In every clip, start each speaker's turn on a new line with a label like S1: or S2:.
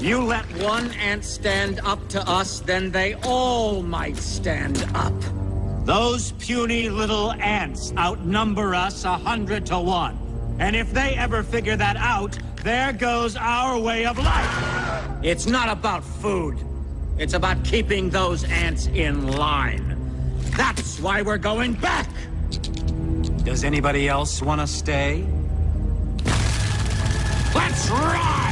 S1: You let one ant stand up to us, then they all might stand up. Those puny little ants outnumber us 100 to 1. And if they ever figure that out, there goes our way of life. It's not about food. It's about keeping those ants in line. That's why we're going back. Does anybody else want to stay? Let's ride!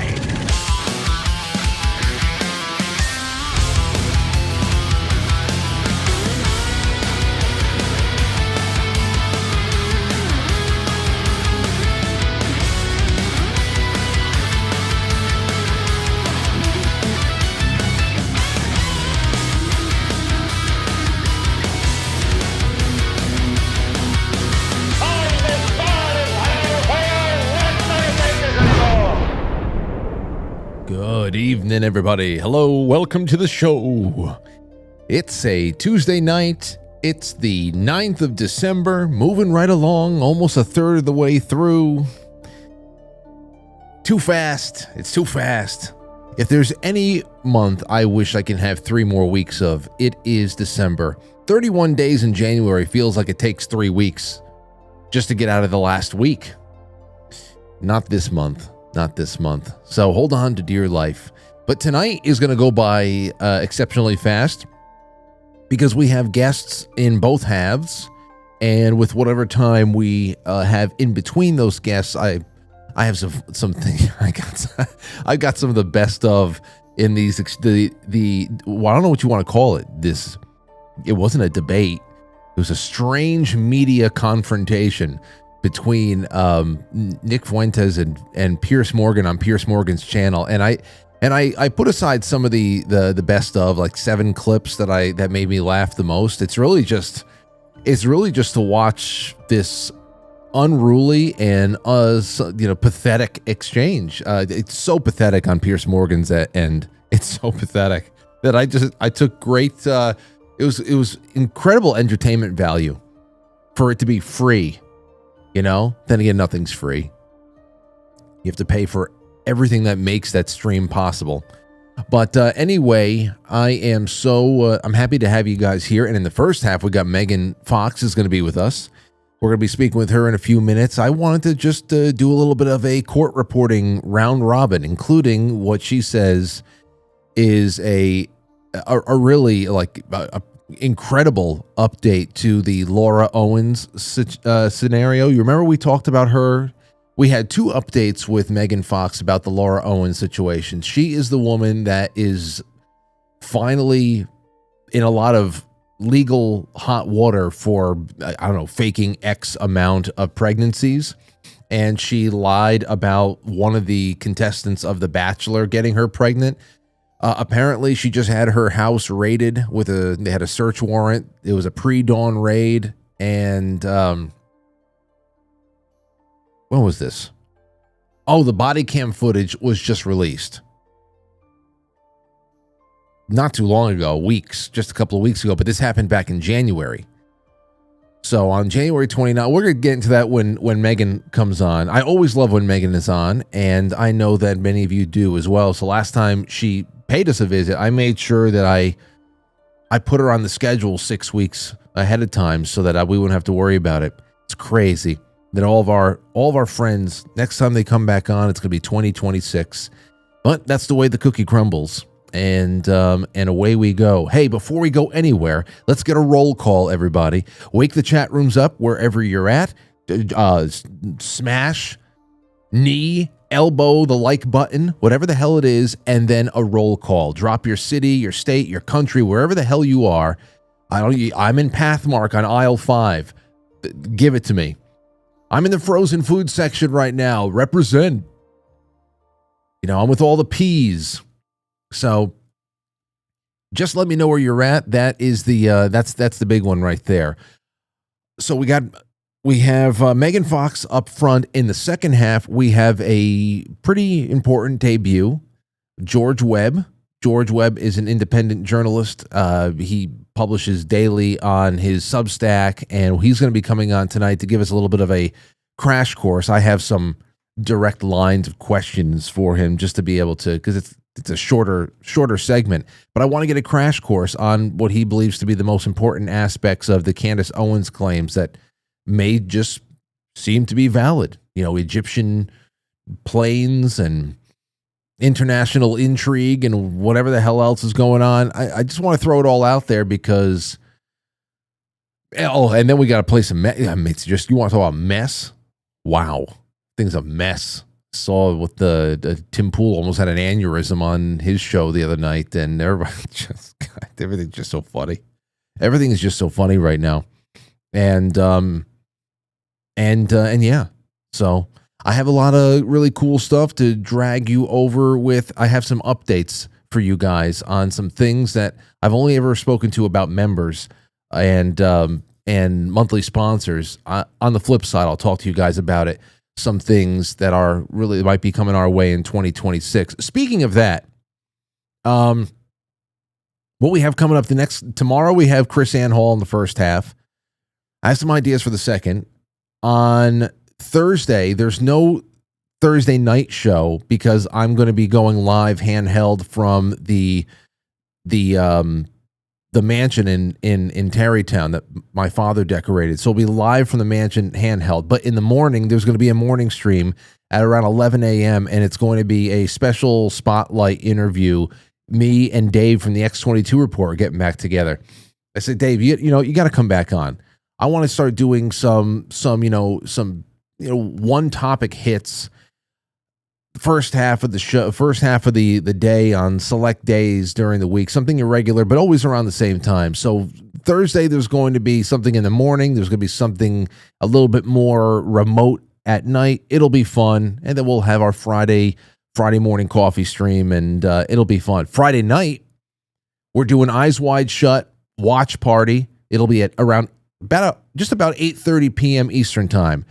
S2: Good evening, everybody. Hello, welcome to the show. It's a Tuesday night. It's the 9th of December, moving right along, almost a third of the way through. Too fast. It's too fast. If there's any month I wish I can have 3 more weeks of, it is December. 31 days in January feels like it takes 3 weeks just to get out of the last week. Not this month. Not this month. So hold on to dear life. But tonight is going to go by exceptionally fast because we have guests in both halves. And with whatever time we have in between those guests, I have something. I got some of the best of in these well, I don't know what you want to call it. It wasn't a debate. It was a strange media confrontation between Nick Fuentes and Piers Morgan on Piers Morgan's channel, and I put aside some of the best of, like 7 clips that made me laugh the most. It's really just to watch this unruly and pathetic exchange. It's so pathetic on Piers Morgan's end. It's so pathetic that I took great. It was incredible entertainment value for it to be free. Then again, nothing's free. You have to pay for everything that makes that stream possible. But anyway, I'm happy to have you guys here. And in the first half, we got Megan Fox is going to be with us. We're going to be speaking with her in a few minutes. I wanted to just do a little bit of a court reporting round robin, including what she says is a really incredible update to the Laura Owens scenario. You remember we talked about her? We had 2 updates with Megan Fox about the Laura Owens situation. She is the woman that is finally in a lot of legal hot water for, faking X amount of pregnancies. And she lied about one of the contestants of The Bachelor getting her pregnant. Apparently, she just had her house raided they had a search warrant. It was a pre-dawn raid. And when was this? Oh, the body cam footage was just released. Not too long ago, just a couple of weeks ago, but this happened back in January. So on January 29th, we're going to get into that when Megan comes on. I always love when Megan is on, and I know that many of you do as well. So last time she paid us a visit, I made sure that I put her on the schedule 6 weeks ahead of time so that we wouldn't have to worry about it. It's crazy that all of our friends, next time they come back on, it's going to be 2026. But that's the way the cookie crumbles. And away we go. Hey, before we go anywhere, let's get a roll call, everybody. Wake the chat rooms up wherever you're at. Smash, knee, elbow the like button, whatever the hell it is, and then a roll call. Drop your city, your state, your country, wherever the hell you are. I'm in Pathmark on aisle 5. Give it to me. I'm in the frozen food section right now. Represent. I'm with all the peas. So just let me know where you're at. That is that's the big one right there. So we have Megan Fox up front. In the second half, we have a pretty important debut, George Webb. George Webb is an independent journalist. He publishes daily on his Substack, and he's going to be coming on tonight to give us a little bit of a crash course. I have some direct lines of questions for him just to be able to, because it's a shorter segment, but I want to get a crash course on what he believes to be the most important aspects of the Candace Owens claims that may just seem to be valid. Egyptian planes and international intrigue and whatever the hell else is going on. I just want to throw it all out there because, and then we got to play some, it's just, you want to talk about mess? Wow. Thing's a mess. Saw with the Tim Pool almost had an aneurysm on his show the other night, and everybody everything's just so funny. Everything is just so funny right now. And yeah. So I have a lot of really cool stuff to drag you over with. I have some updates for you guys on some things that I've only ever spoken to about members and monthly sponsors. On the flip side, I'll talk to you guys about it. Some things that are really might be coming our way in 2026. Speaking of that, what we have coming up tomorrow, we have Chris Ann Hall in the first half. I have some ideas for the second. On Thursday, there's no Thursday night show because I'm going to be going live handheld from the mansion in Tarrytown that my father decorated. So we'll be live from the mansion handheld. But in the morning, there's going to be a morning stream at around 11 a.m. and it's going to be a special spotlight interview. Me and Dave from the X22 Report are getting back together. I said, Dave, you got to come back on. I want to start doing some one topic hits. First half of the show, first half of the day on select days during the week, something irregular, but always around the same time. So Thursday, there's going to be something in the morning. There's going to be something a little bit more remote at night. It'll be fun. And then we'll have our Friday morning coffee stream, and it'll be fun. Friday night, we're doing Eyes Wide Shut watch party. It'll be at around just about 8:30 p.m. Eastern time.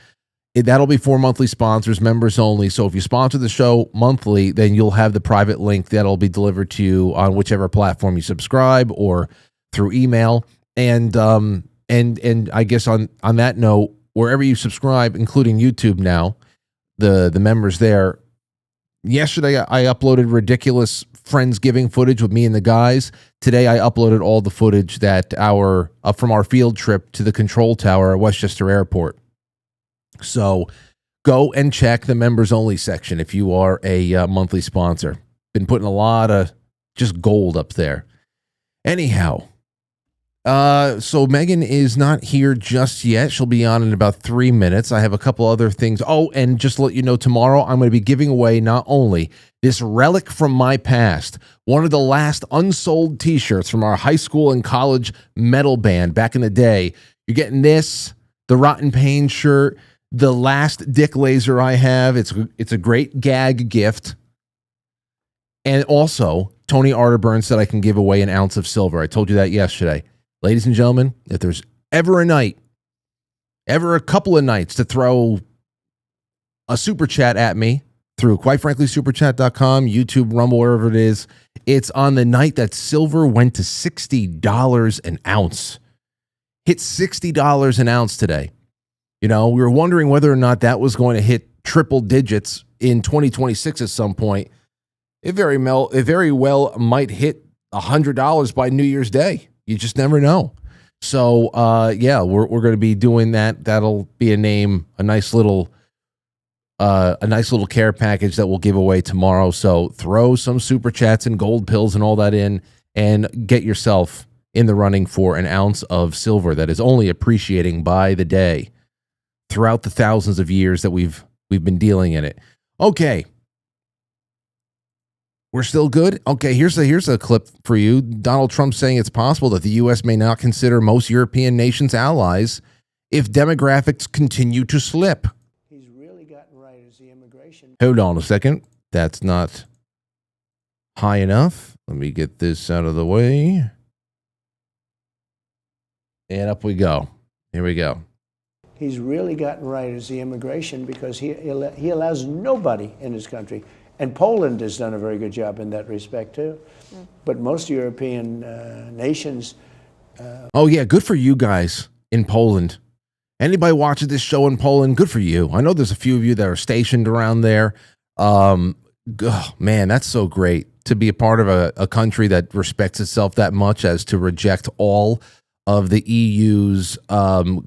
S2: That'll be for monthly sponsors, members only. So if you sponsor the show monthly, then you'll have the private link that'll be delivered to you on whichever platform you subscribe or through email. And I guess on that note, wherever you subscribe, including YouTube now, the members there. Yesterday, I uploaded ridiculous Friendsgiving footage with me and the guys. Today, I uploaded all the footage that from our field trip to the control tower at Westchester Airport. So go and check the members only section if you are a monthly sponsor. Been putting a lot of just gold up there. Anyhow, so Megan is not here just yet. She'll be on in about 3 minutes. I have a couple other things. Oh, and just to let you know, tomorrow I'm going to be giving away not only this relic from my past, one of the last unsold t-shirts from our high school and college metal band back in the day. You're getting this, the Rotten Pain shirt, the last Dick laser I have. It's a great gag gift. And also, Tony Arterburn said I can give away an ounce of silver. I told you that yesterday. Ladies and gentlemen, if there's ever a couple of nights to throw a super chat at me through quitefranklysuperchat.com, YouTube, Rumble, wherever it is, it's on the night that silver went to $60 an ounce. Hit $60 an ounce today. We were wondering whether or not that was going to hit triple digits in 2026 at some point. It very well might hit $100 by New Year's Day. You just never know. So, we're going to be doing that. That'll be a nice little care package that we'll give away tomorrow. So throw some super chats and gold pills and all that in and get yourself in the running for an ounce of silver that is only appreciating by the day throughout the thousands of years that we've been dealing in it. Okay. We're still good? Okay, here's a clip for you. Donald Trump saying it's possible that the U.S. may not consider most European nations allies if demographics continue to slip.
S3: He's really gotten right as the immigration.
S2: Hold on a second. That's not high enough. Let me get this out of the way. And up we go. Here we go.
S3: He's really gotten right as the immigration because he allows nobody in his country. And Poland has done a very good job in that respect, too. Mm. But most European nations...
S2: oh, yeah, good for you guys in Poland. Anybody watching this show in Poland, good for you. I know there's a few of you that are stationed around there. Oh, man, that's so great to be a part of a country that respects itself that much as to reject all of the EU's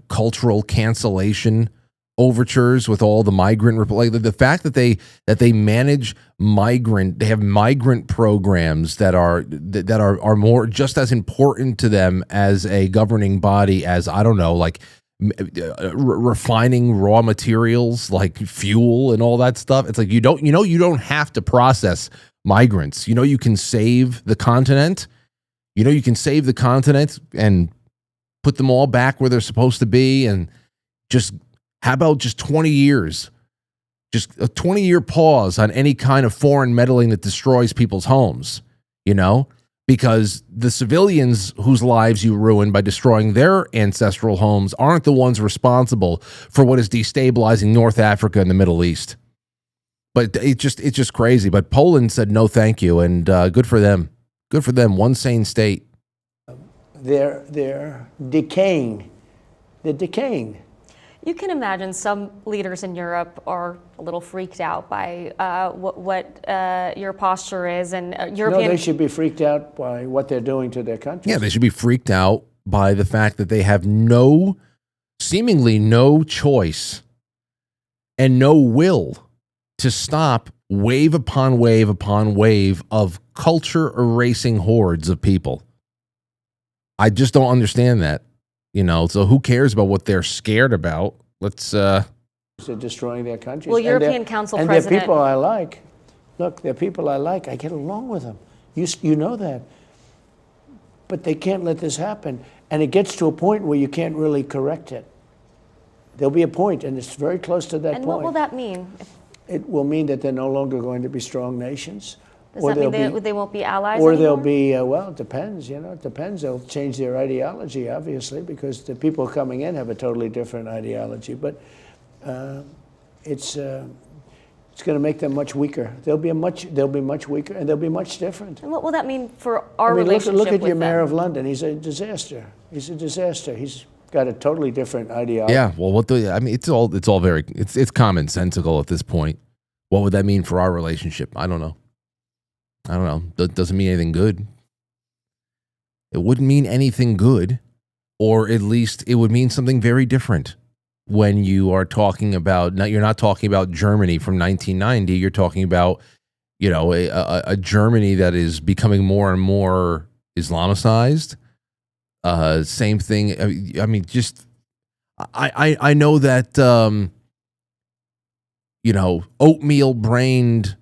S2: cultural cancellation overtures with all the migrant, like the fact that they manage they have migrant programs that are more just as important to them as a governing body as, I don't know, like refining raw materials like fuel and all that stuff. It's like you don't have to process migrants. You can save the continent. You can save the continent and put them all back where they're supposed to be, and just how about just 20 years? Just a 20-year pause on any kind of foreign meddling that destroys people's homes, because the civilians whose lives you ruin by destroying their ancestral homes aren't the ones responsible for what is destabilizing North Africa and the Middle East. But it's just crazy. But Poland said no thank you, and good for them. Good for them. One sane state.
S3: They're decaying. They're decaying.
S4: You can imagine some leaders in Europe are a little freaked out by what your posture is, and European.
S3: No, they should be freaked out by what they're doing to their country.
S2: Yeah, they should be freaked out by the fact that they have seemingly no choice and no will to stop wave upon wave upon wave of culture erasing hordes of people. I just don't understand that. So who cares about what they're scared about? Let's. They're
S3: destroying their countries.
S4: Well, European Council
S3: and
S4: President.
S3: they're people I like. Look, they're people I like. I get along with them. You know that. But they can't let this happen. And it gets to a point where you can't really correct it. There'll be a point, and it's very close to that point.
S4: And what will that mean?
S3: It will mean that they're no longer going to be strong nations.
S4: Does that mean they won't be allies
S3: or
S4: anymore?
S3: They'll be, well, it depends, it depends. They'll change their ideology, obviously, because the people coming in have a totally different ideology. But it's going to make them much weaker. They'll be much weaker, and they'll be much different.
S4: And what will that mean for our relationship
S3: look at
S4: with
S3: your mayor
S4: them?
S3: of London. He's a disaster. He's got a totally different ideology.
S2: Yeah, well, it's all very it's commonsensical at this point. What would that mean for our relationship? I don't know. That doesn't mean anything good. It wouldn't mean anything good, or at least it would mean something very different when you are talking about. You're not talking about Germany from 1990. You're talking about, a Germany that is becoming more and more Islamicized. Same thing. I know that oatmeal-brained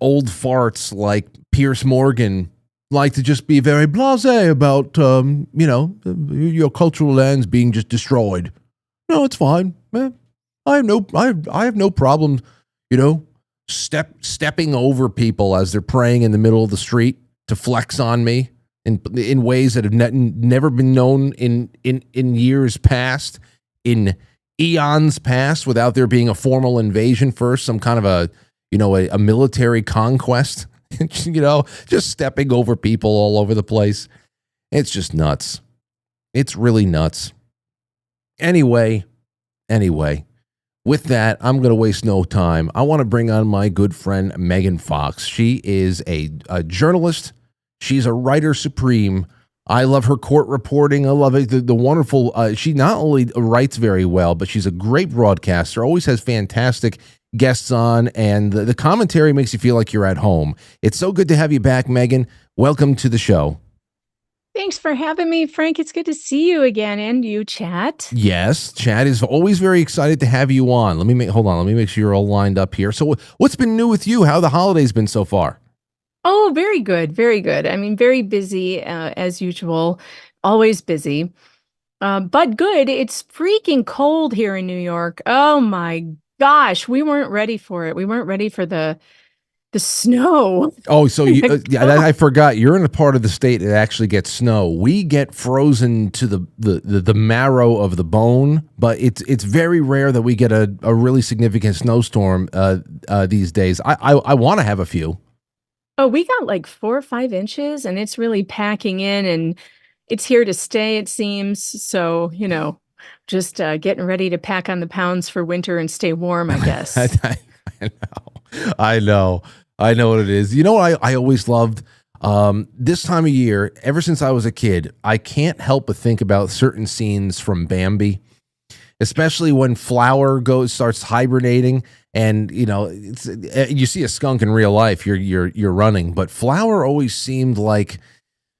S2: old farts like Piers Morgan like to just be very blasé about your cultural lands being just destroyed. No, it's fine. I have no problem, stepping over people as they're praying in the middle of the street to flex on me in ways that have never been known in years past, in eons past, without there being a formal invasion first, some kind of a military conquest, just stepping over people all over the place. It's just nuts. It's really nuts. Anyway, with that, I'm going to waste no time. I want to bring on my good friend, Megan Fox. She is a journalist. She's a writer supreme. I love her court reporting. I love it. The wonderful, she not only writes very well, but she's a great broadcaster, always has fantastic guests on, and the commentary makes you feel like you're at home. It's so good to have you back, Megan. Welcome to the show.
S5: Thanks for having me, Frank. It's good to see you again, and you, Chat.
S2: Yes, Chat is always very excited to have you on. Hold on. Let me make sure you're all lined up here. So what's been new with you? How the holidays been so far?
S5: Oh, very good. Very good. Very busy as usual. Always busy. But good. It's freaking cold here in New York. Oh my gosh, we weren't ready for it. We weren't ready for the snow.
S2: Oh, so I forgot. You're in a part of the state that actually gets snow. We get frozen to the marrow of the bone, but it's very rare that we get a really significant snowstorm these days. I want to have a few.
S5: Oh, we got like 4 or 5 inches, and it's really packing in, and it's here to stay, it seems. So, just getting ready to pack on the pounds for winter and stay warm, I guess.
S2: I know. I know what it is. You know what I always loved? This time of year, ever since I was a kid, I can't help but think about certain scenes from Bambi, especially when Flower starts hibernating, and you see a skunk in real life, you're running, but Flower always seemed like,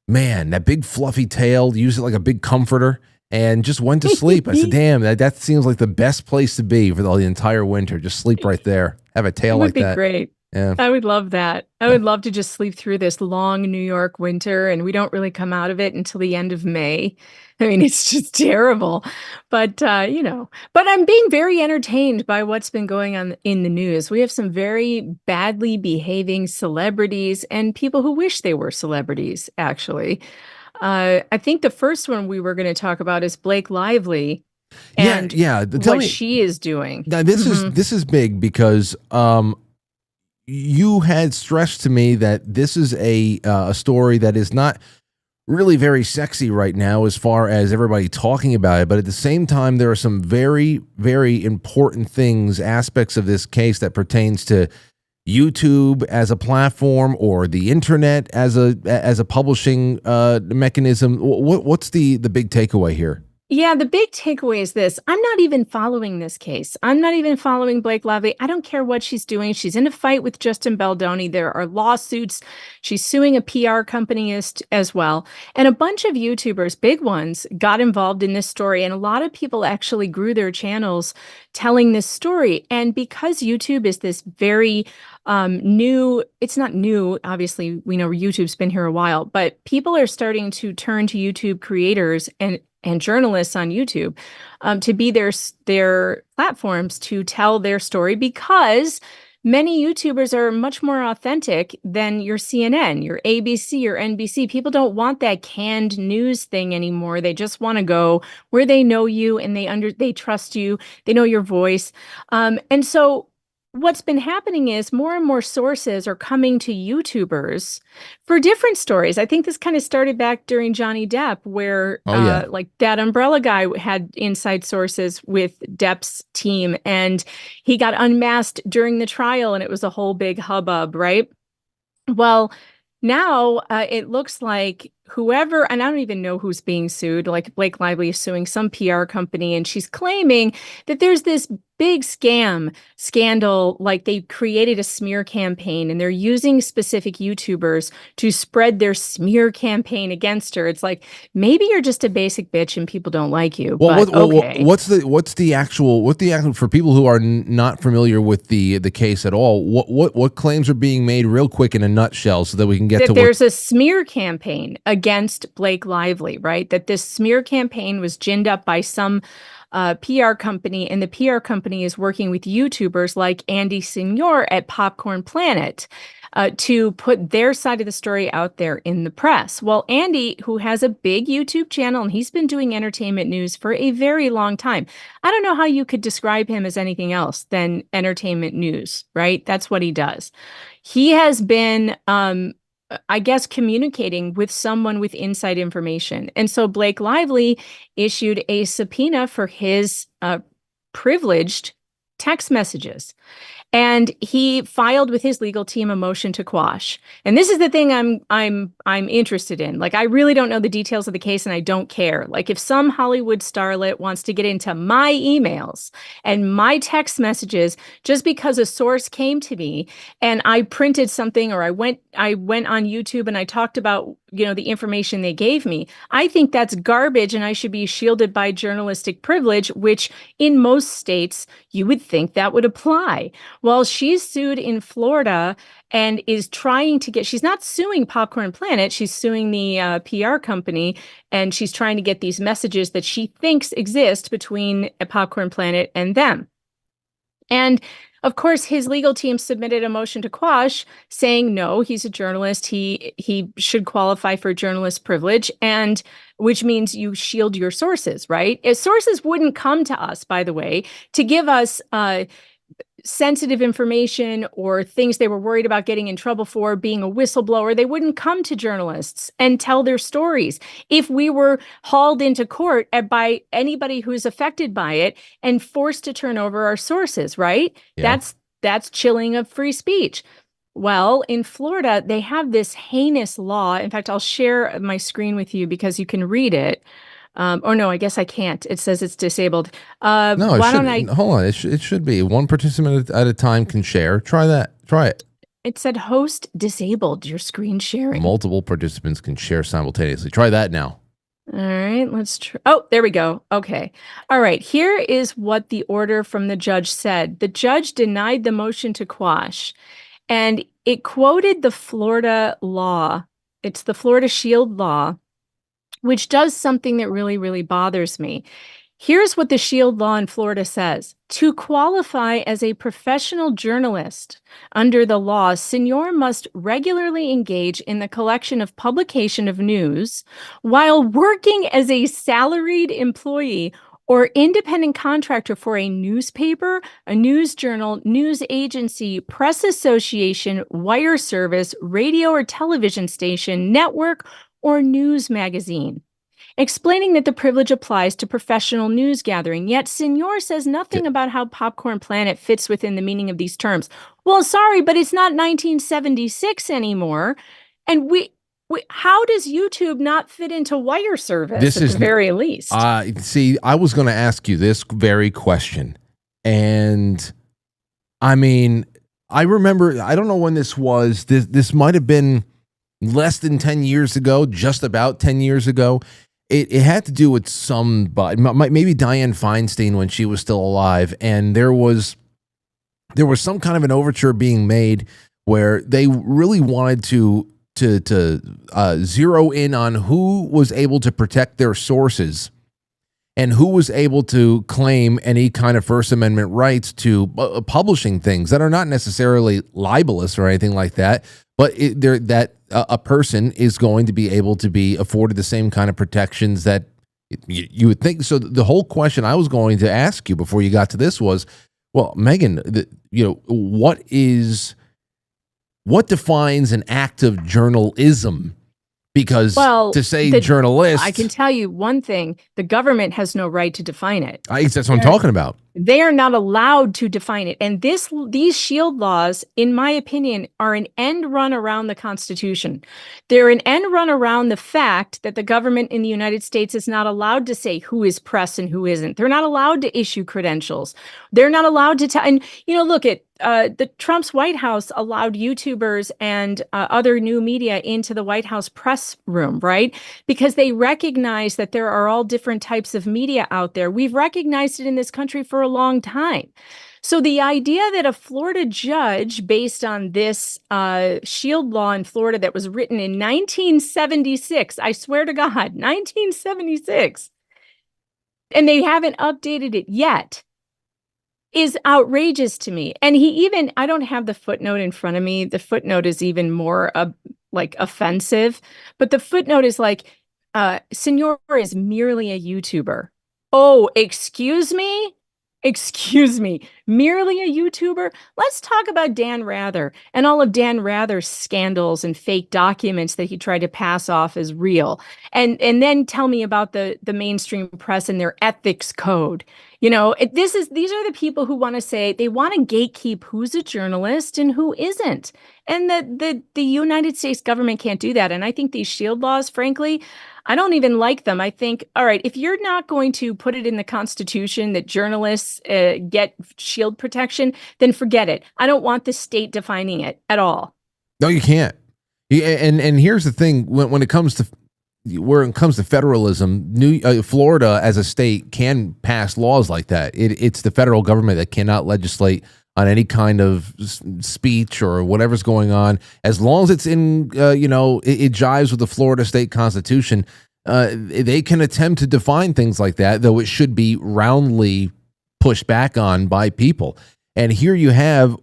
S2: man, that big fluffy tail, use it like a big comforter, and just went to sleep. I said, damn, that seems like the best place to be for the entire winter. Just sleep right there, have a tail like that.
S5: That would be great.
S2: Yeah.
S5: I would love that. I would love to just sleep through this long New York winter, and we don't really come out of it until the end of May. I mean, it's just terrible. But, but I'm being very entertained by what's been going on in the news. We have some very badly behaving celebrities and people who wish they were celebrities, actually. I think the first one we were going to talk about is Blake Lively and what she is doing.
S2: Now, this is big because you had stressed to me that this is a story that is not really very sexy right now as far as everybody talking about it, but at the same time there are some very, very important aspects of this case that pertains to YouTube as a platform or the internet as a publishing mechanism. What's the big takeaway here?
S5: Yeah, the big takeaway is this. I'm not even following this case. I'm not even following Blake Lively. I don't care what she's doing. She's in a fight with Justin Baldoni. There are lawsuits. She's suing a PR company as well. And a bunch of YouTubers, big ones, got involved in this story. And a lot of people actually grew their channels telling this story. And because YouTube is this very new, it's not new, obviously, we know YouTube's been here a while, but people are starting to turn to YouTube creators and journalists on YouTube to be their platforms to tell their story, because many YouTubers are much more authentic than your CNN, your ABC, or NBC. People don't want that canned news thing anymore. They just want to go where they know you and they trust you. They know your voice. And so what's been happening is more and more sources are coming to YouTubers for different stories. I think this kind of started back during Johnny Depp, where like that Umbrella guy had inside sources with Depp's team, and he got unmasked during the trial, and it was a whole big hubbub, right? Well, now it looks like whoever, and I don't even know who's being sued, like Blake Lively is suing some PR company, and she's claiming that there's this big scandal, like they created a smear campaign and they're using specific YouTubers to spread their smear campaign against her. It's like, maybe you're just a basic bitch and people don't like you.
S2: Well,
S5: but okay.
S2: What's the actual for people who are not familiar with the case at all? What claims are being made, real quick, in a nutshell, so that we can get
S5: that
S2: to
S5: there's a smear campaign against Blake Lively, right? That this smear campaign was ginned up by some PR company, and the PR company is working with YouTubers like Andy Senior at Popcorn Planet to put their side of the story out there in the press. Well, Andy, who has a big YouTube channel, and he's been doing entertainment news for a very long time. I don't know how you could describe him as anything else than entertainment news, right? That's what he does. He has been I guess, communicating with someone with inside information. And so Blake Lively issued a subpoena for his privileged text messages. And he filed with his legal team a motion to quash. And this is the thing I'm interested in. Like, I really don't know the details of the case, and I don't care. Like, if some Hollywood starlet wants to get into my emails and my text messages just because a source came to me and I printed something, or I went on YouTube and I talked about, the information they gave me, I think that's garbage, and I should be shielded by journalistic privilege, which in most states you would think that would apply. Well, she's sued in Florida and is trying to she's not suing Popcorn Planet, she's suing the PR company, and she's trying to get these messages that she thinks exist between Popcorn Planet and them. And of course, his legal team submitted a motion to quash, saying, no, he's a journalist. He should qualify for journalist privilege, and which means you shield your sources, right? If sources wouldn't come to us, by the way, to give us sensitive information or things they were worried about getting in trouble for, being a whistleblower. They wouldn't come to journalists and tell their stories if we were hauled into court by anybody who's affected by it and forced to turn over our sources, right?
S2: Yeah.
S5: That's chilling of free speech. Well, in Florida, they have this heinous law. In fact, I'll share my screen with you because you can read it. Or no, I guess I can't. It says it's disabled.
S2: No,
S5: Why don't I?
S2: Hold on. It should be one participant at a time can share. Try that. Try it.
S5: It said host disabled. Your screen sharing.
S2: Multiple participants can share simultaneously. Try that now.
S5: All right, let's try. Oh, there we go. Okay. All right. Here is what the order from the judge said. The judge denied the motion to quash, and it quoted the Florida law. It's the Florida Shield law, which does something that really, really bothers me. Here's what the Shield law in Florida says. To qualify as a professional journalist under the law, Senor must regularly engage in the collection of publication of news while working as a salaried employee or independent contractor for a newspaper, a news journal, news agency, press association, wire service, radio or television station, network, or news magazine, explaining that the privilege applies to professional news gathering. Yet Senor says nothing about how Popcorn Planet fits within the meaning of these terms. Well, sorry, but it's not 1976 anymore. And how does YouTube not fit into wire service at the very least?
S2: See, I was going to ask you this very question. And I mean, I remember, I don't know when this was. This might have been less than 10 years ago, just about 10 years ago. It had to do with somebody, maybe Dianne Feinstein when she was still alive, and there was some kind of an overture being made where they really wanted to zero in on who was able to protect their sources and who was able to claim any kind of First Amendment rights to publishing things that are not necessarily libelous or anything like that, but a person is going to be able to be afforded the same kind of protections that you would think. So the whole question I was going to ask you before you got to this was, well, Megan, what defines an act of journalism? Because to say journalist,
S5: I can tell you one thing: the government has no right to define it.
S2: That's what I'm talking about.
S5: They are not allowed to define it. And these Shield laws, in my opinion, are an end run around the Constitution. They're an end run around the fact that the government in the United States is not allowed to say who is press and who isn't. They're not allowed to issue credentials. They're not allowed to tell. And, look at the Trump's White House allowed YouTubers and other new media into the White House press room, right? Because they recognize that there are all different types of media out there. We've recognized it in this country for a long time. So the idea that a Florida judge, based on this Shield law in Florida that was written in 1976, I swear to God, 1976, and they haven't updated it yet, is outrageous to me. And I don't have the footnote in front of me. The footnote is even more offensive, but the footnote is like, Senor is merely a YouTuber. Oh, excuse me? Excuse me, merely a YouTuber? Let's talk about Dan Rather and all of Dan Rather's scandals and fake documents that he tried to pass off as real. And then tell me about the mainstream press and their ethics code. These are the people who want to say they want to gatekeep who's a journalist and who isn't. And the United States government can't do that. And I think these Shield laws, frankly, I don't even like them. I think, all right, if you're not going to put it in the Constitution that journalists get Shield protection, then forget it. I don't want the state defining it at all.
S2: No, you can't. And here's the thing: when it comes to federalism, Florida as a state can pass laws like that. It's the federal government that cannot legislate on any kind of speech or whatever's going on, as long as it's in, it jives with the Florida state constitution. They can attempt to define things like that, though it should be roundly pushed back on by people. And here you have,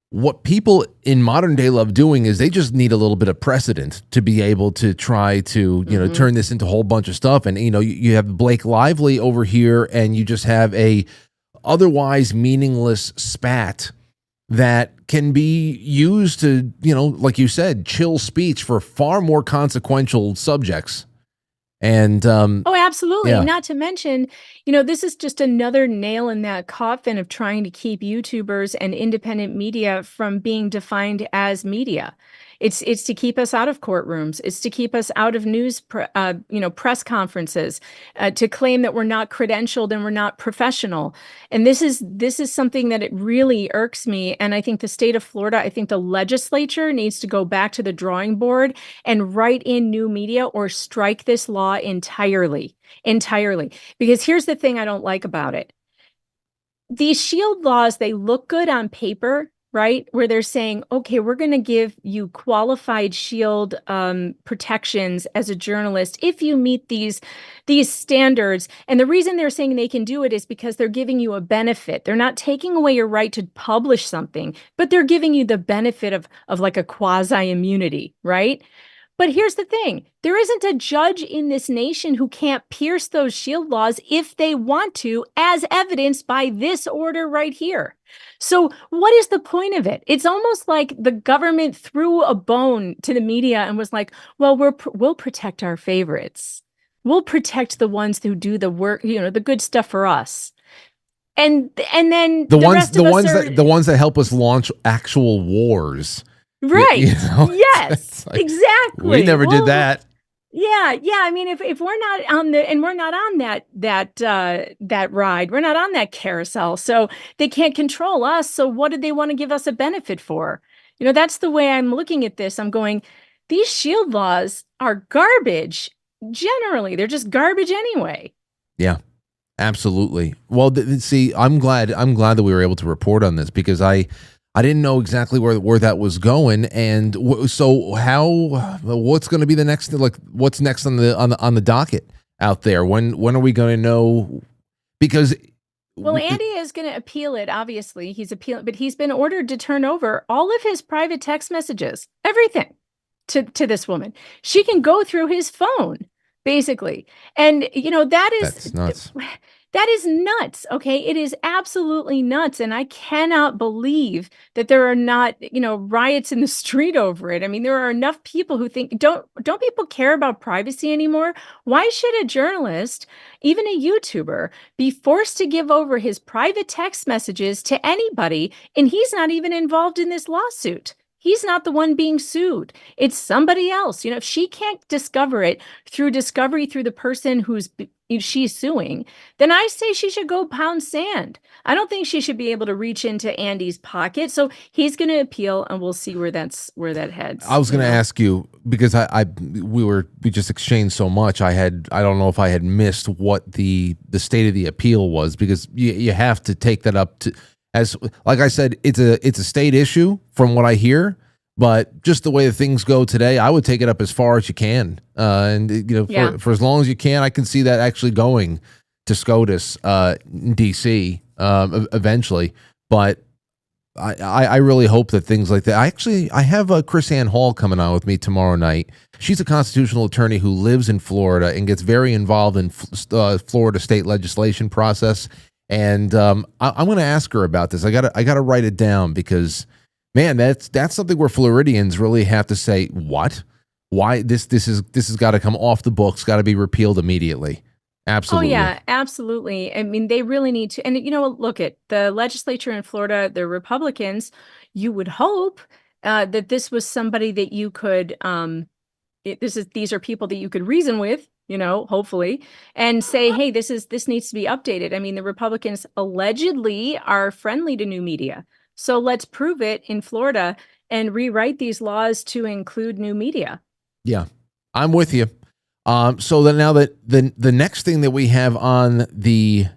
S2: what people in modern day love doing is they just need a little bit of precedent to be able to try to, turn this into a whole bunch of stuff. And, you have Blake Lively over here, and you just have a otherwise meaningless spat that can be used to, like you said, chill speech for far more consequential subjects. And
S5: Oh, absolutely.
S2: yeah.
S5: Not to mention, this is just another nail in that coffin of trying to keep YouTubers and independent media from being defined as media. It's to keep us out of courtrooms. It's to keep us out of press conferences, to claim that we're not credentialed and we're not professional. And this is something that it really irks me. And I think the state of Florida, I think the legislature needs to go back to the drawing board and write in new media or strike this law entirely. Because here's the thing I don't like about it. These shield laws, they look good on paper, right? Where they're saying, okay, we're going to give you qualified shield protections as a journalist if you meet these standards. And the reason they're saying they can do it is because they're giving you a benefit. They're not taking away your right to publish something, but they're giving you the benefit of like a quasi immunity, right? But here's the thing. There isn't a judge in this nation who can't pierce those shield laws if they want to, as evidenced by this order right here. So what is the point of it? It's almost like the government threw a bone to the media and was like, well, we'll protect our favorites. We'll protect the ones who do the work, the good stuff for us. And then the
S2: ones that help us launch actual wars.
S5: Right. Yes,
S2: like,
S5: exactly.
S2: We never did that.
S5: Yeah. I mean, if we're not on that ride, we're not on that carousel. So they can't control us. So what do they want to give us a benefit for? That's the way I'm looking at this. I'm going, these shield laws are garbage. Generally, they're just garbage anyway.
S2: Yeah. Absolutely. Well, see, I'm glad that we were able to report on this because I didn't know exactly where that was going, and so what's going to be the next? Like, what's next on the docket out there? When are we going to know? Because
S5: Andy is going to appeal it. Obviously, he's appealing, but he's been ordered to turn over all of his private text messages, everything, to this woman. She can go through his phone, basically, and that's
S2: nuts.
S5: That is nuts. Okay. It is absolutely nuts. And I cannot believe that there are not, riots in the street over it. I mean, there are enough people who think, don't people care about privacy anymore? Why should a journalist, even a YouTuber, be forced to give over his private text messages to anybody? And he's not even involved in this lawsuit. He's not the one being sued. It's somebody else. If she can't discover it through the person who's she's suing, then I say she should go pound sand. I don't think she should be able to reach into Andy's pocket. So he's going to appeal, and we'll see where that heads.
S2: I was going to ask you because we just exchanged so much. I don't know if I had missed what the state of the appeal was, because you have to take that up to, as like I said, it's a state issue from what I hear. But just the way that things go today, I would take it up as far as you can. For as long as you can, I can see that actually going to SCOTUS, D.C. Eventually. But I really hope that things like that. I have Chris Ann Hall coming on with me tomorrow night. She's a constitutional attorney who lives in Florida and gets very involved in Florida state legislation process. And I'm going to ask her about this. I gotta write it down because, man, that's something where Floridians really have to say, what? Why this has got to come off the books, got to be repealed immediately. Absolutely.
S5: Oh yeah, absolutely. I mean, they really need to. And look at the legislature in Florida, they're Republicans. You would hope that this was somebody that you could these are people that you could reason with, hopefully, and say, hey, this needs to be updated. I mean, the Republicans allegedly are friendly to new media. So let's prove it in Florida and rewrite these laws to include new media. Yeah,
S2: I'm with you. So then now that the next thing that we have on the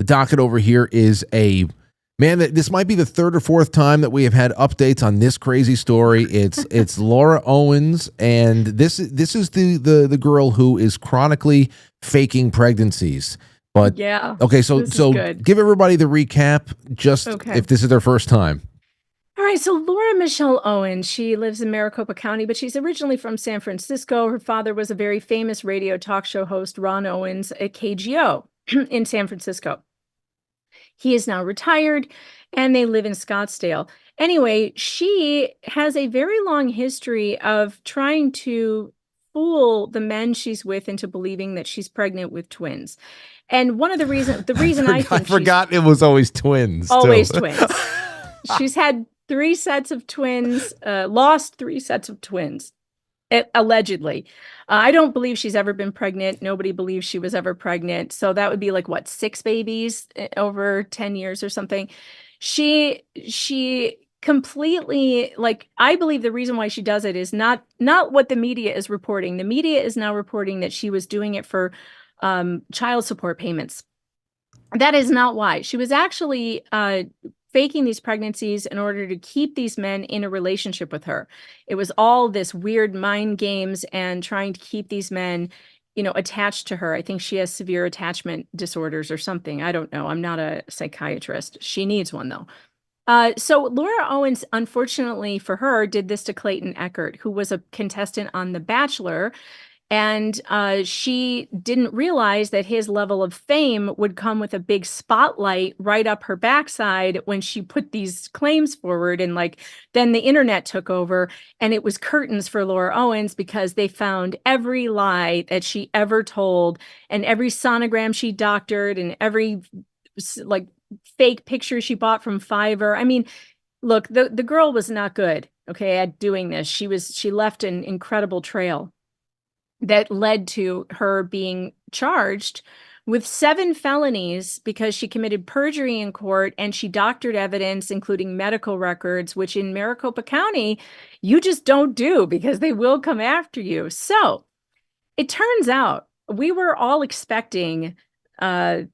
S2: docket over here is this might be the third or fourth time that we have had updates on this crazy story. It's Laura Owens, and this is the girl who is chronically faking pregnancies. But
S5: yeah,
S2: okay, so give everybody the recap, if this is their first time.
S5: All right, so Laura Michelle Owens, she lives in Maricopa County, but she's originally from San Francisco. Her father was a very famous radio talk show host, Ron Owens, at KGO in San Francisco. He is now retired, and they live in Scottsdale. Anyway, she has a very long history of trying to fool the men she's with into believing that she's pregnant with twins. And one of the reason I think
S2: I forgot it was always twins.
S5: Always
S2: too.
S5: twins. She's had 3 sets of twins, lost 3 sets of twins, allegedly. I don't believe she's ever been pregnant. Nobody believes she was ever pregnant. So that would be like, what, 6 babies over 10 years or something. She completely, like, I believe the reason why she does it is not what the media is reporting. The media is now reporting that she was doing it for child support payments. That is not why. She was actually faking these pregnancies in order to keep these men in a relationship with her. It was all this weird mind games and trying to keep these men, attached to her. I think she has severe attachment disorders or something. I don't know. I'm not a psychiatrist. She needs one, though. So Laura Owens, unfortunately for her, did this to Clayton Eckert, who was a contestant on The Bachelor. And she didn't realize that his level of fame would come with a big spotlight right up her backside when she put these claims forward. And then the internet took over, and it was curtains for Laura Owens because they found every lie that she ever told, and every sonogram she doctored, and every fake picture she bought from Fiverr. I mean, look, the girl was not good, okay, at doing this. She left an incredible trail that led to her being charged with 7 felonies because she committed perjury in court and she doctored evidence, including medical records, which in Maricopa County, you just don't do because they will come after you. So it turns out we were all expecting, I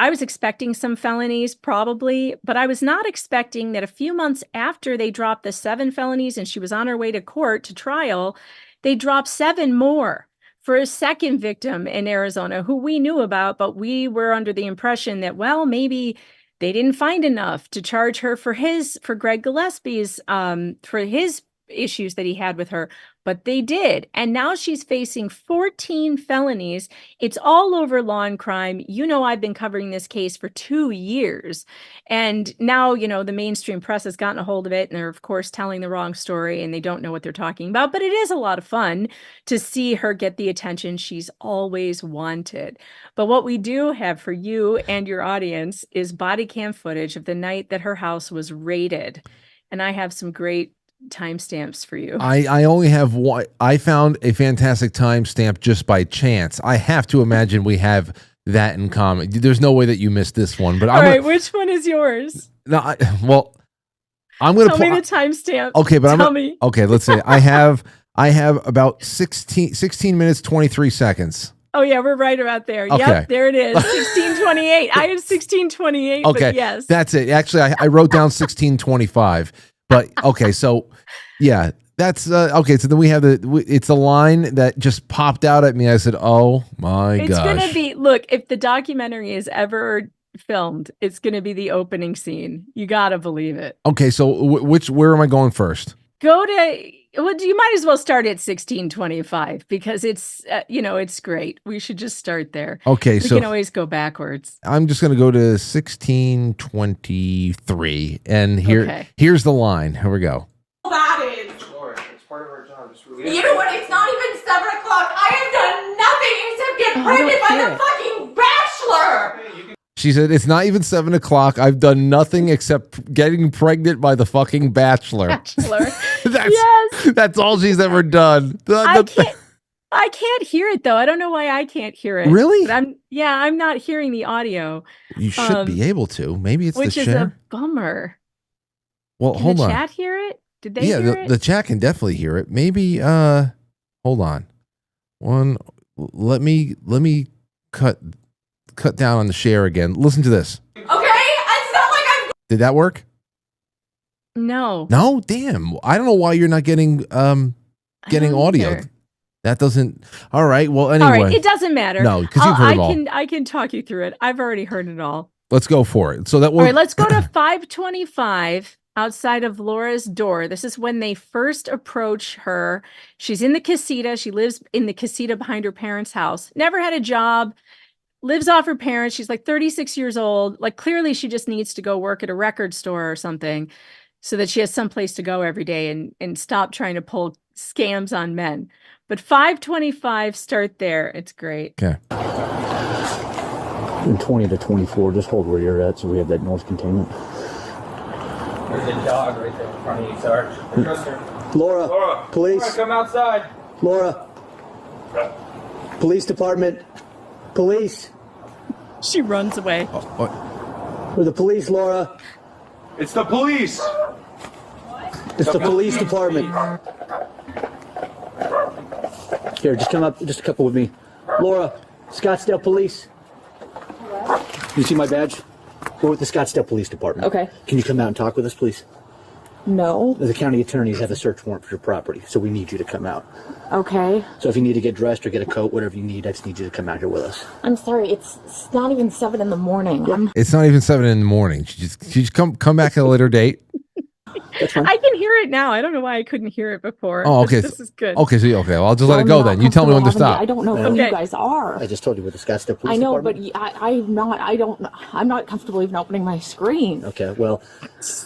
S5: was expecting some felonies probably, but I was not expecting that a few months after they dropped the 7 felonies and she was on her way to court to trial, they dropped 7 more for a second victim in Arizona who we knew about, but we were under the impression that, well, maybe they didn't find enough to charge her for Greg Gillespie's, for his issues that he had with her, but they did. And now she's facing 14 felonies. It's all over Law and Crime. I've been covering this case for 2 years. And now, the mainstream press has gotten a hold of it. And they're, of course, telling the wrong story and they don't know what they're talking about. But it is a lot of fun to see her get the attention she's always wanted. But what we do have for you and your audience is body cam footage of the night that her house was raided. And I have some great timestamps for you.
S2: I only have one. I found a fantastic timestamp just by chance. I have to imagine we have that in common. There's no way that you missed this one. But
S5: which one is yours?
S2: No, I'm going to
S5: tell me the timestamp.
S2: Okay, but
S5: tell me.
S2: Okay, let's see. I have about 16 minutes 23 seconds.
S5: Oh yeah, we're right about there. Okay. Yep, there it is. 16:28. I have 16:28. Okay, but yes,
S2: that's it. Actually, I wrote down 16:25. But okay, so yeah, that's okay. So then we have it's a line that just popped out at me. I said, "Oh my gosh!" It's
S5: gonna be. Look, if the documentary is ever filmed, it's gonna be the opening scene. You gotta believe it.
S2: Okay, so where am I going first?
S5: Go to. Well, you might as well start at 16:25 because it's it's great. We should just start there.
S2: Okay,
S5: we can always go backwards.
S2: I'm just going to go to 16:23, and here's the line. Here we go.
S6: That is. Laura, it's part of our job. You know what? It's not even 7 o'clock. I have done nothing except get pregnant by the fucking Bachelor.
S2: She said, "It's not even 7 o'clock. I've done nothing except getting pregnant by the fucking Bachelor." That's all she's ever done.
S5: I can't hear it though. I don't know why I can't hear it.
S2: Really?
S5: But I'm not hearing the audio.
S2: You should be able to. Maybe it's
S5: which
S2: the
S5: is
S2: share.
S5: a bummer.
S2: Well,
S5: can
S2: hold
S5: the
S2: on.
S5: Chat hear it? Did they hear it?
S2: The chat can definitely hear it. Maybe hold on. Let me cut down on the share again. Listen to this.
S6: Okay, it's not like I'm.
S2: Did that work?
S5: No.
S2: No, damn. I don't know why you're not getting audio.
S5: Either.
S2: That doesn't. All right. Well, anyway.
S5: All right. It doesn't matter.
S2: No, because you've heard it all.
S5: I can talk you through it. I've already heard it all.
S2: Let's go for it. So that
S5: all right. Let's go to 5:25 outside of Laura's door. This is when they first approach her. She's in the casita. She lives in the casita behind her parents' house. Never had a job. Lives off her parents. She's like 36 years old. Like clearly she just needs to go work at a record store or something. so that she has someplace to go every day and stop trying to pull scams on men. But 525, start there. It's great.
S2: Okay.
S7: And 20 to 24, just hold where you're at so we have that noise containment.
S8: There's a dog right there in front of you, Sarge.
S7: Laura, police.
S8: Laura, come outside.
S7: Laura. Police department. Police.
S5: She runs away.
S2: What?
S7: We're the police, Laura.
S9: It's the police.
S7: It's the police department. Here, just come up, just a couple with me. Laura, Scottsdale Police. You see my badge? We're with the Scottsdale Police Department.
S10: Okay.
S7: Can you come out and talk with us, please?
S10: No.
S7: The county attorneys have a search warrant for your property, so we need you to come out.
S10: Okay.
S7: So if you need to get dressed or get a coat, whatever you need, I just need you to come out here with us.
S10: I'm sorry, it's not even 7 in the morning. Yeah.
S2: It's not even 7 in the morning. She just come back at a later date.
S7: That's fine.
S5: I can hear it now. I don't know why I couldn't hear it before.
S2: Oh, okay.
S5: This is good.
S2: Okay, well, I'll just let it go then. You tell me when to stop.
S10: I don't know who you guys are.
S7: I just told you with the Scottsdale Police
S10: I know,
S7: Department.
S10: but I'm not comfortable even opening my screen.
S7: Okay, well,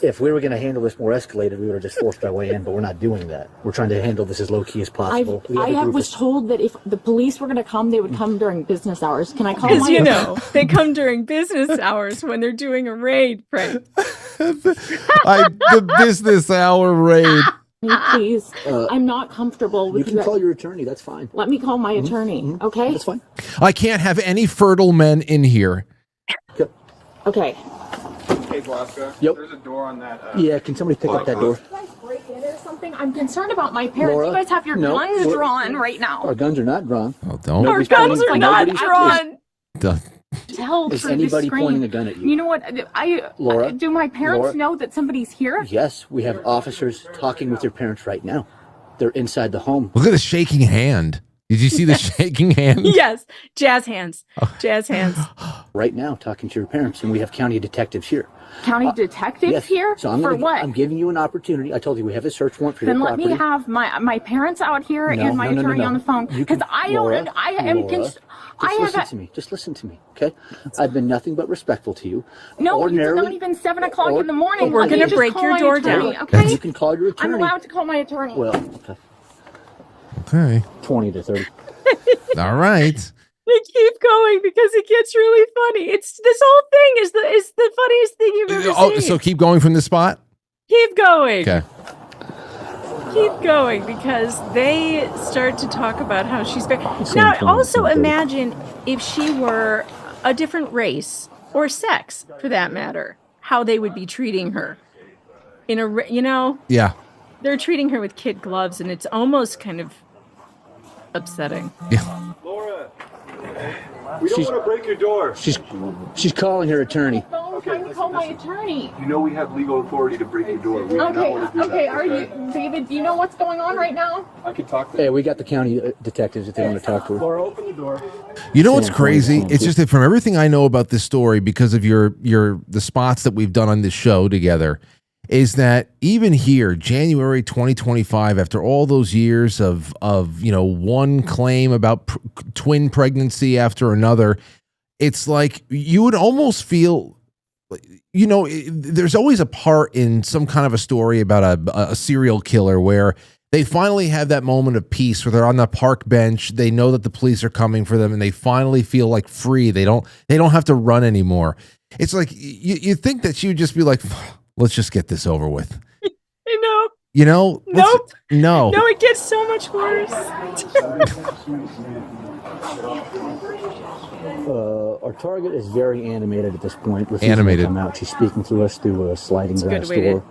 S7: if we were going to handle this more escalated, we would have just forced our way in, but we're not doing that. We're trying to handle this as low-key as possible.
S10: I was told that if the police were going to come, they would come during business hours. Can I call
S5: Because, you know, they come during business hours when they're doing a raid, Frank.
S2: The business hour raid.
S10: Please, I'm not comfortable with
S7: You can call your attorney, that's fine.
S10: Let me call my attorney, okay?
S7: That's fine.
S2: I can't have any fertile men in here.
S10: Okay.
S8: Hey, Blasco.
S7: Yep.
S8: There's a door on that.
S7: Yeah, can somebody pick up that door?
S10: You guys break in or something? I'm concerned about my parents.
S7: Laura,
S10: you guys have your
S7: no,
S10: guns
S7: we're-
S10: drawn right now.
S7: Our guns are not drawn.
S2: Oh, don't.
S5: Our guns are not drawn.
S10: Tell
S7: Is
S10: through
S7: anybody
S10: the screen.
S7: pointing a gun at you?
S10: You know what?
S7: Laura?
S10: Do my parents
S7: Laura?
S10: know that somebody's here?
S7: Yes, we have officers talking with your parents right now. They're inside the home.
S2: Look at the shaking hand. Did you see the shaking hand?
S5: Yes, jazz hands. Jazz hands.
S7: Right now, talking to your parents, and we have county detectives here.
S10: County detectives
S7: Yes.
S10: here?
S7: So I'm
S10: For
S7: gonna,
S10: what?
S7: I'm giving you an opportunity. I told you we have a search warrant for
S10: Then
S7: your
S10: let
S7: property.
S10: me have my parents out here
S7: No,
S10: and my
S7: no, no,
S10: attorney
S7: no.
S10: on the phone.
S7: You can-
S10: Because I
S7: Laura,
S10: don't. I am.
S7: Laura,
S10: I
S7: Just listen
S10: have.
S7: to me. Just listen to me, okay? I've been nothing but respectful to you.
S10: No, it's
S7: Ordinarily,
S10: not even 7 o'clock in the morning.
S5: We're
S10: Let me
S5: gonna
S10: just
S5: break
S10: call
S5: your
S10: my
S5: door
S10: attorney,
S5: down.
S10: Okay.
S7: you can call your attorney.
S10: I'm allowed to call my attorney.
S7: Well, okay.
S2: Okay.
S7: 20 to 30.
S2: All right.
S5: They keep going because it gets really funny. It's this whole thing is the funniest thing you've ever
S2: Oh,
S5: seen.
S2: so keep going from this spot?
S5: Keep going.
S2: Okay.
S5: Keep going because they start to talk about how she's very.
S7: Same
S5: Now,
S7: thing,
S5: also
S7: same thing.
S5: imagine if she were a different race or sex, for that matter, how they would be treating her. In a, you know,
S2: Yeah.
S5: they're treating her with kid gloves, and it's almost kind of upsetting.
S2: Yeah.
S9: Laura, we don't want to break your door.
S7: She's calling her attorney.
S10: I'm trying to call my attorney.
S9: You know we have legal authority to break your door. We do not
S10: Okay,
S9: want to do
S10: okay.
S9: that.
S10: Are you, David? Do you know what's going on right now?
S9: I can talk to
S7: Hey, we got the county detectives if they want to talk to her.
S9: Laura, open the door.
S2: You know what's
S7: Sam,
S2: crazy?
S7: Sam,
S2: It's
S7: Sam.
S2: just that from everything I know about this story, because of the spots that we've done on this show together, is that even here, January 2025, after all those years of one claim about twin pregnancy after another, it's like you would almost feel, there's always a part in some kind of a story about a serial killer where they finally have that moment of peace where they're on the park bench. They know that the police are coming for them, and they finally feel like free. They don't have to run anymore. It's like you think that she would just be like, let's just get this over with.
S5: Nope.
S2: No.
S5: No, it gets so much worse.
S7: Our target is very animated at this point.
S2: Animated.
S7: To come out. She's speaking to us through a sliding
S5: That's a
S7: glass
S5: good way to
S7: door.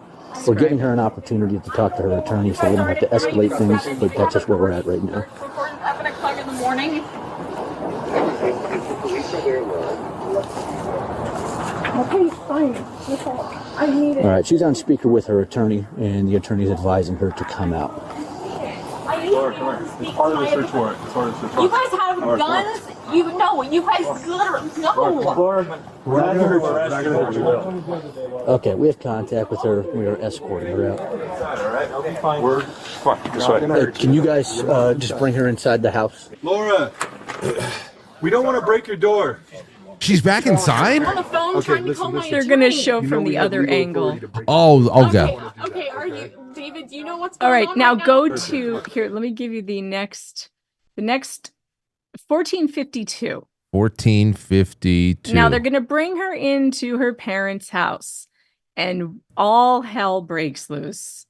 S7: We're giving her an opportunity to talk to her attorney so we don't have to escalate things, but that's just where we're at right now.
S10: Recording 7 o'clock in the morning. Okay, fine. That's all. I need it.
S7: All right, she's on speaker with her attorney, and the attorney is advising her to come out.
S10: I need
S9: Laura, come here. It's part of the search warrant. It's part of the search
S10: You
S9: warrant.
S10: guys have
S9: Laura, come on.
S10: guns? You guys literally no.
S9: Laura, we're not going to hurt you.
S7: Okay, we have contact with her. We are escorting her out.
S9: All right, okay, fine. We're fine. This way.
S7: Can you guys just bring her inside the house?
S9: Laura, we don't want to break your door.
S2: She's back inside?
S10: On the phone trying to call my
S5: They're going to
S10: attorney.
S5: show from the other angle.
S2: Oh, okay.
S10: Okay, are you, David, do you know what's going
S5: All
S10: on?
S5: right, now
S10: right
S5: go to, here, let me give you the next 1452.
S2: 1452.
S5: Now they're going to bring her into her parents' house and all hell breaks loose.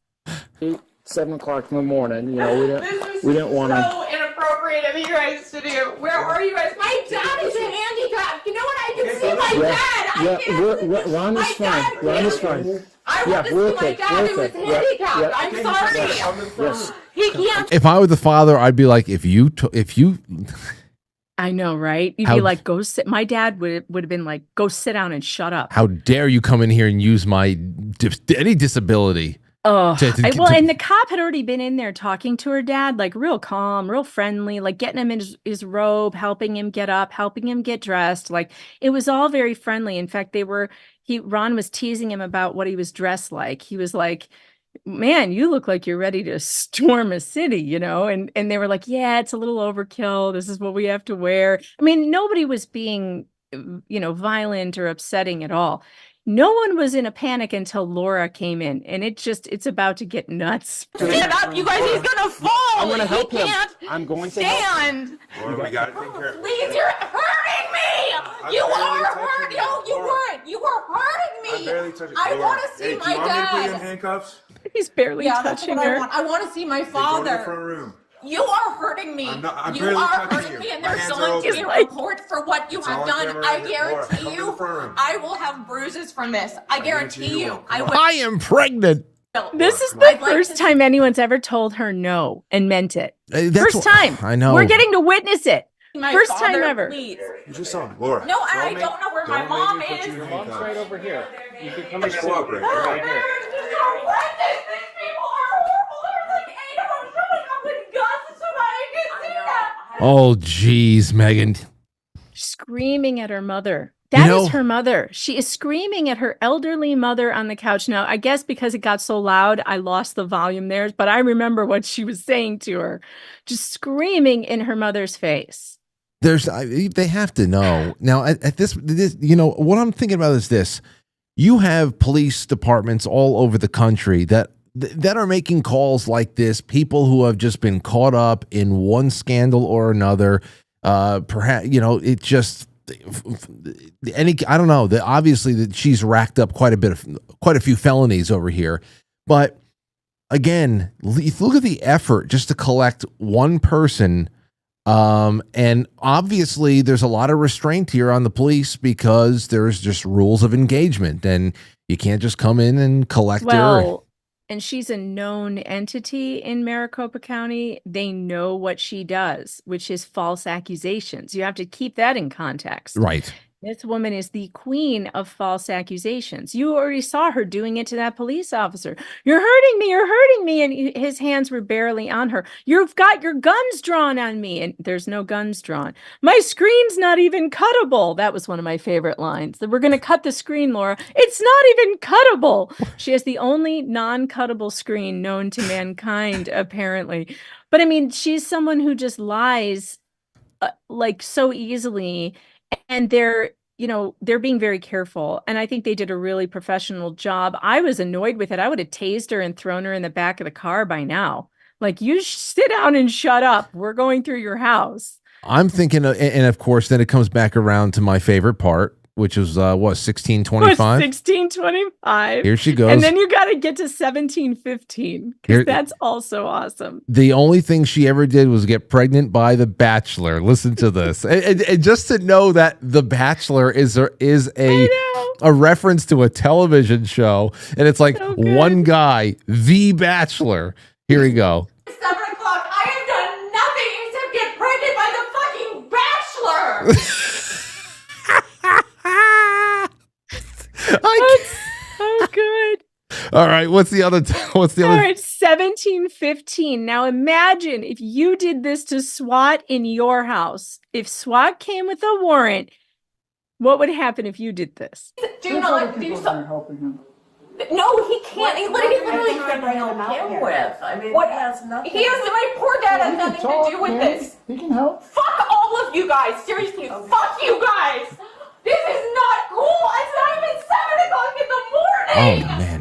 S8: 7 o'clock in the morning. You know, we didn't want to.
S6: So inappropriate of you guys to do. Where are you guys? My dad is handicapped. You know what? I can see my dad.
S8: Ron is fine. Ron is fine.
S6: I want to see my dad who is handicapped. I'm sorry.
S8: Yes.
S6: He can't.
S2: If I were the father, I'd be like, if you
S5: I know, right? You'd
S2: How-
S5: be like, go sit. My dad would have been like, go sit down and shut up.
S2: how dare you come in here and use my any disability?
S5: Oh,
S2: to-
S5: well, and the cop had already been in there talking to her dad, like real calm, real friendly, like getting him in his robe, helping him get up, helping him get dressed. Like it was all very friendly. In fact, Ron was teasing him about what he was dressed like. He was like, man, you look like you're ready to storm a city, you know? And they were like, yeah, it's a little overkill. This is what we have to wear. I mean, nobody was being, violent or upsetting at all. No one was in a panic until Laura came in, and it's about to get nuts.
S6: Stand up, you guys. He's gonna fall.
S8: I'm going to help
S6: he
S8: him.
S6: Can't
S8: I'm going to help him.
S6: stand.
S9: Laura, we got to take care of it.
S6: Please, you're hurting me. You are hurting. No, you weren't. You were hurting me.
S9: I barely touched it.
S6: I
S9: Laura,
S6: want to see
S9: hey,
S6: my
S9: do you want me to put you in
S6: dad.
S9: handcuffs?
S5: He's barely
S6: Yeah, that's
S5: touching
S6: what
S5: her.
S6: I want. I want to see my
S9: Then go to the front
S6: father.
S9: room.
S6: You are hurting me.
S9: I'm
S6: you
S9: barely
S6: are
S9: touching
S6: hurting
S9: you.
S6: me, and
S9: My
S6: there's
S9: hands are
S6: going to
S9: open.
S6: be a
S5: Like-
S6: report for what you
S9: It's
S6: have
S9: all on
S6: done.
S9: camera
S6: I
S9: right there. Laura,
S6: guarantee
S9: come to
S6: you,
S9: the front room.
S6: I will have bruises from this. I guarantee you.
S9: will.
S6: I will.
S2: I am pregnant.
S5: This is the
S6: I'd like
S5: first
S6: to-
S5: time anyone's ever told her no and meant it.
S2: That's
S5: First
S2: what-
S5: time.
S2: I know.
S5: We're getting to witness it.
S6: My
S5: First time
S6: father,
S5: ever.
S6: Please.
S9: You just saw him. Laura.
S6: No, and I
S9: make-
S6: don't know where my
S9: don't
S6: mom
S9: make me put
S6: is.
S9: you in
S8: Your mom's
S9: handcuffs.
S8: right over here. You can come and
S9: Just
S8: sit.
S9: cooperate.
S6: Oh,
S9: Right here.
S6: These people are horrible. There's like 8 of them showing up with guns so that I can see that.
S2: Oh, geez, Megan.
S5: Screaming at her mother. That is
S2: know-
S5: her mother. She is screaming at her elderly mother on the couch. Now, I guess because it got so loud, I lost the volume there, but I remember what she was saying to her. Just screaming in her mother's face.
S2: They have to know now. At this, what I'm thinking about is this: you have police departments all over the country that are making calls like this. People who have just been caught up in one scandal or another. Perhaps it just. I don't know. Obviously, that she's racked up quite a few felonies over here, but again, look at the effort just to collect one person, and obviously, there's a lot of restraint here on the police because there's just rules of engagement, and you can't just come in and collect her.
S5: Well, and she's a known entity in Maricopa County. They know what she does, which is false accusations. You have to keep that in context.
S2: Right.
S5: This woman is the queen of false accusations. You already saw her doing it to that police officer. You're hurting me. You're hurting me. And his hands were barely on her. You've got your guns drawn on me. And there's no guns drawn. My screen's not even cuttable. That was one of my favorite lines. That we're going to cut the screen, Laura. It's not even cuttable. She has the only non-cuttable screen known to mankind, apparently. But I mean, she's someone who just lies like so easily. And they're being very careful. And I think they did a really professional job. I was annoyed with it. I would have tased her and thrown her in the back of the car by now. Like, you sit down and shut up. We're going through your house.
S2: I'm thinking, and of course, then it comes back around to my favorite part, which is 1625.
S5: 1625.
S2: Here she goes.
S5: And then you got to get to 1715 because that's also awesome.
S2: The only thing she ever did was get pregnant by The Bachelor. Listen to this, and just to know that The Bachelor is a reference to a television show, and it's like
S5: So good.
S2: one guy, The Bachelor. Here we go.
S6: 7 o'clock. I have done nothing except get pregnant by the fucking bachelor.
S5: Oh, good.
S2: All right, what's the other?
S5: All right, 1715. Now imagine if you did this to SWAT in your house. If SWAT came with a warrant, what would happen if you did this?
S6: Do not do something. No, he can't. He literally can't help him with. I mean, what has nothing. He has my poor dad has nothing to do with this.
S8: He can help.
S6: Fuck all of you guys. Seriously, fuck you guys. This is not cool. It's not even 7 o'clock in the morning.
S2: Oh man.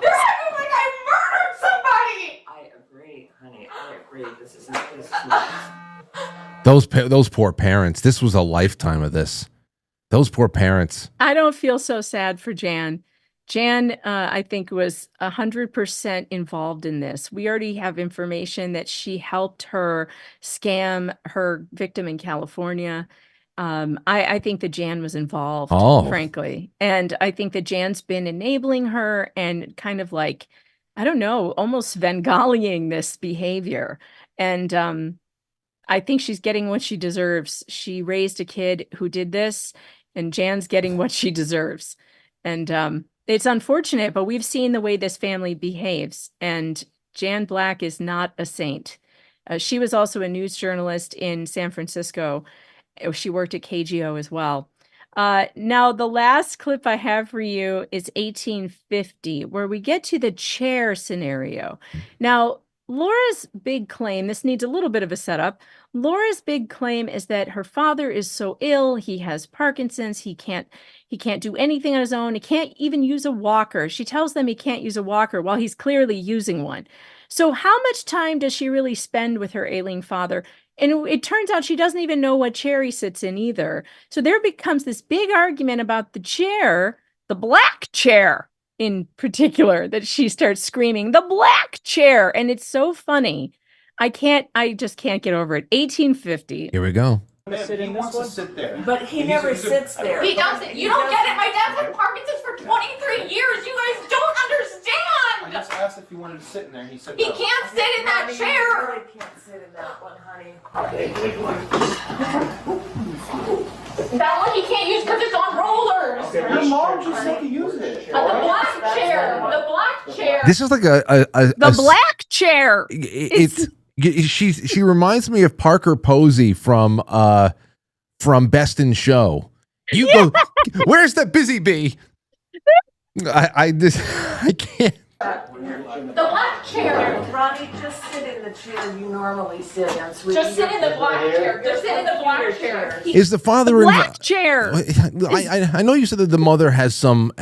S6: They're acting like I murdered somebody.
S11: I agree, honey. I agree. This is nuts.
S2: Those poor parents. This was a lifetime of this. Those poor parents.
S5: I don't feel so sad for Jan. Jan, I think, was 100% involved in this. We already have information that she helped her scam her victim in California. I think that Jan was involved, frankly. And I think that Jan's been enabling her and kind of like, I don't know, almost Svengaliing this behavior. And I think she's getting what she deserves. She raised a kid who did this, and Jan's getting what she deserves. And it's unfortunate, but we've seen the way this family behaves, and Jan Black is not a saint. She was also a news journalist in San Francisco. She worked at KGO as well. Now, the last clip I have for you is 1850, where we get to the chair scenario. Now, Laura's big claim, this needs a little bit of a setup. Laura's big claim is that her father is so ill, he has Parkinson's, he can't do anything on his own, he can't even use a walker. She tells them he can't use a walker while he's clearly using one. So how much time does she really spend with her ailing father? And it turns out she doesn't even know what chair he sits in either. So there becomes this big argument about the chair, the black chair in particular, that she starts screaming, the black chair. And it's so funny. I just can't get over it. 1850.
S2: Here we go.
S11: He wants to sit there.
S6: But he never sits there. He doesn't. You don't get it. My dad's had Parkinson's for 23 years. You guys don't understand.
S9: I just asked if he wanted to sit in there. He said
S6: He
S9: no.
S6: can't sit in that chair.
S11: I can't sit in that one, honey.
S6: That one he can't use because it's on rollers.
S9: Your mom just said to use it.
S6: The black chair. The black chair.
S2: This is like
S5: the black chair.
S2: She reminds me of Parker Posey from Best in Show. You go. Where's the busy bee? I can't.
S6: The black chair.
S11: Ronnie, just sit in the chair you normally sit in, sweetie.
S6: Just sit in the black chair. Just sit in the black chair.
S2: Is the father
S5: black chair?
S2: I know you said that the mother has some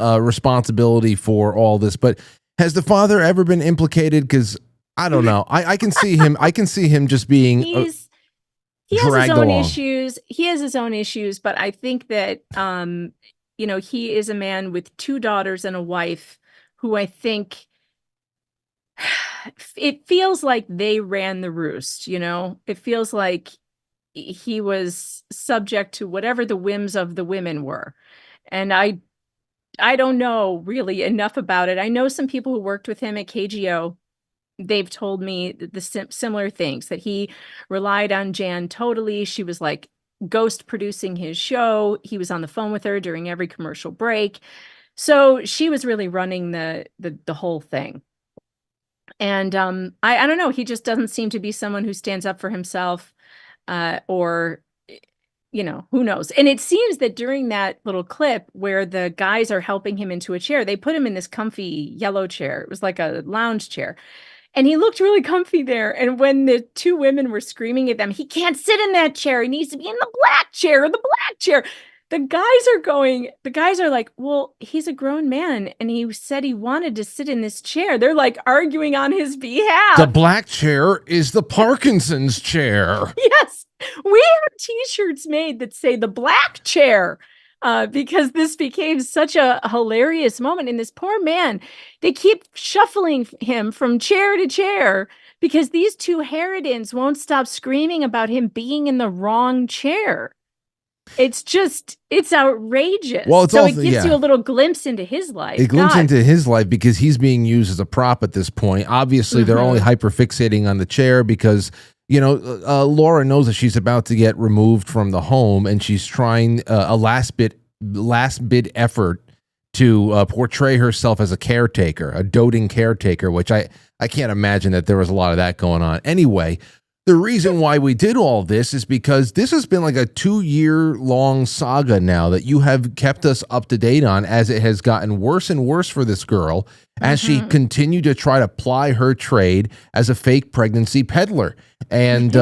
S2: responsibility for all this, but has the father ever been implicated? Because I don't know. I can see him. I can see him just being. He has
S5: his own issues. He has his own issues, but I think that he is a man with 2 daughters and a wife who I think it feels like they ran the roost. It feels like he was subject to whatever the whims of the women were, and I don't know really enough about it. I know some people who worked with him at KGO. They've told me the similar things, that he relied on Jan totally. She was like ghost producing his show. He was on the phone with her during every commercial break. So she was really running the whole thing. And I don't know. He just doesn't seem to be someone who stands up for himself or, who knows. And it seems that during that little clip where the guys are helping him into a chair, they put him in this comfy yellow chair. It was like a lounge chair. And he looked really comfy there. And when the 2 women were screaming at them, he can't sit in that chair. He needs to be in the black chair or the black chair. The guys are like, well, he's a grown man. And he said he wanted to sit in this chair. They're like arguing on his behalf.
S2: The black chair is the Parkinson's chair.
S5: Yes. We have t-shirts made that say the black chair. Because this became such a hilarious moment. And this poor man, they keep shuffling him from chair to chair because these 2 harridans won't stop screaming about him being in the wrong chair. It's outrageous.
S2: Well, it
S5: gives you a little glimpse into his life.
S2: It glimpses into his life because he's being used as a prop at this point. Obviously, they're only hyperfixating on the chair because Laura knows that she's about to get removed from the home, and she's trying a last bid effort to portray herself as a caretaker, a doting caretaker, which I can't imagine that there was a lot of that going on. Anyway, The reason why we did all this is because this has been like a 2-year-long saga now that you have kept us up to date on, as it has gotten worse and worse for this girl as she continued to try to ply her trade as a fake pregnancy peddler. And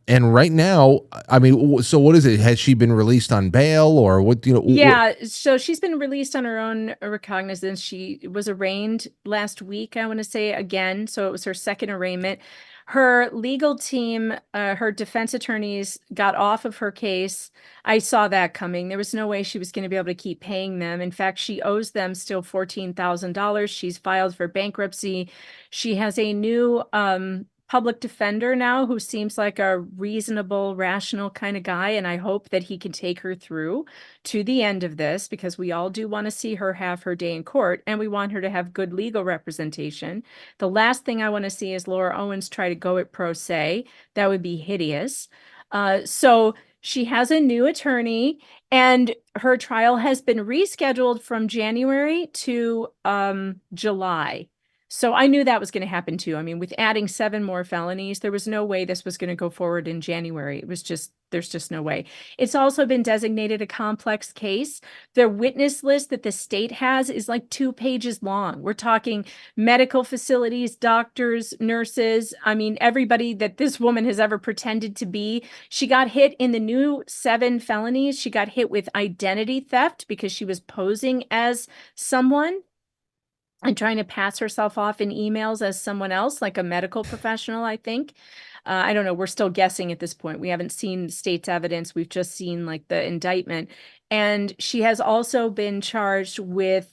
S2: and right now, I mean, so what is it? Has she been released on bail, or what?
S5: Yeah, so she's been released on her own recognizance. She was arraigned last week, I want to say, again. So it was her second arraignment. Her legal team, her defense attorneys got off of her case. I saw that coming. There was no way she was going to be able to keep paying them. In fact, she owes them still $14,000. She's filed for bankruptcy. She has a new public defender now who seems like a reasonable, rational kind of guy. And I hope that he can take her through to the end of this, because we all do want to see her have her day in court, and we want her to have good legal representation. The last thing I want to see is Laura Owens try to go it pro se. That would be hideous. So she has a new attorney, and her trial has been rescheduled from January to July. So I knew that was going to happen too. I mean, with adding 7 more felonies, there was no way this was going to go forward in January. It was just, there's just no way. It's also been designated a complex case. The witness list that the state has is like 2 pages long. We're talking medical facilities, doctors, nurses. I mean, everybody that this woman has ever pretended to be. She got hit in the new 7 felonies. She got hit with identity theft because she was posing as someone and trying to pass herself off in emails as someone else, like a medical professional, I think. I don't know. We're still guessing at this point. We haven't seen the state's evidence. We've just seen like the indictment. And she has also been charged with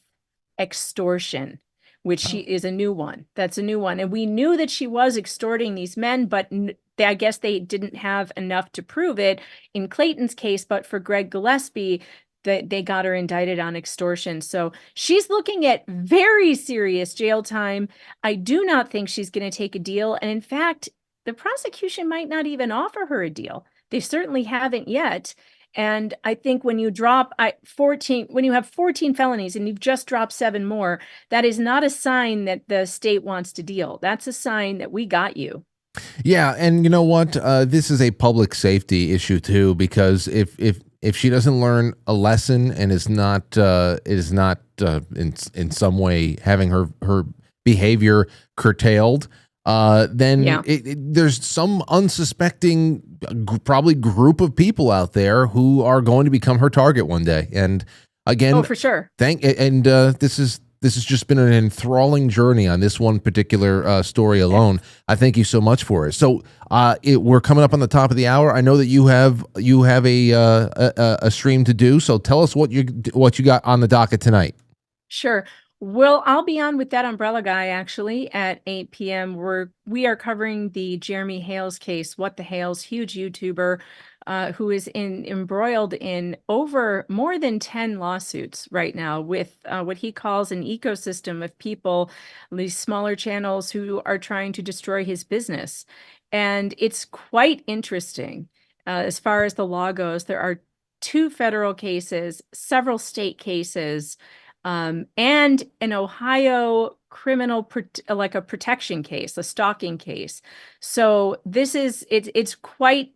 S5: extortion, which she is a new one. That's a new one. And we knew that she was extorting these men, but I guess they didn't have enough to prove it in Clayton's case. But for Greg Gillespie, they got her indicted on extortion. So she's looking at very serious jail time. I do not think she's going to take a deal. And in fact, the prosecution might not even offer her a deal. They certainly haven't yet. And I think when you drop 14, when you have 14 felonies and you've just dropped 7 more, that is not a sign that the state wants to deal. That's a sign that we got you.
S2: Yeah, and you know what? This is a public safety issue too, because if she doesn't learn a lesson and is not in some way having her behavior curtailed, then there's some unsuspecting probably group of people out there who are going to become her target one day. And again,
S5: oh, for sure.
S2: This has just been an enthralling journey on this one particular story alone. I thank you so much for it. So we're coming up on the top of the hour. I know that you have a stream to do. So tell us what you got on the docket tonight.
S5: Sure. Well, I'll be on with that umbrella guy actually at 8 p.m. We are covering the Jeremy Hales case. What the Hales, huge YouTuber who is embroiled in over more than 10 lawsuits right now with what he calls an ecosystem of people, these smaller channels who are trying to destroy his business. And it's quite interesting as far as the law goes. There are 2 federal cases, several state cases, and an Ohio criminal, like a protection case, a stalking case. So this is, it's quite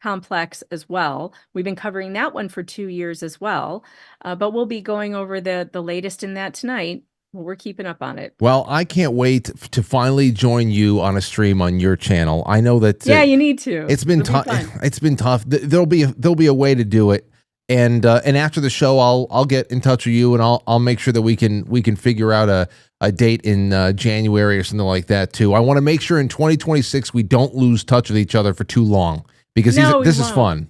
S5: complex as well. We've been covering that one for 2 years as well, but we'll be going over the latest in that tonight. Well, we're keeping up on it.
S2: Well, I can't wait to finally join you on a stream on your channel. I know that.
S5: Yeah, you need to.
S2: It's been tough. It's been tough. There'll be a way to do it. And after the show, I'll get in touch with you, and I'll make sure that we can figure out a date in January or something like that too. I want to make sure in 2026 we don't lose touch with each other for too long, because this is fun.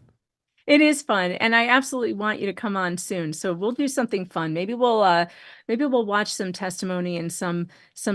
S5: It is fun, and I absolutely want you to come on soon. So we'll do something fun. Maybe we'll watch some testimony and some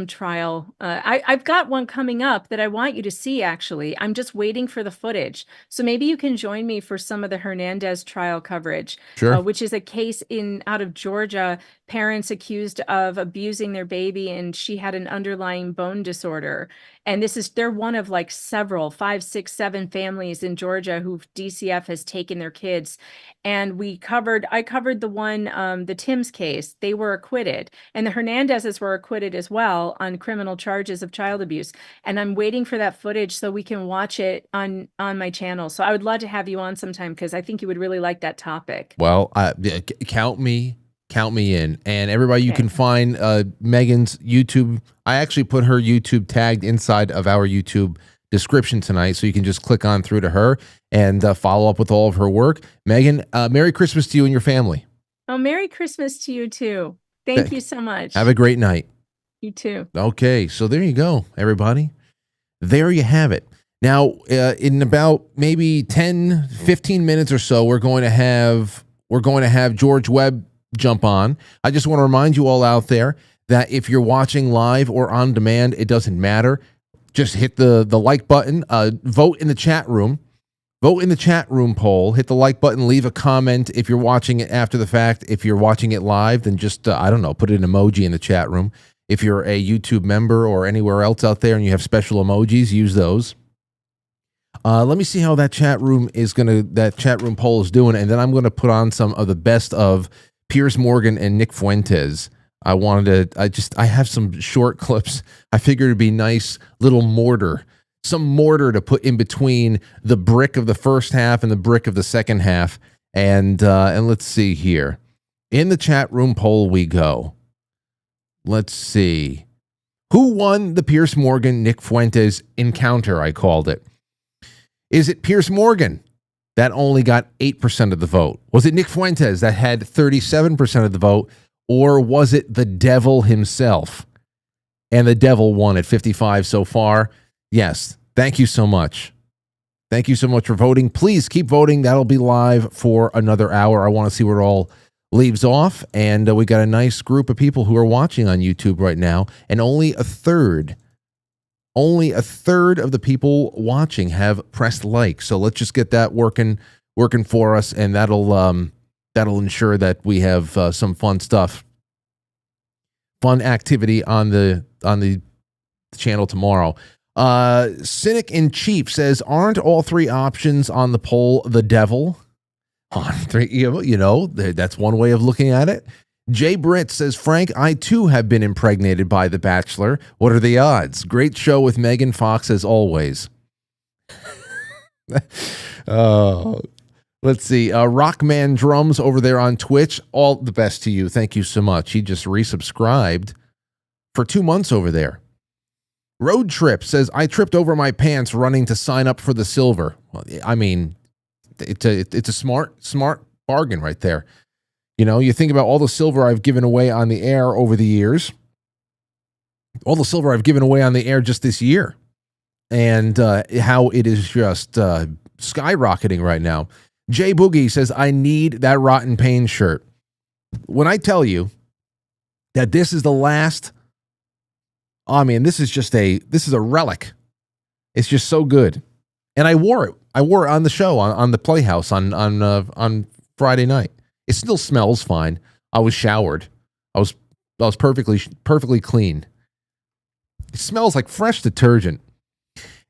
S5: trial. I've got one coming up that I want you to see. Actually, I'm just waiting for the footage. So maybe you can join me for some of the Hernandez trial coverage,
S2: sure.
S5: Which is a case out of Georgia. Parents accused of abusing their baby, and she had an underlying bone disorder. And they're one of like several, 5, 6, 7 families in Georgia who DCF has taken their kids. And I covered the one, the Tim's case. They were acquitted, and the Hernandezes were acquitted as well on criminal charges of child abuse. And I'm waiting for that footage so we can watch it on my channel. So I would love to have you on sometime, because I think you would really like that topic.
S2: Well, count me in. And everybody, you can find Megan's YouTube. I actually put her YouTube tagged inside of our YouTube description tonight, so you can just click on through to her and follow up with all of her work. Megan, Merry Christmas to you and your family.
S5: Oh, Merry Christmas to you too. Thank you so much.
S2: Have a great night.
S5: You too.
S2: Okay, so there you go, everybody. There you have it. Now, in about maybe 10, 15 minutes or so, we're going to have George Webb jump on. I just want to remind you all out there that if you're watching live or on demand, it doesn't matter. Just hit the like button, vote in the chat room. Vote in the chat room poll, hit the like button, leave a comment if you're watching it after the fact. If you're watching it live, then just, I don't know, put an emoji in the chat room. If you're a YouTube member or anywhere else out there and you have special emojis, use those. Let me see how that chat room poll is doing, and then I'm going to put on some of the best of Piers Morgan and Nick Fuentes. I have some short clips. I figured it'd be nice little some mortar to put in between the brick of the first half and the brick of the second half. And let's see here. In the chat room poll we go. Let's see. Who won the Piers Morgan Nick Fuentes encounter, I called it. Is it Piers Morgan that only got 8% of the vote? Was it Nick Fuentes that had 37% of the vote? Or was it the devil himself? And the devil won at 55 so far. Yes. Thank you so much. Thank you so much for voting. Please keep voting. That'll be live for another hour. I want to see where it all leaves off. And we got a nice group of people who are watching on YouTube right now. And only a third of the people watching have pressed like. So let's just get that working for us. And that'll ensure that we have some fun stuff, fun activity on the channel tomorrow. Cynic in Chief says, aren't all three options on the poll the devil? That's one way of looking at it. Jay Britt says, Frank, I too have been impregnated by The Bachelor. What are the odds? Great show with Megan Fox as always. Oh. Let's see. Rockman Drums over there on Twitch. All the best to you. Thank you so much. He just resubscribed for 2 months over there. Road Trip says, I tripped over my pants running to sign up for the silver. Well, I mean, it's a smart bargain right there. You know, you think about all the silver I've given away on the air over the years. All the silver I've given away on the air just this year. And how it is just skyrocketing right now. Jay Boogie says, I need that Rotten Pain shirt. When I tell you that this is the last, I mean, this is a relic. It's just so good. And I wore it. I wore it on the show, on the Playhouse on Friday night. It still smells fine. I was showered. I was perfectly clean. It smells like fresh detergent.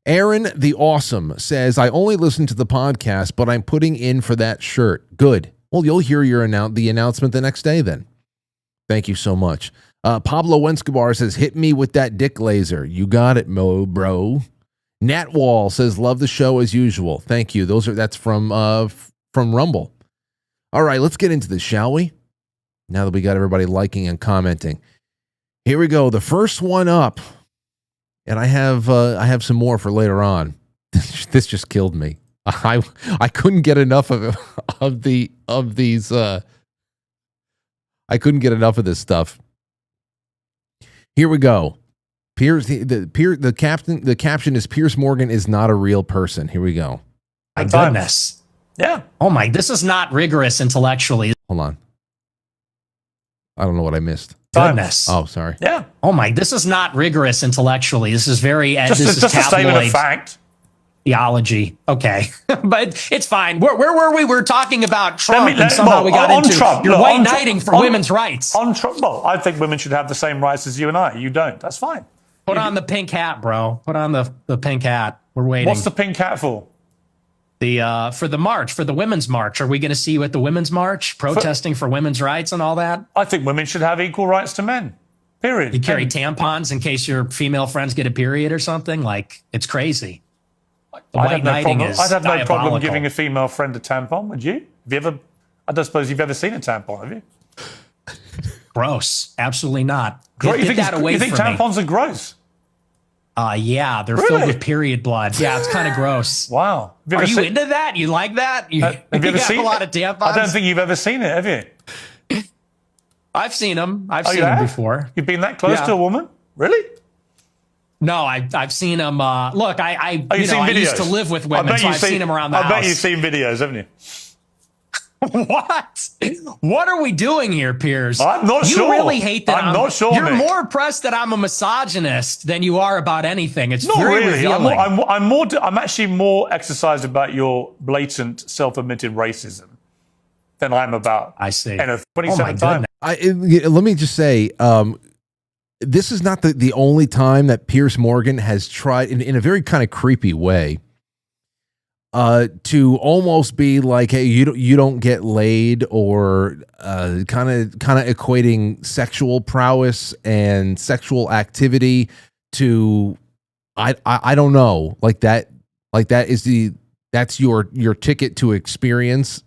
S2: Aaron the Awesome says, I only listen to the podcast, but I'm putting in for that shirt. Good. Well, you'll hear the announcement the next day then. Thank you so much. Pablo Escobar says, hit me with that dick laser. You got it, bro. Nat Wall says, love the show as usual. Thank you. That's from Rumble. All right, let's get into this, shall we? Now that we got everybody liking and commenting. Here we go. The first one up. And I have some more for later on. This just killed me. I couldn't get enough of these. I couldn't get enough of this stuff. Here we go. Piers, the caption is Piers Morgan is not a real person. Here we go.
S12: My goodness. Yeah. Oh my, this is not rigorous intellectually.
S2: Hold on. I don't know what I missed.
S12: Goodness.
S2: Oh, sorry.
S12: Yeah. Oh my, this is not rigorous intellectually. This is very
S9: just a statement of fact.
S12: Theology. Okay. But it's fine. Where were we? We're talking about Trump and somehow we got into
S9: Trump.
S12: You're white knighting for women's rights.
S9: On Trump, well, I think women should have the same rights as you and I. You don't. That's fine.
S12: Put on the pink hat, bro. Put on the pink hat. We're waiting.
S9: What's the pink hat for?
S12: For the march, for the women's march. Are we going to see you at the women's march protesting for women's rights and all that?
S9: I think women should have equal rights to men. Period.
S12: You carry tampons in case your female friends get a period or something? Like, it's crazy.
S9: I'd have no problem giving a female friend a tampon, would you? I don't suppose you've ever seen a tampon, have you?
S12: Gross. Absolutely not.
S9: You think tampons are gross?
S12: Yeah, they're filled with period blood. Yeah, it's kind of gross.
S9: Wow.
S12: Are you into that? You like that?
S9: Have you ever seen
S12: a lot of tampons?
S9: I don't think you've ever seen it, have you?
S12: I've seen them. I've seen them before.
S9: You've been that close to a woman? Really?
S12: No, I've seen them. Look, I used to live with women, so I've seen them around the house.
S9: I bet you've seen videos, haven't you?
S12: What? What are we doing here, Piers?
S9: I'm not sure.
S12: You really hate that.
S9: I'm not sure.
S12: You're
S9: Nick.
S12: more impressed that I'm a misogynist than you are about anything. It's
S9: not
S12: very
S9: really.
S12: revealing.
S9: I'm actually more exercised about your blatant, self-admitted racism than I'm about.
S12: I see.
S9: And 27 times.
S2: Let me just say, this is not the only time that Piers Morgan has tried in a very kind of creepy way to almost be like, hey, you don't get laid, or kind of equating sexual prowess and sexual activity to I don't know, like that that's your ticket to experience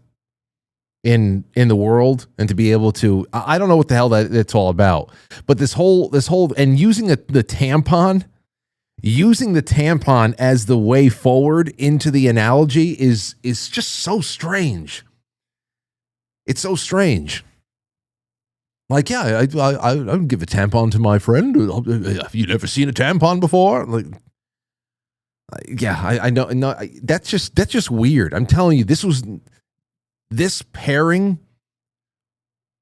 S2: in the world, and to be able to, I don't know what the hell that's all about, but this whole and using the tampon as the way forward into the analogy is just so strange. It's so strange. Like, yeah, I would give a tampon to my friend. Have you never seen a tampon before? Like, yeah, I know. No, that's just weird. I'm telling you, this pairing,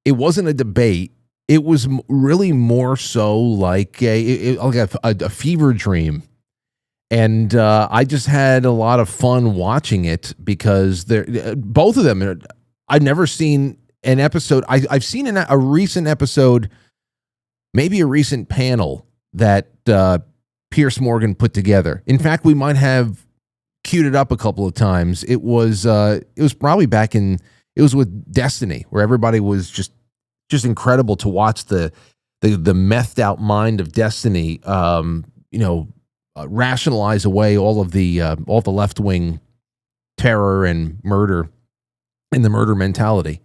S2: it wasn't a debate. It was really more so like a fever dream. And I just had a lot of fun watching it because both of them, I've never seen an episode. I've seen a recent episode, maybe a recent panel that Piers Morgan put together. In fact, we might have queued it up a couple of times. It was probably back in, it was with Destiny, where everybody was just incredible to watch the methed out mind of Destiny, rationalize away all the left wing terror and murder and the murder mentality.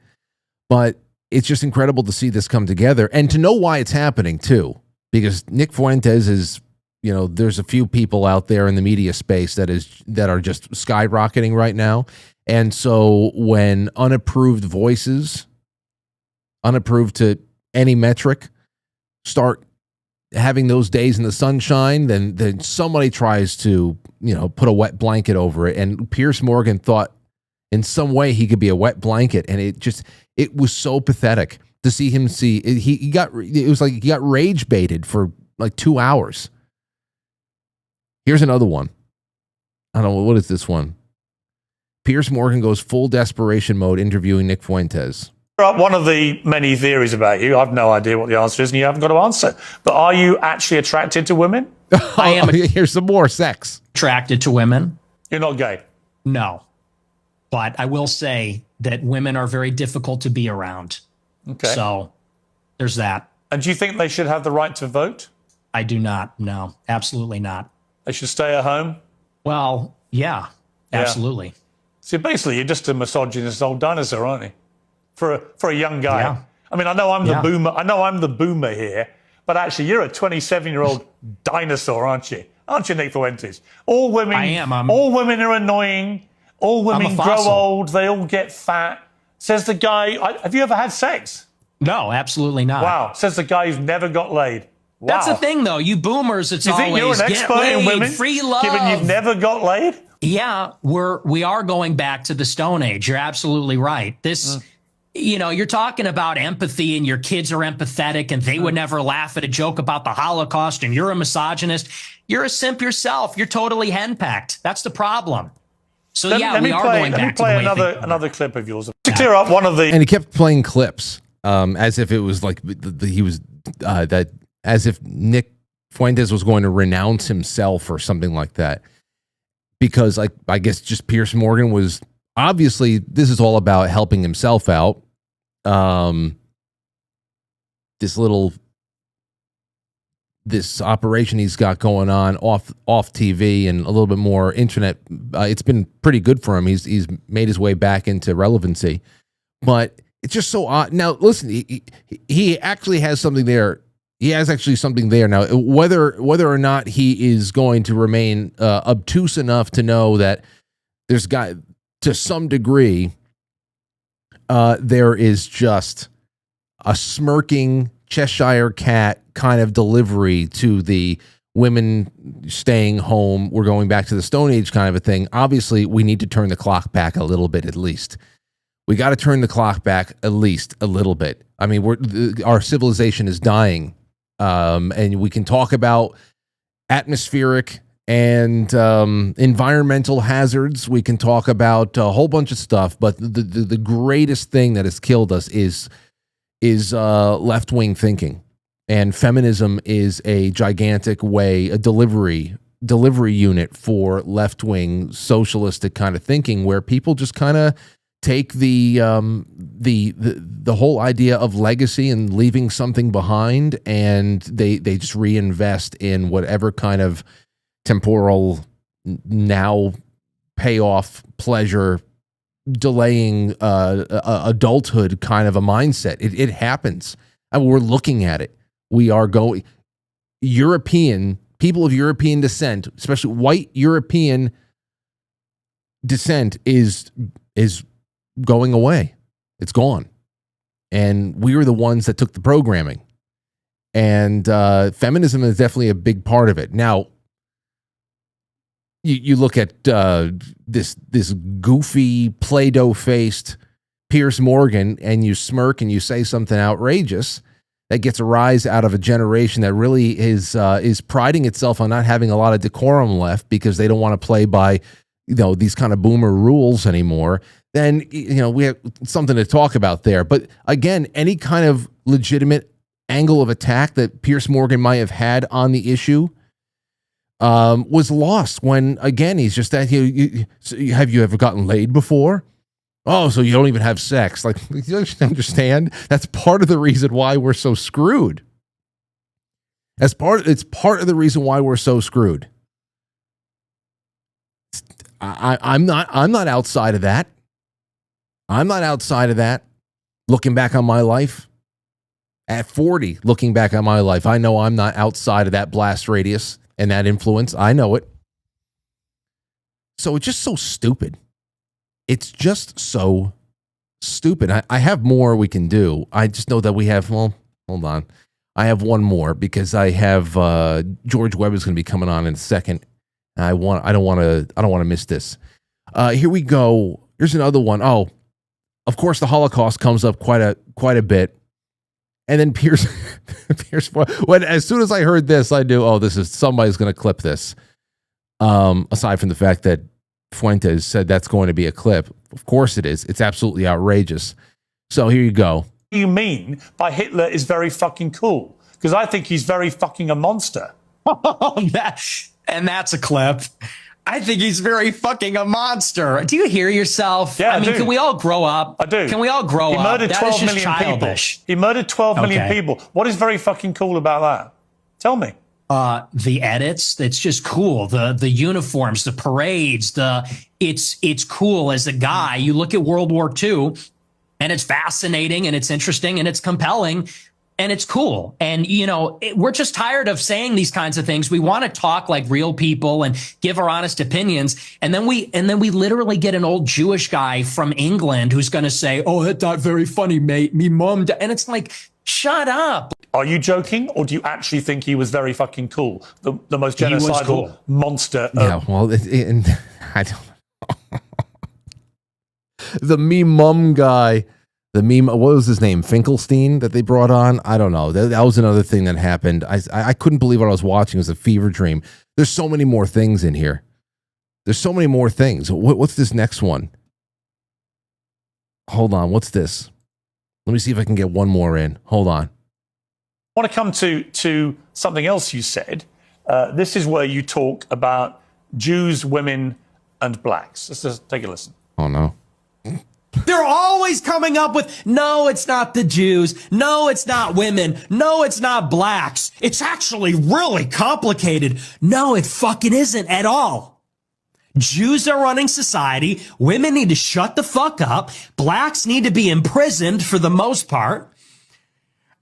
S2: But it's just incredible to see this come together and to know why it's happening too, because Nick Fuentes is, there's a few people out there in the media space that are just skyrocketing right now. And so when unapproved voices, unapproved to any metric, start having those days in the sunshine, then somebody tries to, put a wet blanket over it. And Piers Morgan thought in some way he could be a wet blanket. And it was so pathetic to see him it was like he got rage baited for like 2 hours. Here's another one. I don't know, what is this one? Piers Morgan goes full desperation mode interviewing Nick Fuentes.
S9: One of the many theories about you, I've no idea what the answer is, and you haven't got to answer. But are you actually attracted to women?
S12: I am.
S2: Here's some more sex.
S12: Attracted to women.
S9: You're not gay?
S12: No. But I will say that women are very difficult to be around.
S9: Okay.
S12: So there's that.
S9: And do you think they should have the right to vote?
S12: I do not. No, absolutely not.
S9: They should stay at home?
S12: Well, yeah, absolutely.
S9: So basically, you're just a misogynist old dinosaur, aren't you? For a young guy. Yeah. I mean, I know I'm the boomer. I know I'm the boomer here, but actually, you're a 27-year-old dinosaur, aren't you? Aren't you, Nick Fuentes? All women.
S12: I am.
S9: All women are annoying. All women grow old. They all get fat. Says the guy. Have you ever had sex?
S12: No, absolutely not.
S9: Wow. Says the guy who's never got laid. Wow.
S12: That's the thing, though. You boomers, it's always
S9: you think you're an expert
S12: laid,
S9: in women,
S12: free love.
S9: given you've never got laid?
S12: Yeah, we are going back to the Stone Age. You're absolutely right. This, you're talking about empathy, and your kids are empathetic, and they would never laugh at a joke about the Holocaust, and you're a misogynist. You're a simp yourself. You're totally henpecked. That's the problem. So we are going back to the way
S9: another clip of yours to clear up one of the.
S2: And he kept playing clips, as if it was like he was as if Nick Fuentes was going to renounce himself or something like that. Because I guess just Piers Morgan was obviously, this is all about helping himself out. This operation he's got going on off TV and a little bit more internet. It's been pretty good for him. He's made his way back into relevancy, but it's just so odd. Now, listen, he actually has something there. He has actually something there now. Whether or not he is going to remain obtuse enough to know that there's got, to some degree, there is just a smirking Cheshire cat kind of delivery to the women staying home. We're going back to the Stone Age kind of a thing. Obviously, we need to turn the clock back a little bit at least. We got to turn the clock back at least a little bit. I mean, our civilization is dying. And we can talk about atmospheric and environmental hazards. We can talk about a whole bunch of stuff, but the greatest thing that has killed us is left-wing thinking. And feminism is a gigantic way, a delivery unit for left-wing socialistic kind of thinking, where people just kind of take the whole idea of legacy and leaving something behind, and they just reinvest in whatever kind of temporal now payoff pleasure delaying adulthood kind of a mindset. It happens. I mean, we're looking at it. We are going people of European descent, especially white European descent, is going away. It's gone. And we were the ones that took the programming. And feminism is definitely a big part of it. Now, you look at this goofy Play-Doh faced Piers Morgan, and you smirk and you say something outrageous that gets a rise out of a generation that really is priding itself on not having a lot of decorum left because they don't want to play by these kind of boomer rules anymore. Then we have something to talk about there. But again, any kind of legitimate angle of attack that Piers Morgan might have had on the issue was lost when, again, he's just that. Have you ever gotten laid before? Oh, so you don't even have sex? Like, you understand? That's part of the reason why we're so screwed. It's part of the reason why we're so screwed. I'm not outside of that. I'm not outside of that. Looking back on my life, at 40, looking back on my life, I know I'm not outside of that blast radius and that influence. I know it. So it's just so stupid. It's just so stupid. I have more we can do. I just know that we have, well, hold on. I have one more because I have George Webb is going to be coming on in a second. I don't want to miss this. Here we go. Here's another one. Oh, of course, the Holocaust comes up quite a bit. And then Piers, as soon as I heard this, I knew, somebody's going to clip this. Aside from the fact that Fuentes said that's going to be a clip. Of course it is. It's absolutely outrageous. So here you go.
S9: What do you mean by Hitler is very fucking cool? Because I think he's very fucking a monster.
S12: And that's a clip. I think he's very fucking a monster. Do you hear yourself?
S9: Yeah, I
S12: mean,
S9: do.
S12: can we all grow up?
S9: I do.
S12: Can we all grow up?
S9: He murdered 12 million
S12: childish.
S9: people. He murdered 12 million people. What is very fucking cool about that? Tell me.
S12: The edits, it's just cool. The uniforms, the parades, it's cool as a guy. You look at World War II and it's fascinating and it's interesting and it's compelling and it's cool. And, we're just tired of saying these kinds of things. We want to talk like real people and give our honest opinions. And then we literally get an old Jewish guy from England who's going to say, oh, that's not very funny, mate. Me mum. And it's like, shut up.
S9: Are you joking, or do you actually think he was very fucking cool? The most genocidal monster.
S2: Yeah, well, I don't know. The me mum guy, what was his name? Finkelstein that they brought on? I don't know. That was another thing that happened. I couldn't believe what I was watching. It was a fever dream. There's so many more things in here. There's so many more things. What's this next one? Hold on. What's this? Let me see if I can get one more in. Hold on.
S9: I want to come to something else you said. This is where you talk about Jews, women, and blacks. Let's just take a listen.
S2: Oh, no.
S12: They're always coming up with, no, it's not the Jews. No, it's not women. No, it's not blacks. It's actually really complicated. No, it fucking isn't at all. Jews are running society. Women need to shut the fuck up. Blacks need to be imprisoned for the most part.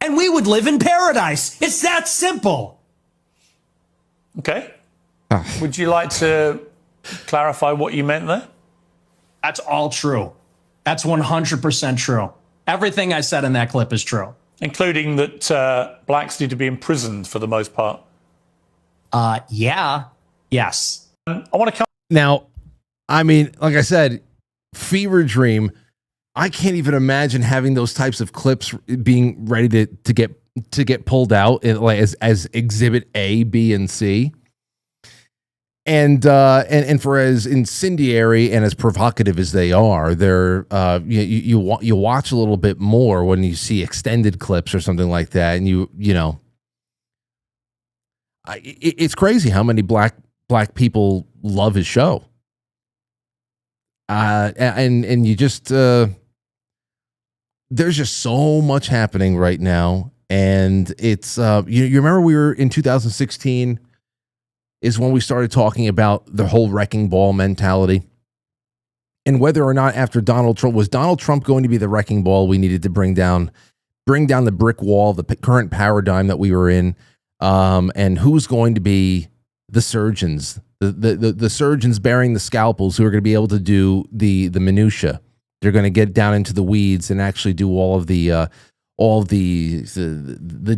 S12: And we would live in paradise. It's that simple.
S9: Okay. Would you like to clarify what you meant there?
S12: That's all true. That's 100% true. Everything I said in that clip is true.
S9: Including that blacks need to be imprisoned for the most part.
S12: Yeah. Yes.
S9: I want to come.
S2: Now, I mean, like I said, fever dream. I can't even imagine having those types of clips being ready to get pulled out like as exhibit A, B, and C. And for as incendiary and as provocative as they are, they're you watch a little bit more when you see extended clips or something like that, and you know, it's crazy how many black people love his show. And you just there's just so much happening right now, and it's you remember we were in 2016. Is when we started talking about the whole wrecking ball mentality and whether or not after Donald Trump going to be the wrecking ball we needed to bring down the brick wall, the current paradigm that we were in, and who's going to be the surgeons, the surgeons bearing the scalpels who are going to be able to do the minutia. They're going to get down into the weeds and actually do all the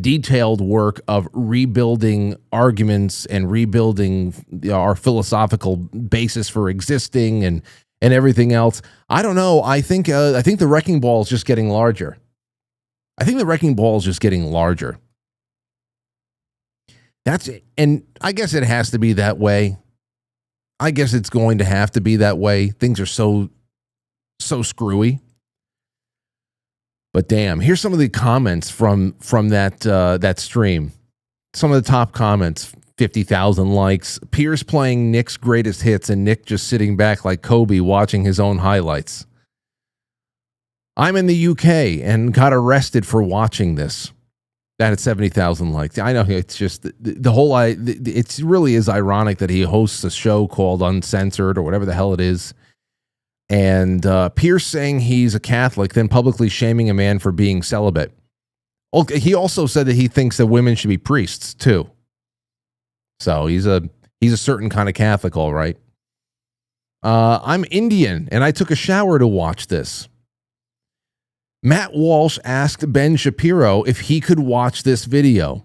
S2: detailed work of rebuilding arguments and rebuilding our philosophical basis for existing and everything else. I don't know. I think the wrecking ball is just getting larger. That's it. And I guess it has to be that way. I guess it's going to have to be that way. Things are so screwy. But damn, here's some of the comments from that stream. Some of the top comments, 50,000 likes. Piers playing Nick's greatest hits and Nick just sitting back like Kobe watching his own highlights. I'm in the UK and got arrested for watching this. That had 70,000 likes. I know it's just the whole. It really is ironic that he hosts a show called Uncensored or whatever the hell it is. And Piers saying he's a Catholic, then publicly shaming a man for being celibate. Okay, he also said that he thinks that women should be priests too. So he's a certain kind of Catholic, all right. I'm Indian, and I took a shower to watch this. Matt Walsh asked Ben Shapiro if he could watch this video.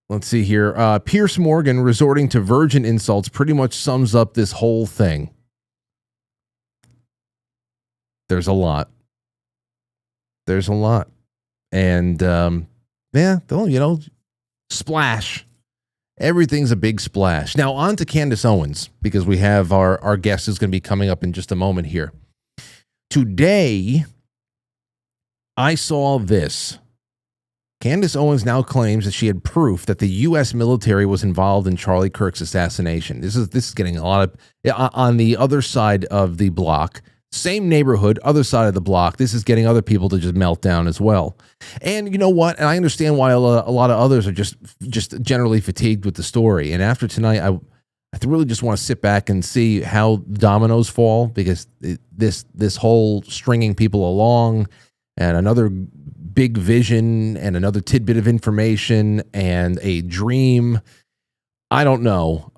S2: Let's see here. Piers Morgan resorting to virgin insults pretty much sums up this whole thing. There's a lot. And, splash. Everything's a big splash. Now, on to Candace Owens, because we have our guest is going to be coming up in just a moment here. Today, I saw this. Candace Owens now claims that she had proof that the U.S. military was involved in Charlie Kirk's assassination. This is getting a lot of... On the other side of the block... Same neighborhood, other side of the block. This is getting other people to just melt down as well. And you know what? And I understand why a lot of others are just generally fatigued with the story. And after tonight, I really just want to sit back and see how dominoes fall, because this whole stringing people along and another big vision and another tidbit of information and a dream. I don't know.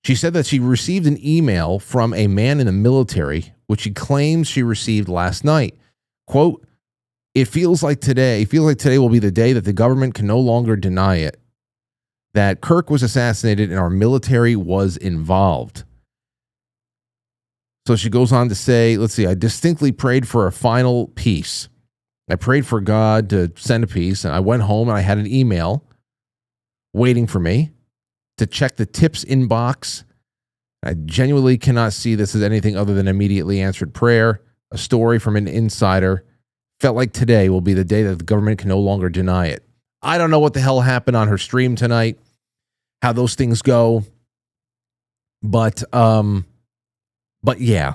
S2: She said that she received an email from a man in the military, which she claims she received last night. Quote, it feels like today will be the day that the government can no longer deny it, that Kirk was assassinated and our military was involved. So she goes on to say, let's see, I distinctly prayed for a final peace. I prayed for God to send a peace, and I went home and I had an email waiting for me to check the tips inbox. I genuinely cannot see this as anything other than immediately answered prayer, a story from an insider, felt like today will be the day that the government can no longer deny it. I don't know what the hell happened on her stream tonight, how those things go. But yeah.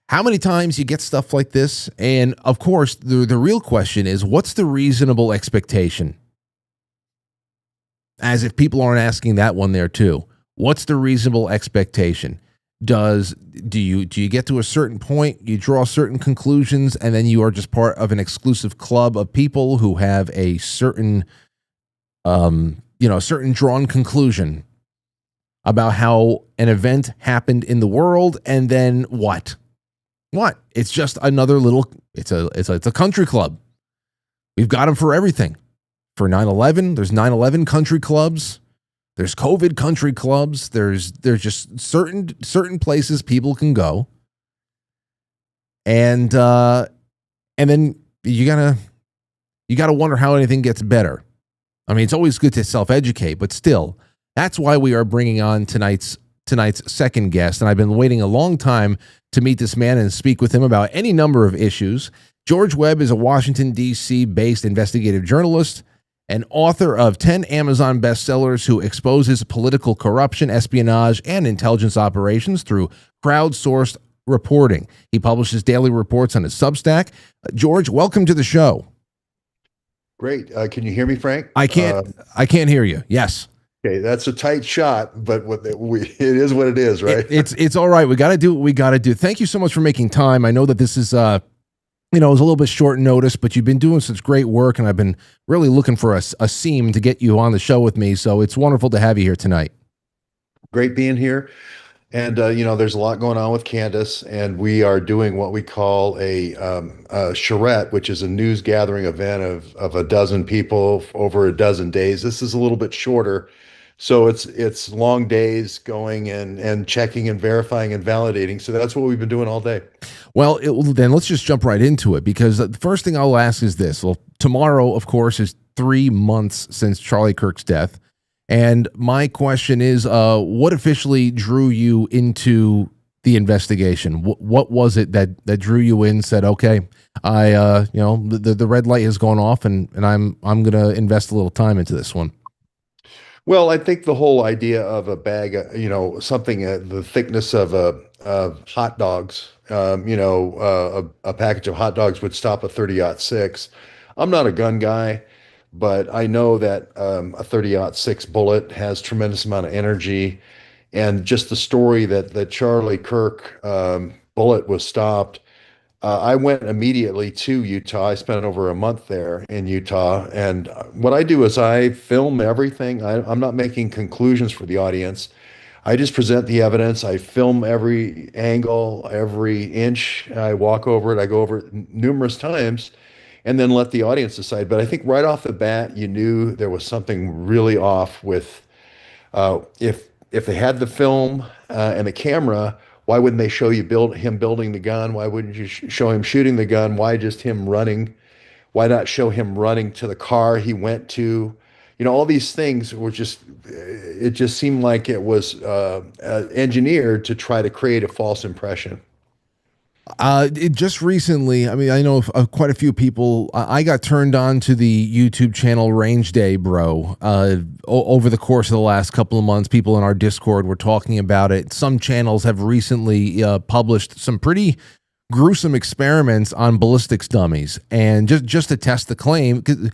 S2: How many times you get stuff like this? And of course, the real question is, what's the reasonable expectation? As if people aren't asking that one there too. What's the reasonable expectation? Do you get to a certain point, you draw certain conclusions, and then you are just part of an exclusive club of people who have a certain certain drawn conclusion about how an event happened in the world, and then what? What? It's just another little. It's a country club. We've got them for everything. For 9/11, there's 9/11 country clubs. There's COVID country clubs. There's just certain places people can go, and then you gotta wonder how anything gets better. I mean, it's always good to self-educate, but still, that's why we are bringing on tonight's second guest, and I've been waiting a long time to meet this man and speak with him about any number of issues. George Webb is a Washington, D.C. based investigative journalist and author of 10 Amazon bestsellers who exposes political corruption, espionage, and intelligence operations through crowdsourced reporting. He publishes daily reports on his Substack. George, welcome to the show.
S13: Great. Can you hear me, Frank?
S2: I can't hear you. Yes.
S13: Okay, that's a tight shot, but it is what it is, right?
S2: It's all right. We got to do what we got to do. Thank you so much for making time. I know that this is it was a little bit short notice, but you've been doing such great work, and I've been really looking for a seam to get you on the show with me. So it's wonderful to have you here tonight.
S13: Great being here. And, there's a lot going on with Candace, and we are doing what we call a charrette, which is a news gathering event of a dozen people over a dozen days. This is a little bit shorter. So it's long days going and checking and verifying and validating. So that's what we've been doing all day.
S2: Well, then let's just jump right into it, because the first thing I'll ask is this. Well, tomorrow, of course, is 3 months since Charlie Kirk's death. And my question is, what officially drew you into the investigation? What was it that drew you in, said, okay, the red light has gone off and I'm going to invest a little time into this one?
S13: Well, I think the whole idea of a bag, something the thickness of hot dogs, a package of hot dogs would stop a 30-06. I'm not a gun guy, but I know that a 30-06 bullet has tremendous amount of energy, and just the story that the Charlie Kirk bullet was stopped. I went immediately to Utah. I spent over a month there in Utah, and what I do is I film everything. I'm not making conclusions for the audience. I just present the evidence. I film every angle, every inch. I walk over it. I go over it numerous times, and then let the audience decide. But I think right off the bat, you knew there was something really off with if they had the film and the camera. Why wouldn't they show you him building the gun? Why wouldn't you show him shooting the gun? Why just him running? Why not show him running to the car he went to? All these things were it just seemed like it was engineered to try to create a false impression.
S2: Just recently, I mean, I know quite a few people. I got turned on to the YouTube channel Range Day, bro. Over the course of the last couple of months, people in our Discord were talking about it. Some channels have recently published some pretty gruesome experiments on ballistics dummies, and just to test the claim. 'Cause,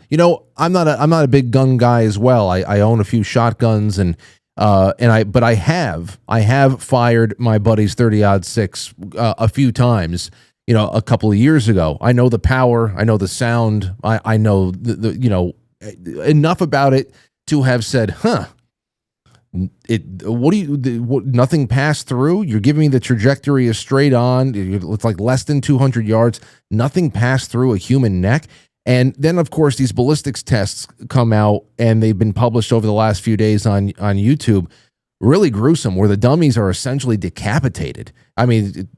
S2: I'm not a big gun guy as well. I own a few shotguns but I have fired my buddy's 30-06 a few times, a couple of years ago. I know the power, I know the sound, I know enough about it to have said, nothing passed through. You're giving me the trajectory is straight on. It's like less than 200 yards. Nothing passed through a human neck. And then, of course, these ballistics tests come out, and they've been published over the last few days on YouTube. Really gruesome, where the dummies are essentially decapitated. I mean,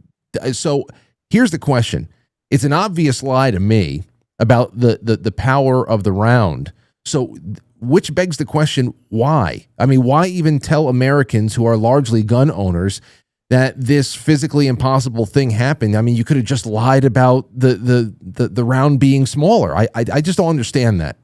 S2: so here's the question. It's an obvious lie to me about the power of the round. So which begs the question, why? I mean, why even tell Americans who are largely gun owners that this physically impossible thing happened. I mean, you could have just lied about the round being smaller. I just don't understand that.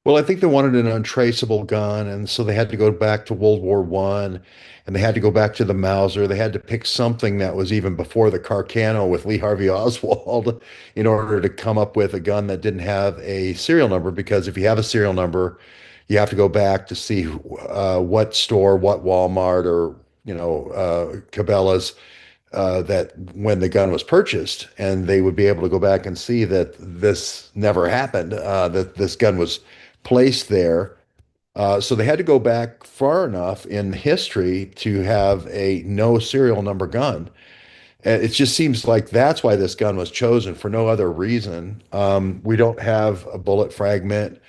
S13: Well, I think they wanted an untraceable gun, and so they had to go back to World War I, and they had to go back to the Mauser. They had to pick something that was even before the Carcano with Lee Harvey Oswald in order to come up with a gun that didn't have a serial number, because if you have a serial number, you have to go back to see what store, what Walmart, or Cabela's that when the gun was purchased, and they would be able to go back and see that this never happened, that this gun was placed there. So they had to go back far enough in history to have a no serial number gun. And it just seems like that's why this gun was chosen, for no other reason. We don't have a bullet fragment.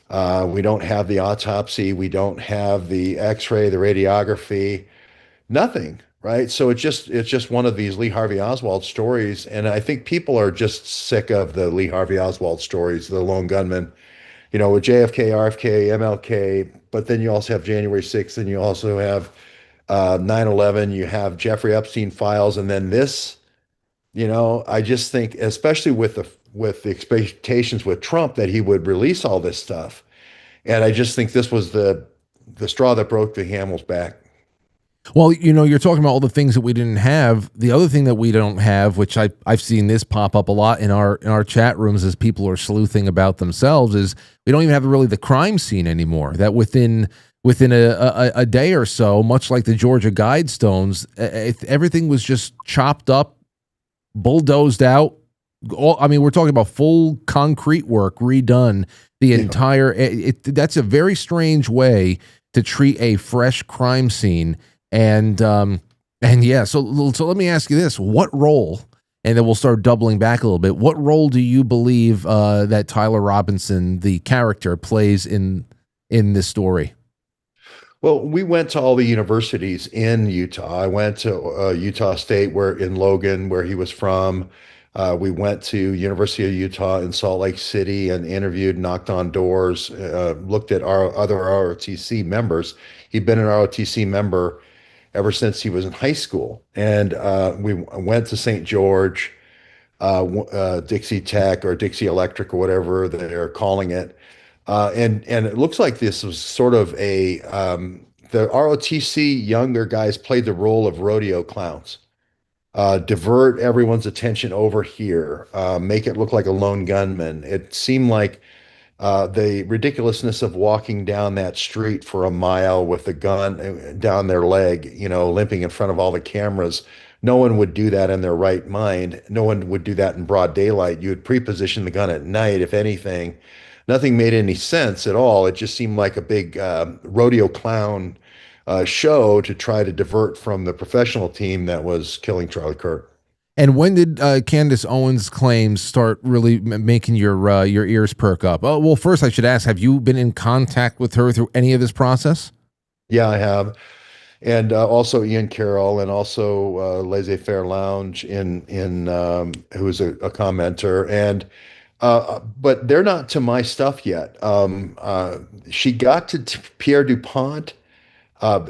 S13: We don't have the autopsy. We don't have the X-ray, the radiography, nothing, right? So it's just one of these Lee Harvey Oswald stories. And I think people are just sick of the Lee Harvey Oswald stories, the lone gunman, with JFK, RFK, MLK, but then you also have January 6th, and you also have 9/11, you have Jeffrey Epstein files, and then this, I just think, especially with the expectations with Trump that he would release all this stuff. And I just think this was the straw that broke the camel's back.
S2: Well, you're talking about all the things that we didn't have. The other thing that we don't have, which I've seen this pop up a lot in our chat rooms as people are sleuthing about themselves, is we don't even have really the crime scene anymore. That within a day or so, much like the Georgia Guidestones, everything was just chopped up, bulldozed out. We're talking about full concrete work redone. The entire that's a very strange way to treat a fresh crime scene. And yeah, so let me ask you this: what role? And then we'll start doubling back a little bit. What role do you believe that Tyler Robinson, the character, plays in this story?
S13: Well, we went to all the universities in Utah. I went to Utah State, in Logan, where he was from. We went to University of Utah in Salt Lake City and interviewed, knocked on doors, looked at our other ROTC members. He'd been an ROTC member ever since he was in high school. And we went to St. George, Dixie Tech or Dixie Electric or whatever they're calling it. And it looks like this was sort of the ROTC younger guys played the role of rodeo clowns. Divert everyone's attention over here, make it look like a lone gunman. It seemed like the ridiculousness of walking down that street for a mile with a gun down their leg, limping in front of all the cameras. No one would do that in their right mind. No one would do that in broad daylight. You would pre-position the gun at night, if anything. Nothing made any sense at all. It just seemed like a big rodeo clown show to try to divert from the professional team that was killing Charlie Kirk.
S2: And when did Candace Owens' claims start really making your ears perk up? Oh, well, first I should ask, have you been in contact with her through any of this process?
S13: Yeah, I have. And also Ian Carroll, and also Laissez-Faire Lounge who's a commenter. And but they're not to my stuff yet. She got to Pierre DuPont,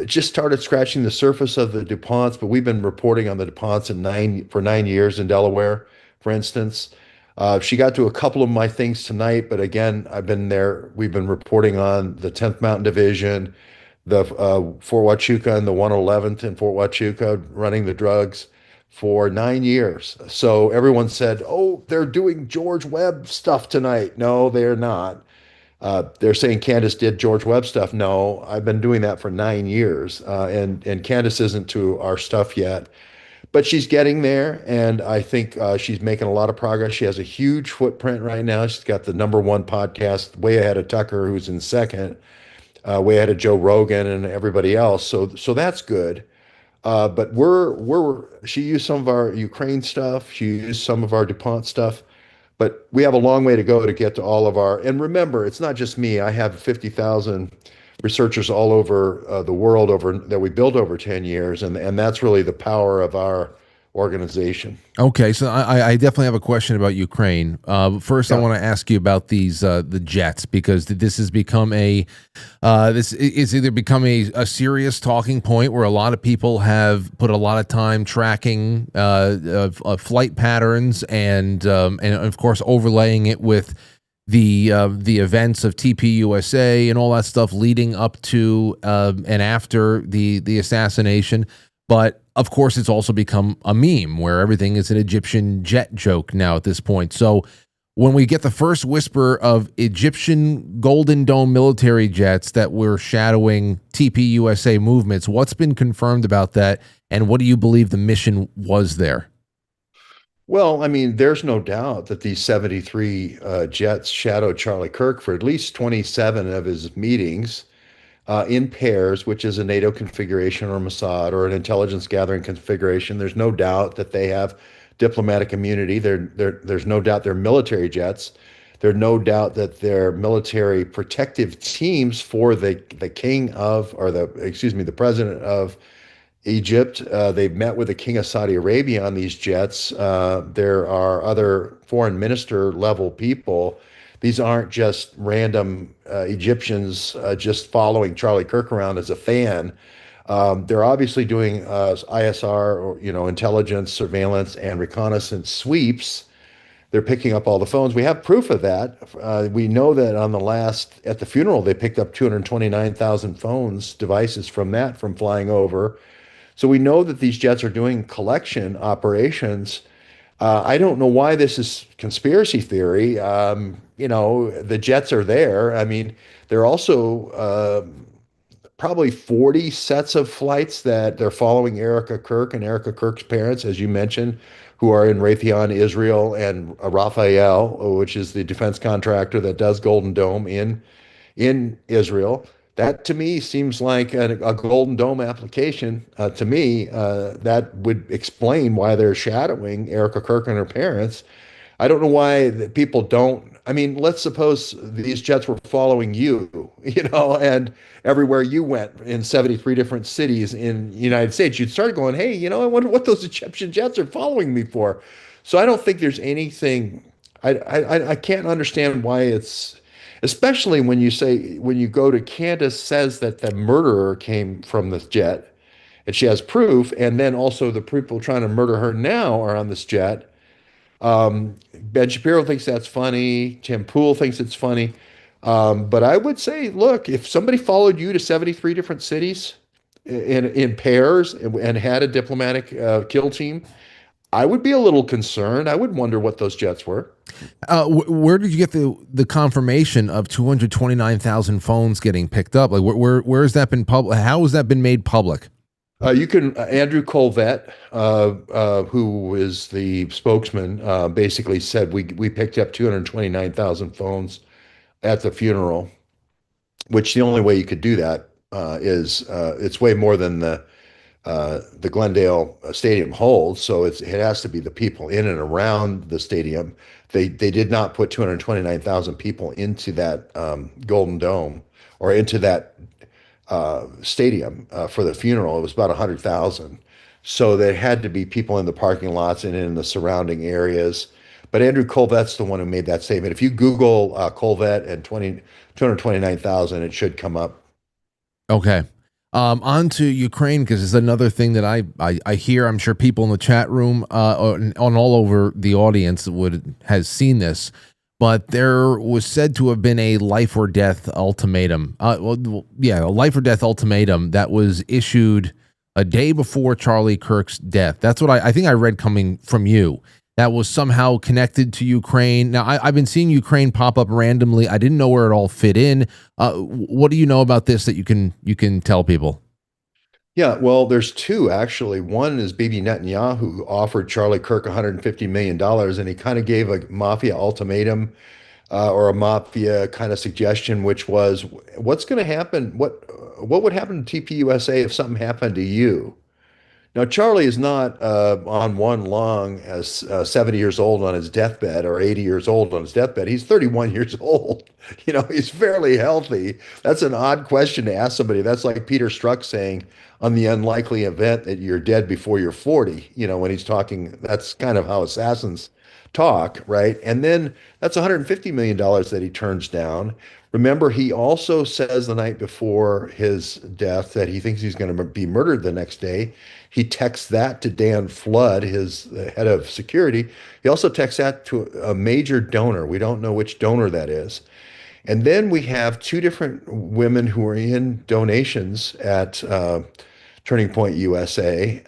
S13: just started scratching the surface of the DuPonts, but we've been reporting on the DuPonts for 9 years in Delaware, for instance. She got to a couple of my things tonight, but again, I've been there. We've been reporting on the 10th Mountain Division, the Fort Huachuca and the 111th in Fort Huachuca running the drugs for 9 years. So everyone said, oh, they're doing George Webb stuff tonight. No, they're not. They're saying Candace did George Webb stuff. No, I've been doing that for 9 years. And Candace isn't to our stuff yet, but she's getting there. And I think she's making a lot of progress. She has a huge footprint right now. She's got the #1 podcast, way ahead of Tucker, who's in second, way ahead of Joe Rogan and everybody else. So that's good. But she used some of our Ukraine stuff. She used some of our DuPont stuff. But we have a long way to go to get to all of our, and remember, it's not just me. I have 50,000 researchers all over the world that we built over 10 years. And that's really the power of our organization.
S2: Okay, so I definitely have a question about Ukraine. First, I want to ask you about these the jets, because this has become this is either become a serious talking point where a lot of people have put a lot of time tracking flight patterns and of course overlaying it with the events of TPUSA and all that stuff leading up to and after the assassination. But of course, it's also become a meme where everything is an Egyptian jet joke now at this point. So when we get the first whisper of Egyptian Golden Dome military jets that were shadowing TPUSA movements, what's been confirmed about that, and what do you believe the mission was there?
S13: Well, I mean, there's no doubt that these 73 jets shadowed Charlie Kirk for at least 27 of his meetings in pairs, which is a NATO configuration or Mossad or an intelligence gathering configuration. There's no doubt that they have diplomatic immunity. There's no doubt they're military jets. There's no doubt that they're military protective teams for the king of, or the president of Egypt. They've met with the king of Saudi Arabia on these jets. There are other foreign minister level people. These aren't just random Egyptians just following Charlie Kirk around as a fan. They're obviously doing ISR, or intelligence, surveillance, and reconnaissance sweeps. They're picking up all the phones. We have proof of that. We know that at the funeral, they picked up 229,000 devices from flying over. So we know that these jets are doing collection operations. I don't know why this is conspiracy theory. The jets are there. I mean, there are also probably 40 sets of flights that they're following Erica Kirk and Erica Kirk's parents, as you mentioned, who are in Raytheon, Israel, and Rafael, which is the defense contractor that does Golden Dome in Israel. That to me seems like a Golden Dome application. To me, that would explain why they're shadowing Erica Kirk and her parents. I don't know why people don't. I mean, let's suppose these jets were following you, and everywhere you went in 73 different cities in the United States, you'd start going, hey, I wonder what those Egyptian jets are following me for. So I don't think there's anything. I can't understand why it's. Especially when you go to Candace says that the murderer came from this jet and she has proof, and then also the people trying to murder her now are on this jet. Ben Shapiro thinks that's funny. Tim Pool thinks it's funny. But I would say, look, if somebody followed you to 73 different cities in pairs and had a diplomatic kill team, I would be a little concerned. I would wonder what those jets were.
S2: Where did you get the confirmation of 229,000 phones getting picked up? Like, where has that been public? How has that been made public?
S13: You can Andrew Colvett, who is the spokesman, basically said we picked up 229,000 phones at the funeral, which the only way you could do that is it's way more than the Glendale Stadium holds, so it has to be the people in and around the stadium. They did not put 229,000 people into that Golden Dome or into that stadium for the funeral. It was about 100,000. So there had to be people in the parking lots and in the surrounding areas. But Andrew Colvett's the one who made that statement. If you Google Colvett and 229,000, it should come up.
S2: Okay. On to Ukraine, because it's another thing that I hear. I'm sure people in the chat room on all over the audience has seen this, but there was said to have been a life or death ultimatum. A life or death ultimatum that was issued a day before Charlie Kirk's death. That's what I think I read coming from you. That was somehow connected to Ukraine. Now, I've been seeing Ukraine pop up randomly. I didn't know where it all fit in. What do you know about this that you can tell people?
S13: Yeah, well, there's two, actually. One is Bibi Netanyahu offered Charlie Kirk $150 million, and he kind of gave a mafia ultimatum or a mafia kind of suggestion, which was, what's going to happen? What would happen to TPUSA if something happened to you? Now, Charlie is not on one lung as 70 years old on his deathbed or 80 years old on his deathbed. He's 31 years old. He's fairly healthy. That's an odd question to ask somebody. That's like Peter Strzok saying, on the unlikely event that you're dead before you're 40, when he's talking, that's kind of how assassins talk, right? And then that's $150 million that he turns down. Remember, he also says the night before his death that he thinks he's going to be murdered the next day. He texts that to Dan Flood, his head of security. He also texts that to a major donor. We don't know which donor that is. And then we have two different women who are in donations at Turning Point USA,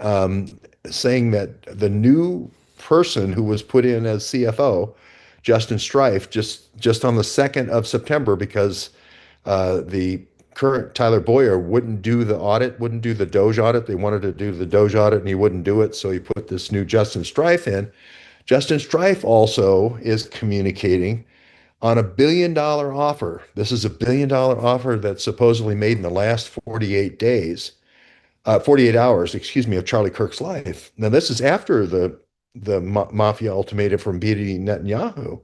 S13: saying that the new person who was put in as CFO, Justin Strife, just on the 2nd of September, because the current Tyler Boyer wouldn't do the audit, wouldn't do the Doge audit. They wanted to do the Doge audit and he wouldn't do it. So he put this new Justin Strife in. Justin Strife also is communicating on $1 billion offer. This is $1 billion offer that's supposedly made in the last 48 hours, of Charlie Kirk's life. Now, this is after the mafia ultimatum from Bibi Netanyahu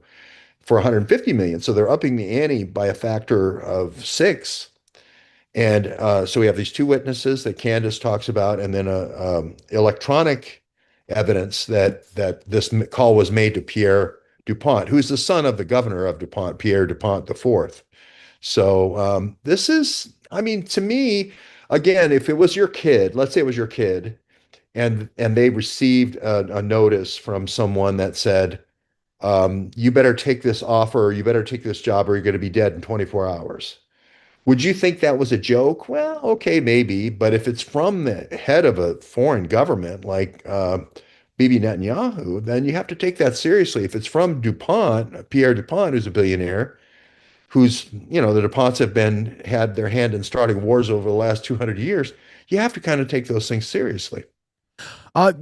S13: for 150 million. So they're upping the ante by a factor of 6. And so we have these two witnesses that Candace talks about, and then electronic evidence that this call was made to Pierre DuPont, who's the son of the governor of DuPont, Pierre DuPont IV. So this is, to me, again, if it was your kid, let's say it was your kid, and they received a notice from someone that said, you better take this offer, or you better take this job, or you're going to be dead in 24 hours. Would you think that was a joke? Well, okay, maybe. But if it's from the head of a foreign government like Bibi Netanyahu, then you have to take that seriously. If it's from DuPont, Pierre DuPont, who's a billionaire, who's, the DuPonts have had their hand in starting wars over the last 200 years, you have to kind of take those things seriously.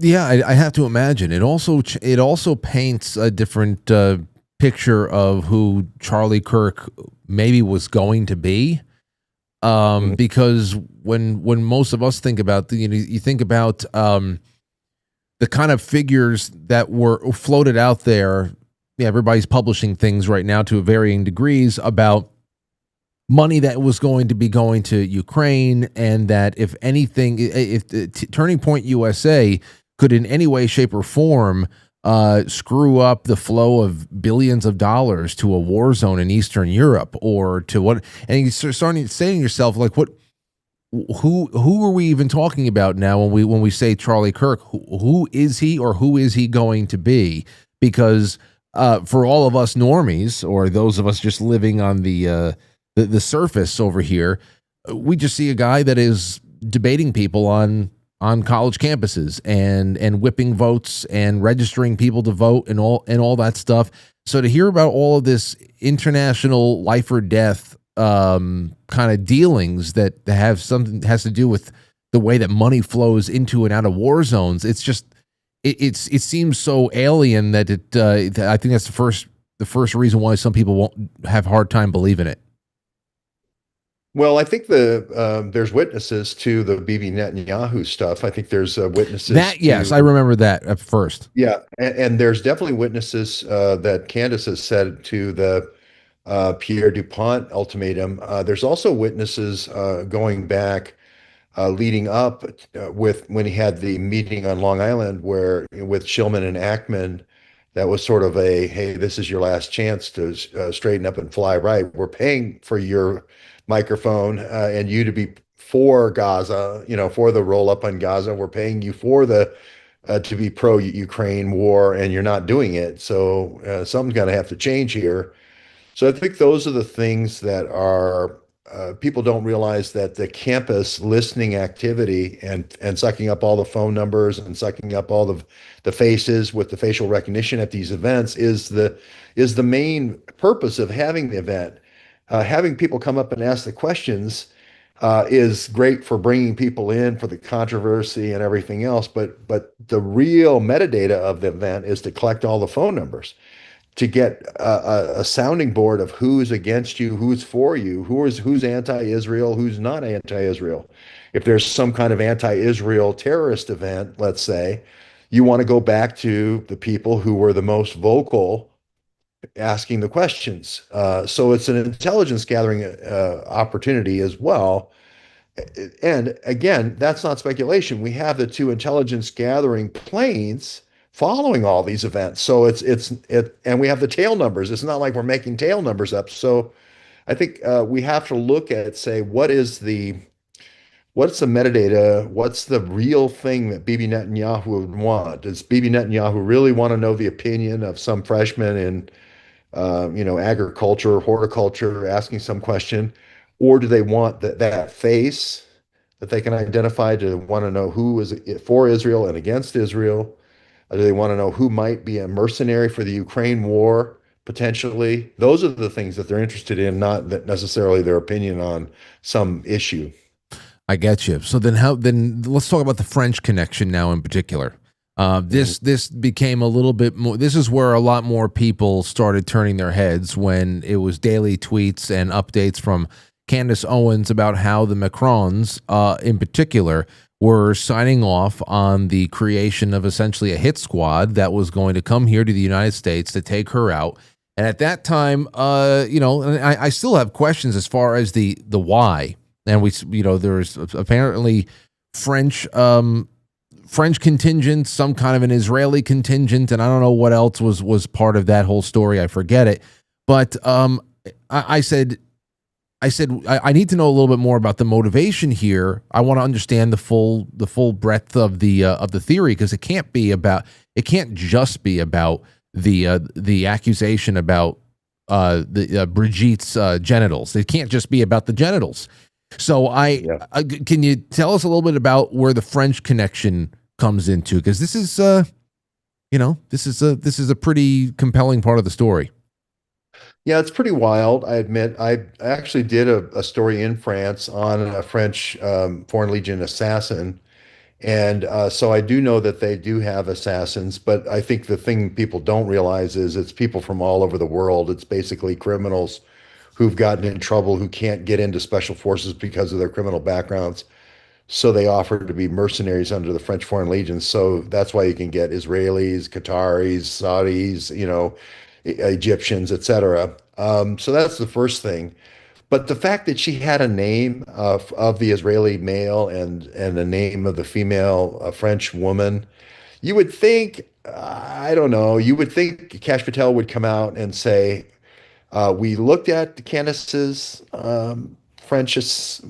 S2: Yeah, I have to imagine. It also paints a different picture of who Charlie Kirk maybe was going to be. Because when most of us think about you think about the kind of figures that were floated out there. Yeah, everybody's publishing things right now to varying degrees about money that was going to be going to Ukraine, and that if anything, if Turning Point USA could in any way, shape, or form screw up the flow of billions of dollars to a war zone in Eastern Europe, or to what, and you start saying to yourself, like, who are we even talking about now when we say Charlie Kirk? Who is he, or who is he going to be? Because for all of us normies, or those of us just living on the surface over here, we just see a guy that is debating people on college campuses and whipping votes and registering people to vote and all that stuff. So to hear about all of this international life or death kind of dealings that has to do with the way that money flows into and out of war zones, it's just it seems so alien that I think that's the first reason why some people won't have a hard time believing it.
S13: Well, I think there's witnesses to the Bibi Netanyahu stuff. I think there's witnesses.
S2: Yes, I remember that at first.
S13: Yeah, and there's definitely witnesses that Candace has said to the Pierre DuPont ultimatum. There's also witnesses going back, leading up with when he had the meeting on Long Island with Shillman and Ackman. That was sort of a, hey, this is your last chance to straighten up and fly right. We're paying for your microphone and you to be for Gaza, for the roll up on Gaza. We're paying you for the to be pro Ukraine war, and you're not doing it. So something's going to have to change here. So I think those are the things that are people don't realize, that the campus listening activity and sucking up all the phone numbers and sucking up all the faces with the facial recognition at these events is the main purpose of having the event. Having people come up and ask the questions is great for bringing people in for the controversy and everything else. But the real metadata of the event is to collect all the phone numbers, to get a sounding board of who's against you, who's for you, who's anti-Israel, who's not anti-Israel. If there's some kind of anti-Israel terrorist event, let's say, you want to go back to the people who were the most vocal asking the questions. So it's an intelligence gathering opportunity as well. And again, that's not speculation. We have the two intelligence gathering planes following all these events. So and we have the tail numbers. It's not like we're making tail numbers up. So I think we have to look at, say, what's the metadata? What's the real thing that Bibi Netanyahu would want? Does Bibi Netanyahu really want to know the opinion of some freshman in, agriculture, horticulture, asking some question? Or do they want that face that they can identify to want to know who is for Israel and against Israel? Or do they want to know who might be a mercenary for the Ukraine war, potentially? Those are the things that they're interested in, not necessarily their opinion on some issue.
S2: I get you. So then let's talk about the French connection now in particular. This became a little bit more, this is where a lot more people started turning their heads when it was daily tweets and updates from Candace Owens about how the Macrons, in particular, were signing off on the creation of essentially a hit squad that was going to come here to the United States to take her out. And at that time, and I still have questions as far as the why. And there's apparently French contingent, some kind of an Israeli contingent, and I don't know what else was part of that whole story. I forget it. But I said I need to know a little bit more about the motivation here. I want to understand the full breadth of the theory, because it can't just be about the accusation about Brigitte's genitals. It can't just be about the genitals. So can you tell us a little bit about where the French connection comes into? Because this is this is a pretty compelling part of the story.
S13: Yeah, it's pretty wild, I admit. I actually did a story in France on a French Foreign Legion assassin. And so I do know that they do have assassins, but I think the thing people don't realize is it's people from all over the world. It's basically criminals who've gotten in trouble, who can't get into special forces because of their criminal backgrounds. So they offer to be mercenaries under the French Foreign Legion. So that's why you can get Israelis, Qataris, Saudis, Egyptians, etc. So that's the first thing. But the fact that she had a name of the Israeli male and a name of the female French woman, you would think, you would think Kash Patel would come out and say, we looked at Candace's French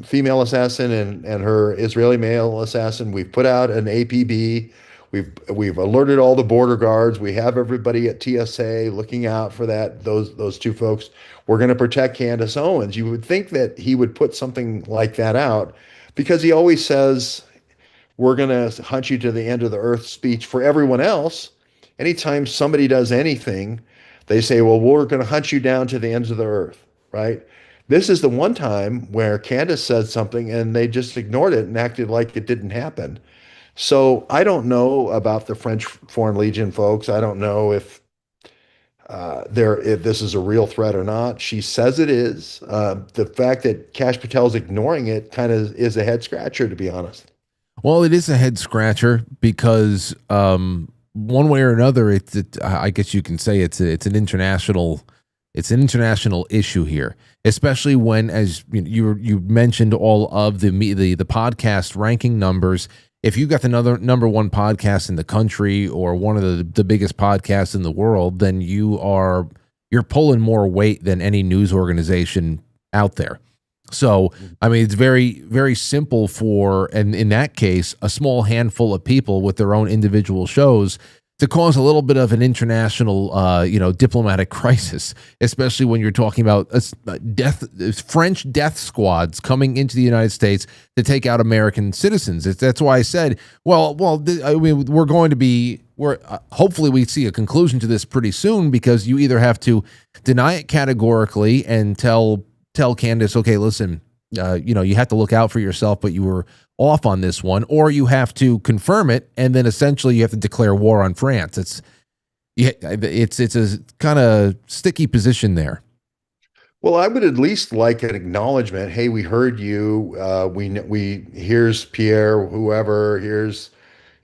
S13: female assassin and her Israeli male assassin. We've put out an APB. We've alerted all the border guards. We have everybody at TSA looking out for those two folks. We're going to protect Candace Owens. You would think that he would put something like that out, because he always says, we're going to hunt you to the end of the earth speech for everyone else. Anytime somebody does anything, they say, well, we're going to hunt you down to the ends of the earth, right? This is the one time where Candace said something and they just ignored it and acted like it didn't happen. So I don't know about the French Foreign Legion folks. I don't know if this is a real threat or not. She says it is. The fact that Kash Patel's ignoring it kind of is a head scratcher, to be honest.
S2: Well, it is a head scratcher because one way or another, I guess you can say it's an international issue here, especially when, as you mentioned, all of the podcast ranking numbers. If you've got the number one podcast in the country or one of the biggest podcasts in the world, then you're pulling more weight than any news organization out there. So, I mean, it's very, very simple and in that case, a small handful of people with their own individual shows to cause a little bit of an international, diplomatic crisis, especially when you're talking about French death squads coming into the United States to take out American citizens. That's why I said, hopefully we see a conclusion to this pretty soon, because you either have to deny it categorically and tell Candace, okay, listen, you have to look out for yourself, but you were off on this one, or you have to confirm it, and then essentially you have to declare war on France. It's a kind of sticky position there.
S13: Well, I would at least like an acknowledgement. Hey, we heard you. Here's Pierre, whoever. Here's,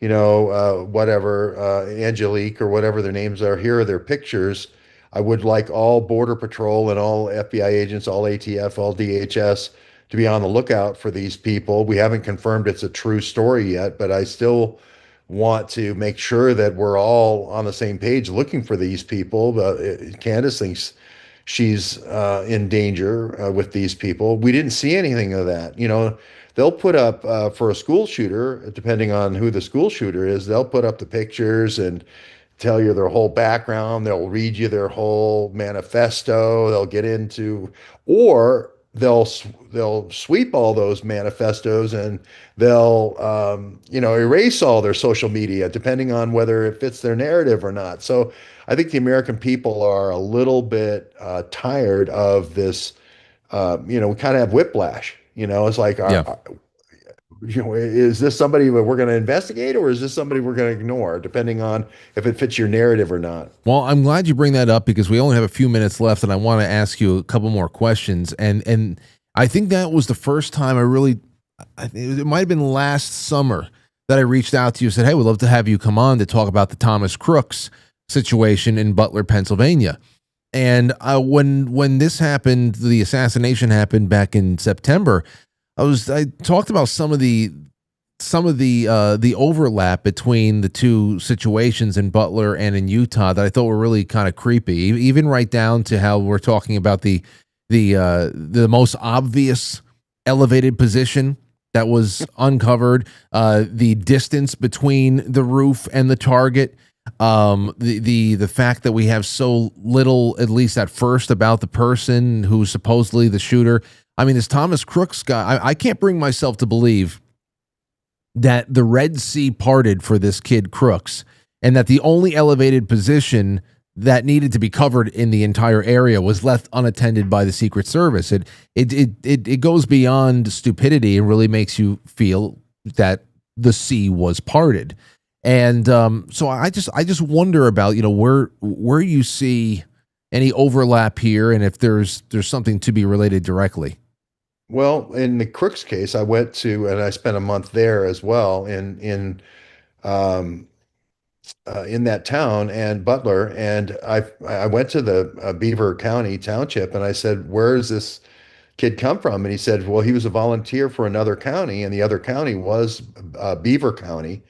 S13: whatever, Angelique or whatever their names are. Here are their pictures. I would like all Border Patrol and all FBI agents, all ATF, all DHS to be on the lookout for these people. We haven't confirmed it's a true story yet, but I still want to make sure that we're all on the same page looking for these people. Candace thinks she's in danger with these people. We didn't see anything of that. They'll put up for a school shooter, depending on who the school shooter is, they'll put up the pictures and tell you their whole background. They'll read you their whole manifesto. They'll get into, or they'll sweep all those manifestos and they'll erase all their social media, depending on whether it fits their narrative or not. So I think the American people are a little bit tired of this. We kind of have whiplash. It's like, is this somebody that we're going to investigate, or is this somebody we're going to ignore, depending on if it fits your narrative or not?
S2: Well, I'm glad you bring that up because we only have a few minutes left, and I want to ask you a couple more questions. And I think that was the first time I think it might have been last summer that I reached out to you and said, hey, we'd love to have you come on to talk about the Thomas Crooks situation in Butler, Pennsylvania. And when this happened, the assassination happened back in September, I talked about some of the overlap between the two situations in Butler and in Utah that I thought were really kind of creepy. Even right down to how we're talking about the most obvious elevated position that was uncovered, the distance between the roof and the target, the fact that we have so little, at least at first, about the person who's supposedly the shooter. I mean, this Thomas Crooks guy, I can't bring myself to believe that the Red Sea parted for this kid Crooks, and that the only elevated position that needed to be covered in the entire area was left unattended by the Secret Service. It goes beyond stupidity and really makes you feel that the sea was parted. And so I just wonder about, where you see any overlap here, and if there's something to be related directly.
S13: Well, in the Crooks case, I went to, and I spent a month there as well in that town and Butler, and I went to the Beaver County Township, and I said, "Where does this kid come from?" And he said, "Well, he was a volunteer for another county, and the other county was Beaver County."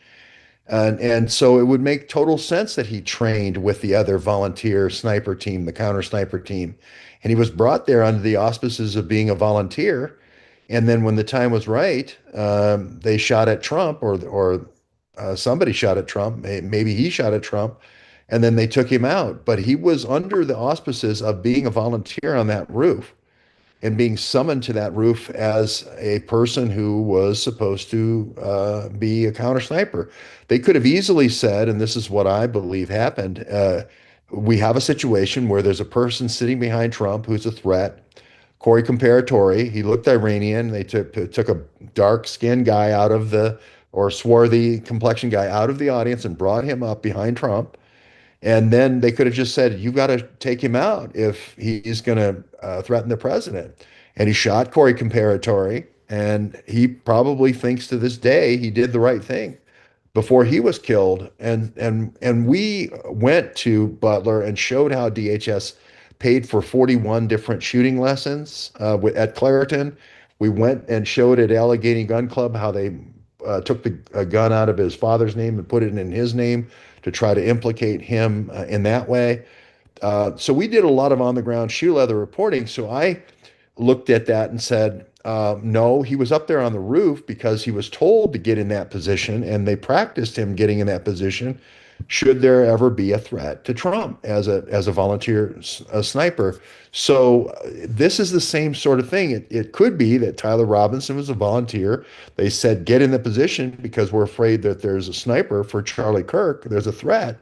S13: And so it would make total sense that he trained with the other volunteer sniper team, the counter sniper team. And he was brought there under the auspices of being a volunteer. And then when the time was right, they shot at Trump, or somebody shot at Trump. Maybe he shot at Trump. And then they took him out. But he was under the auspices of being a volunteer on that roof and being summoned to that roof as a person who was supposed to be a counter sniper. They could have easily said, and this is what I believe happened, we have a situation where there's a person sitting behind Trump who's a threat, Corey Comparatori. He looked Iranian. They took a dark-skinned guy out of or swarthy complexion guy out of the audience and brought him up behind Trump. And then they could have just said, you got to take him out if he's going to threaten the president. And he shot Corey Comparatori, and he probably thinks to this day he did the right thing before he was killed. And we went to Butler and showed how DHS paid for 41 different shooting lessons at Clairton. We went and showed at Allegheny Gun Club how they took a gun out of his father's name and put it in his name to try to implicate him in that way. So we did a lot of on-the-ground shoe leather reporting. So I looked at that and said, no, he was up there on the roof because he was told to get in that position, and they practiced him getting in that position should there ever be a threat to Trump as a volunteer sniper. So this is the same sort of thing. It could be that Tyler Robinson was a volunteer. They said, get in the position because we're afraid that there's a sniper for Charlie Kirk. There's a threat.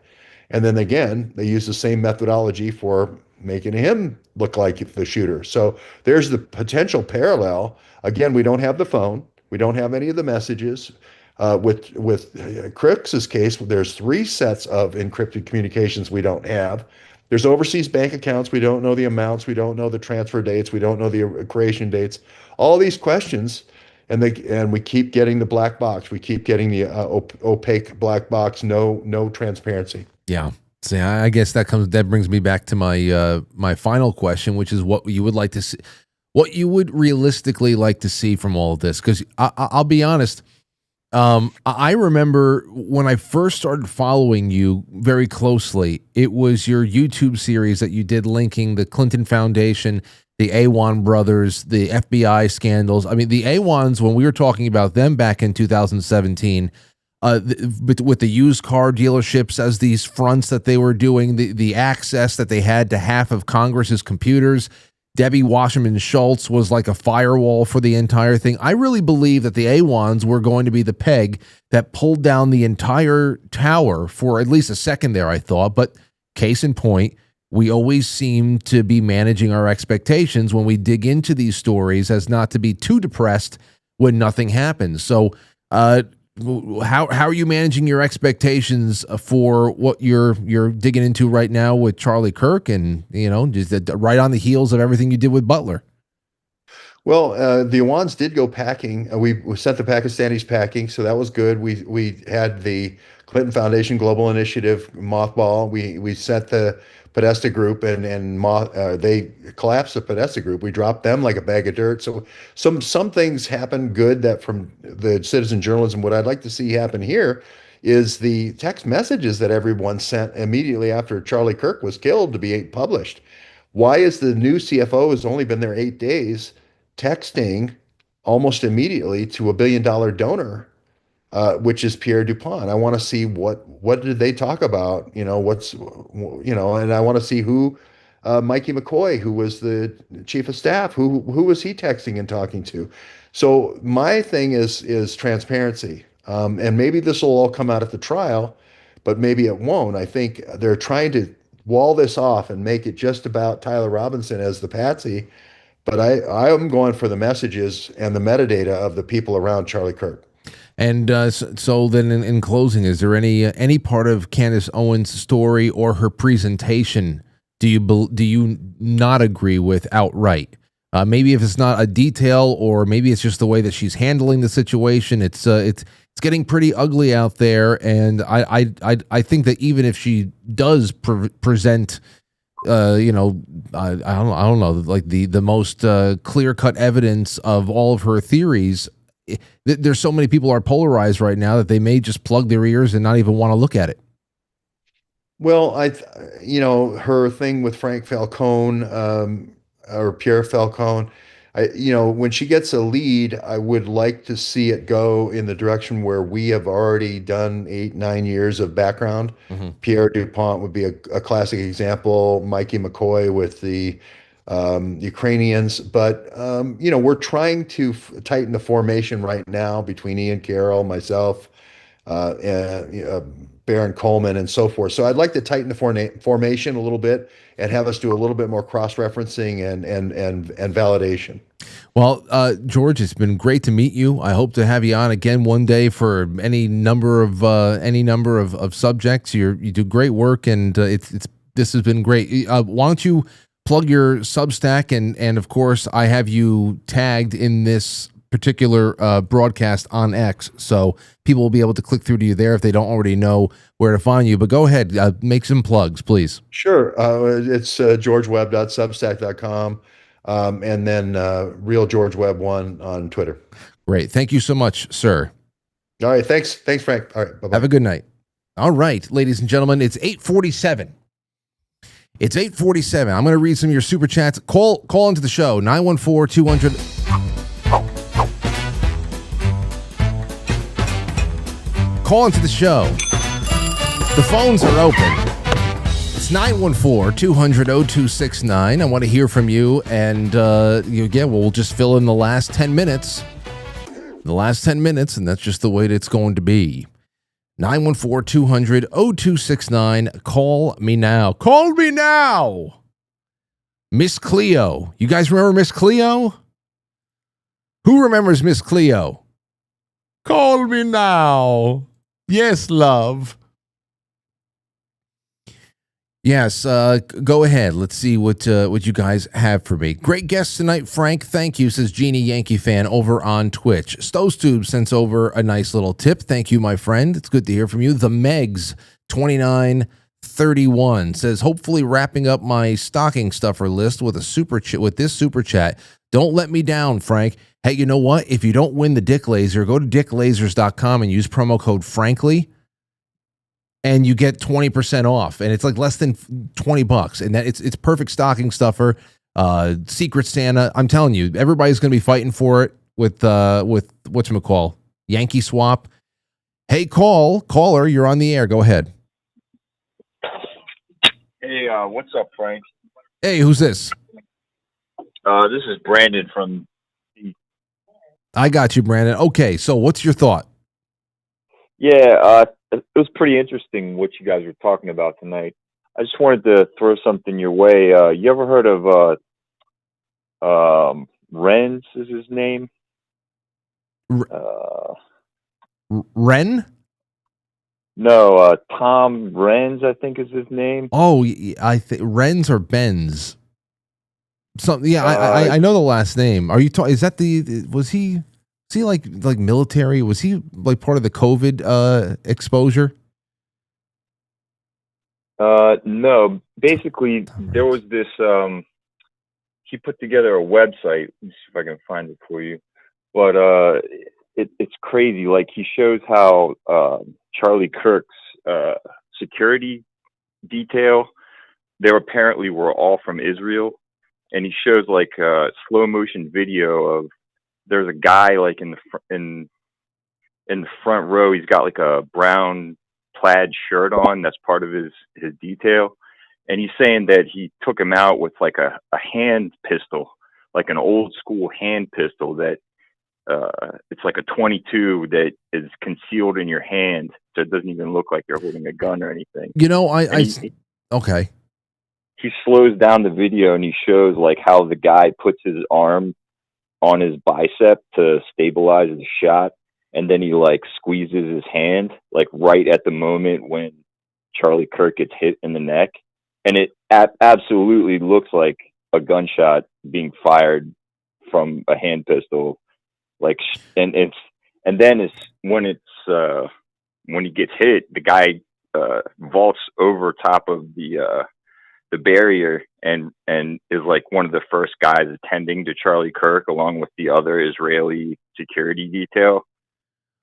S13: And then again, they use the same methodology for making him look like the shooter. So there's the potential parallel. Again, we don't have the phone. We don't have any of the messages. With Crooks's case, there's 3 sets of encrypted communications we don't have. There's overseas bank accounts. We don't know the amounts. We don't know the transfer dates. We don't know the creation dates. All these questions, and we keep getting the black box. We keep getting the opaque black box. No transparency.
S2: Yeah. See, I guess that brings me back to my my final question, which is what you would like to see, what you would realistically like to see from all of this. Because I'll be honest. I remember when I first started following you very closely, it was your YouTube series that you did linking the Clinton Foundation, the Awan brothers, the FBI scandals. I mean, the Awans, when we were talking about them back in 2017, with the used car dealerships as these fronts that they were doing, the access that they had to half of Congress's computers, Debbie Wasserman Schultz was like a firewall for the entire thing. I really believe that the Awans were going to be the peg that pulled down the entire tower for at least a second there, I thought. But case in point, we always seem to be managing our expectations when we dig into these stories as not to be too depressed when nothing happens. So how are you managing your expectations for what you're digging into right now with Charlie Kirk, and just right on the heels of everything you did with Butler?
S13: Well, the Awans did go packing. We sent the Pakistanis packing, so that was good. We had the Clinton Foundation Global Initiative mothball. We sent the Podesta group, and they collapsed the Podesta group. We dropped them like a bag of dirt. So some things happened good that from the citizen journalism. What I'd like to see happen here is the text messages that everyone sent immediately after Charlie Kirk was killed to be published. Why is the new CFO, who's only been there 8 days, texting almost immediately to $1 billion donor, which is Pierre DuPont? I want to see what did they talk about? And I want to see who Mikey McCoy, who was the chief of staff, who was he texting and talking to? So my thing is transparency, and maybe this will all come out at the trial, but maybe it won't. I think they're trying to wall this off and make it just about Tyler Robinson as the patsy. But I am going for the messages and the metadata of the people around Charlie Kirk.
S2: And so then in closing, is there any part of Candace Owens' story or her presentation do you not agree with outright? Maybe if it's not a detail, or maybe it's just the way that she's handling the situation. It's getting pretty ugly out there, and I think that even if she does present I don't know, like the most clear-cut evidence of all of her theories, there's so many people are polarized right now that they may just plug their ears and not even want to look at it.
S13: Well, her thing with Frank Falcone, or Pierre Falcone, when she gets a lead, I would like to see it go in the direction where we have already done 8-9 years of background. Mm-hmm. Pierre DuPont would be a classic example. Mikey McCoy with the Ukrainians, but we're trying to tighten the formation right now between Ian Carroll, myself, Baron Coleman, and so forth. So I'd like to tighten the formation a little bit and have us do a little bit more cross-referencing and validation.
S2: Well, George, it's been great to meet you. I hope to have you on again one day for any number of subjects. You do great work, and this has been great. Why don't you plug your Substack, and of course I have you tagged in this particular broadcast on X, so people will be able to click through to you there if they don't already know where to find you. But go ahead, make some plugs, please.
S13: Sure. It's georgewebb.substack.com, and then Real George Webb 1 on Twitter.
S2: Great. Thank you so much, sir.
S13: All right. Thanks, Frank. All right. Bye-bye.
S2: Have a good night. All right, ladies and gentlemen, it's 8:47. It's 8:47. I'm going to read some of your super chats. Call into the show, 914-200. Call into the show. The phones are open. It's 914-200-0269. I want to hear from you, and we'll just fill in the last 10 minutes. The last 10 minutes, and that's just the way that it's going to be. 914-200-0269. Call me now. Call me now. Miss Cleo. You guys remember Miss Cleo? Who remembers Miss Cleo? Call me now. Yes, love. Yes, go ahead. Let's see what you guys have for me. Great guest tonight, Frank. Thank you, says Jeannie Yankee fan over on Twitch. Stowstube sends over a nice little tip. Thank you, my friend. It's good to hear from you. The Megs 2931 says, hopefully wrapping up my stocking stuffer list with a with this super chat. Don't let me down, Frank. Hey, you know what? If you don't win the Dick Laser, go to dicklasers.com and use promo code Frankly. And you get 20% off, and it's like less than $20, and that it's perfect stocking stuffer. Secret Santa, I'm telling you, everybody's going to be fighting for it with whatchamacall, Yankee Swap. Hey, caller, you're on the air. Go ahead.
S14: Hey, what's up, Frank?
S2: Hey, who's this?
S14: This is Brandon from.
S2: I got you, Brandon. Okay, so what's your thought?
S14: Yeah, it was pretty interesting what you guys were talking about tonight. I just wanted to throw something your way. You ever heard of Renz is his name?
S2: Ren?
S14: No, Tom Renz, I think is his name.
S2: Oh, I think Renz or Benz. Something. Yeah, I know the last name. Are you talking? Is that was he like military? Was he like part of the COVID exposure?
S14: No. Basically, there was this. He put together a website. Let me see if I can find it for you. But it's crazy. Like, he shows how Charlie Kirk's security detail, they apparently were all from Israel, and he shows like a slow motion video of there's a guy like in the front row. He's got like a brown plaid shirt on. That's part of his detail. And he's saying that he took him out with like a hand pistol, like an old school hand pistol that it's like a 22 that is concealed in your hand. So it doesn't even look like you're holding a gun or anything.
S2: You know, okay.
S14: He slows down the video and he shows like how the guy puts his arm on his bicep to stabilize the shot. And then he like squeezes his hand like right at the moment when Charlie Kirk gets hit in the neck. And it absolutely looks like a gunshot being fired from a hand pistol. Like, and then when he gets hit, the guy vaults over top of the barrier and is like one of the first guys attending to Charlie Kirk along with the other Israeli security detail.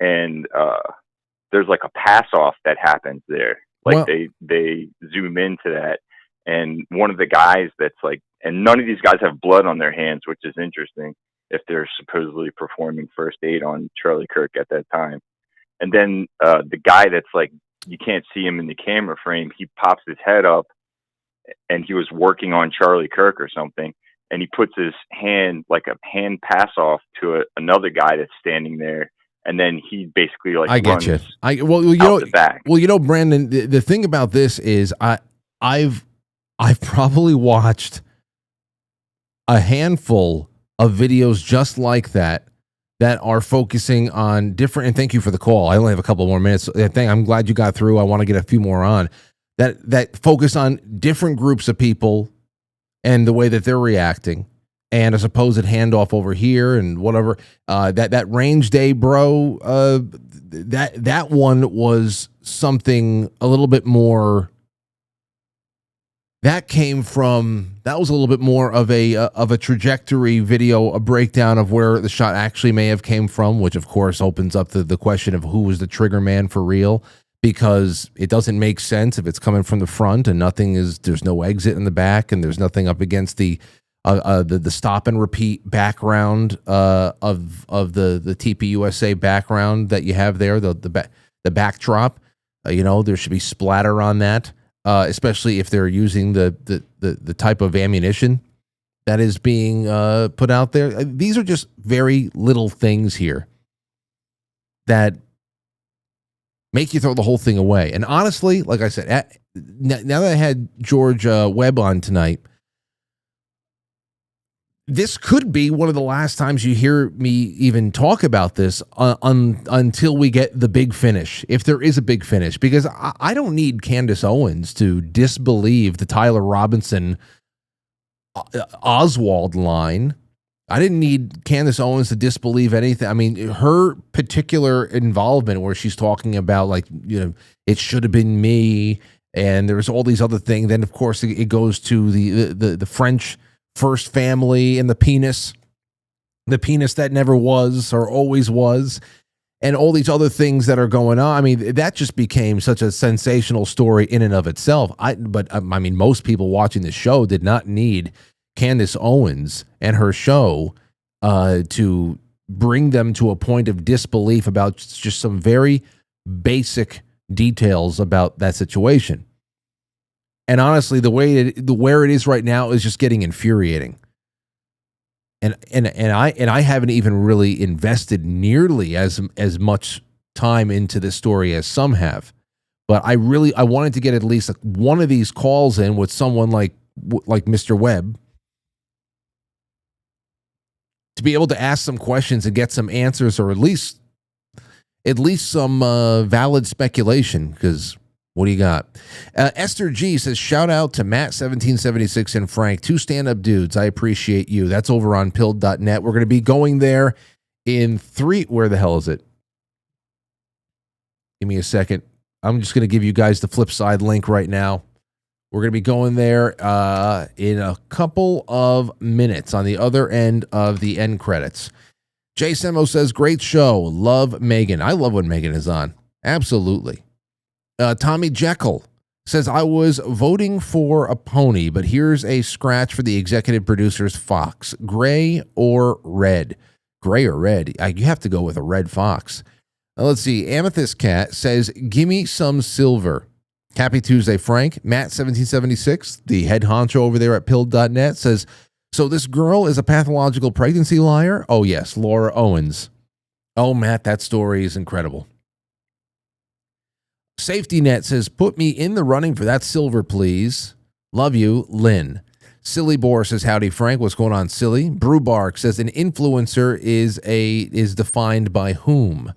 S14: And there's like a pass off that happens there. Like, they zoom into that. And one of the guys that's like, and none of these guys have blood on their hands, which is interesting if they're supposedly performing first aid on Charlie Kirk at that time. And then the guy that's like, you can't see him in the camera frame, he pops his head up and he was working on Charlie Kirk or something. And he puts his hand, like a hand pass off to another guy that's standing there. And then he basically like,
S2: I get you. The
S14: back.
S2: Well, you know, Brandon, the thing about this is I've probably watched a handful of videos just like that are focusing on different, and thank you for the call. I only have a couple more minutes. I'm glad you got through. I want to get a few more on that focus on different groups of people and the way that they're reacting and a supposed handoff over here and whatever. That range day, bro, that one was something a little bit more. That was a little bit more of a trajectory video, a breakdown of where the shot actually may have came from, which of course opens up the question of who was the trigger man for real, because it doesn't make sense if it's coming from the front and there's no exit in the back and there's nothing up against the stop and repeat background of the TPUSA background that you have there, the backdrop. There should be splatter on that. Especially if they're using the type of ammunition that is being put out there. These are just very little things here that make you throw the whole thing away. And honestly, like I said, now that I had George Webb on tonight, this could be one of the last times you hear me even talk about this until we get the big finish, if there is a big finish, because I don't need Candace Owens to disbelieve the Tyler Robinson Oswald line. I didn't need Candace Owens to disbelieve anything. I mean, her particular involvement where she's talking about, like, you know, it should have been me, and there's all these other things. Then, of course, it goes to the French first family and the penis that never was or always was, and all these other things that are going on. I mean, that just became such a sensational story in and of itself. But I mean, most people watching the show did not need Candace Owens and her show to bring them to a point of disbelief about just some very basic details about that situation. And honestly, where it is right now is just getting infuriating. And I haven't even really invested nearly as much time into this story as some have. But I wanted to get at least one of these calls in with someone like Mr. Webb, to be able to ask some questions and get some answers, or at least some valid speculation, because what do you got? Esther G says, shout out to Matt1776 and Frank, two stand-up dudes. I appreciate you. That's over on pilled.net. We're going to be going there in where the hell is it? Give me a second. I'm just going to give you guys the flip side link right now. We're going to be going there in a couple of minutes on the other end of the end credits. Jay Semo says, great show. Love Megan. I love when Megan is on. Absolutely. Tommy Jekyll says, I was voting for a pony, but here's a scratch for the executive producer's fox. Gray or red? Gray or red? You have to go with a red fox. Let's see. Amethyst Cat says, gimme some silver. Happy Tuesday, Frank. Matt1776, the head honcho over there at pilled.net, says, so this girl is a pathological pregnancy liar? Oh, yes, Laura Owens. Oh, Matt, that story is incredible. Safety Net says, put me in the running for that silver, please. Love you, Lynn. Silly Boar says, howdy, Frank. What's going on, Silly? Brew Bark says, an influencer is defined by whom?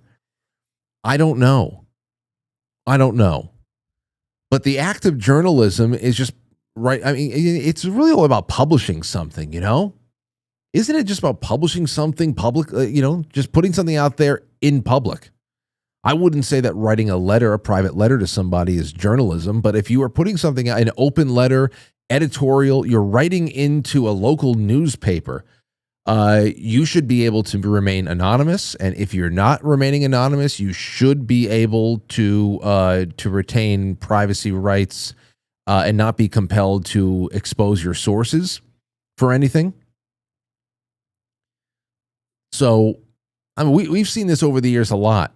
S2: I don't know. But the act of journalism is just right. I mean, it's really all about publishing something, you know? Isn't it just about publishing something public, just putting something out there in public? I wouldn't say that writing a private letter to somebody is journalism, but if you are putting something out, an open letter, editorial, you're writing into a local newspaper, you should be able to remain anonymous. And if you're not remaining anonymous, you should be able to retain privacy rights and not be compelled to expose your sources for anything. So, I mean, we've seen this over the years a lot.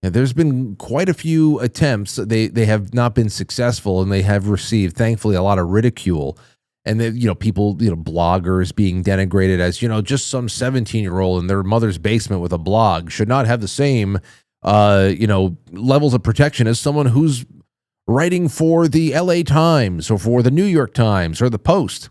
S2: There's been quite a few attempts. They have not been successful, and they have received, thankfully, a lot of ridicule. And then, people, bloggers being denigrated as, just some 17-year-old in their mother's basement with a blog should not have the same, levels of protection as someone who's writing for the LA Times or for the New York Times or the Post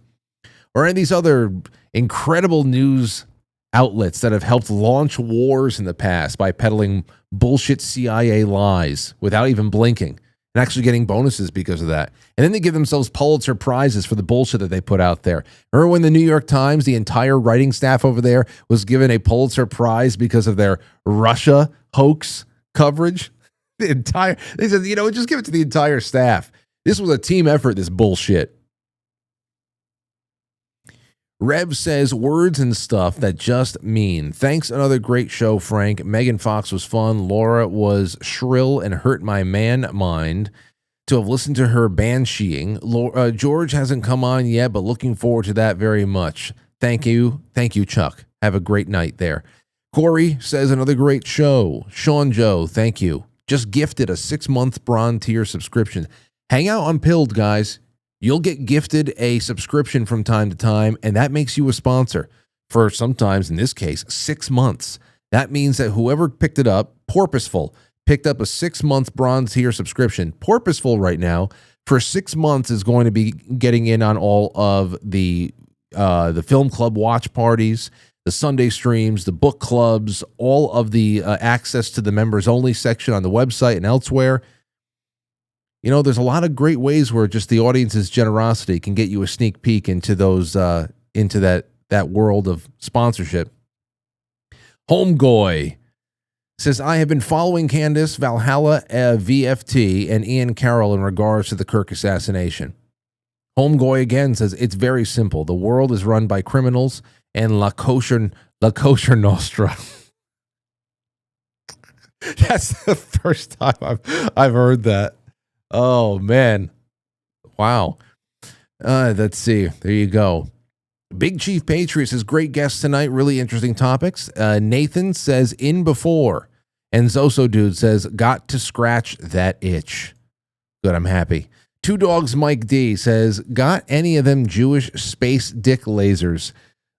S2: or any of these other incredible news outlets that have helped launch wars in the past by peddling bullshit CIA lies without even blinking and actually getting bonuses because of that. And then they give themselves Pulitzer Prizes for the bullshit that they put out there. Remember when the New York Times, the entire writing staff over there, was given a Pulitzer Prize because of their Russia hoax coverage? They said, just give it to the entire staff. This was a team effort, this bullshit. Rev says, words and stuff that just mean. Thanks, another great show, Frank. Megan Fox was fun. Laura was shrill and hurt my man mind to have listened to her bansheeing. George hasn't come on yet, but looking forward to that very much. Thank you, Chuck. Have a great night there. Corey says, another great show. Sean Joe, thank you. Just gifted a 6-month bronze tier subscription. Hang out on Pilled, guys. You'll get gifted a subscription from time to time, and that makes you a sponsor for sometimes, in this case, 6 months. That means that whoever picked it up, Porpoiseful, picked up a 6-month bronze tier subscription. Porpoiseful right now, for 6 months, is going to be getting in on all of the the film club watch parties, the Sunday streams, the book clubs, all of the access to the members only section on the website and elsewhere. You know, there's a lot of great ways where just the audience's generosity can get you a sneak peek into those into that world of sponsorship. Homegoy says, I have been following Candace, Valhalla, VFT, and Ian Carroll in regards to the Kirk assassination. Homegoy again says, it's very simple. The world is run by criminals and La Kosher Nostra. That's the first time I've heard that. Oh, man. Wow. Let's see. There you go. Big Chief Patriot says, great guests tonight. Really interesting topics. Nathan says, in before. And Zoso Dude says, got to scratch that itch. Good, I'm happy. Two Dogs Mike D says, got any of them Jewish space dick lasers?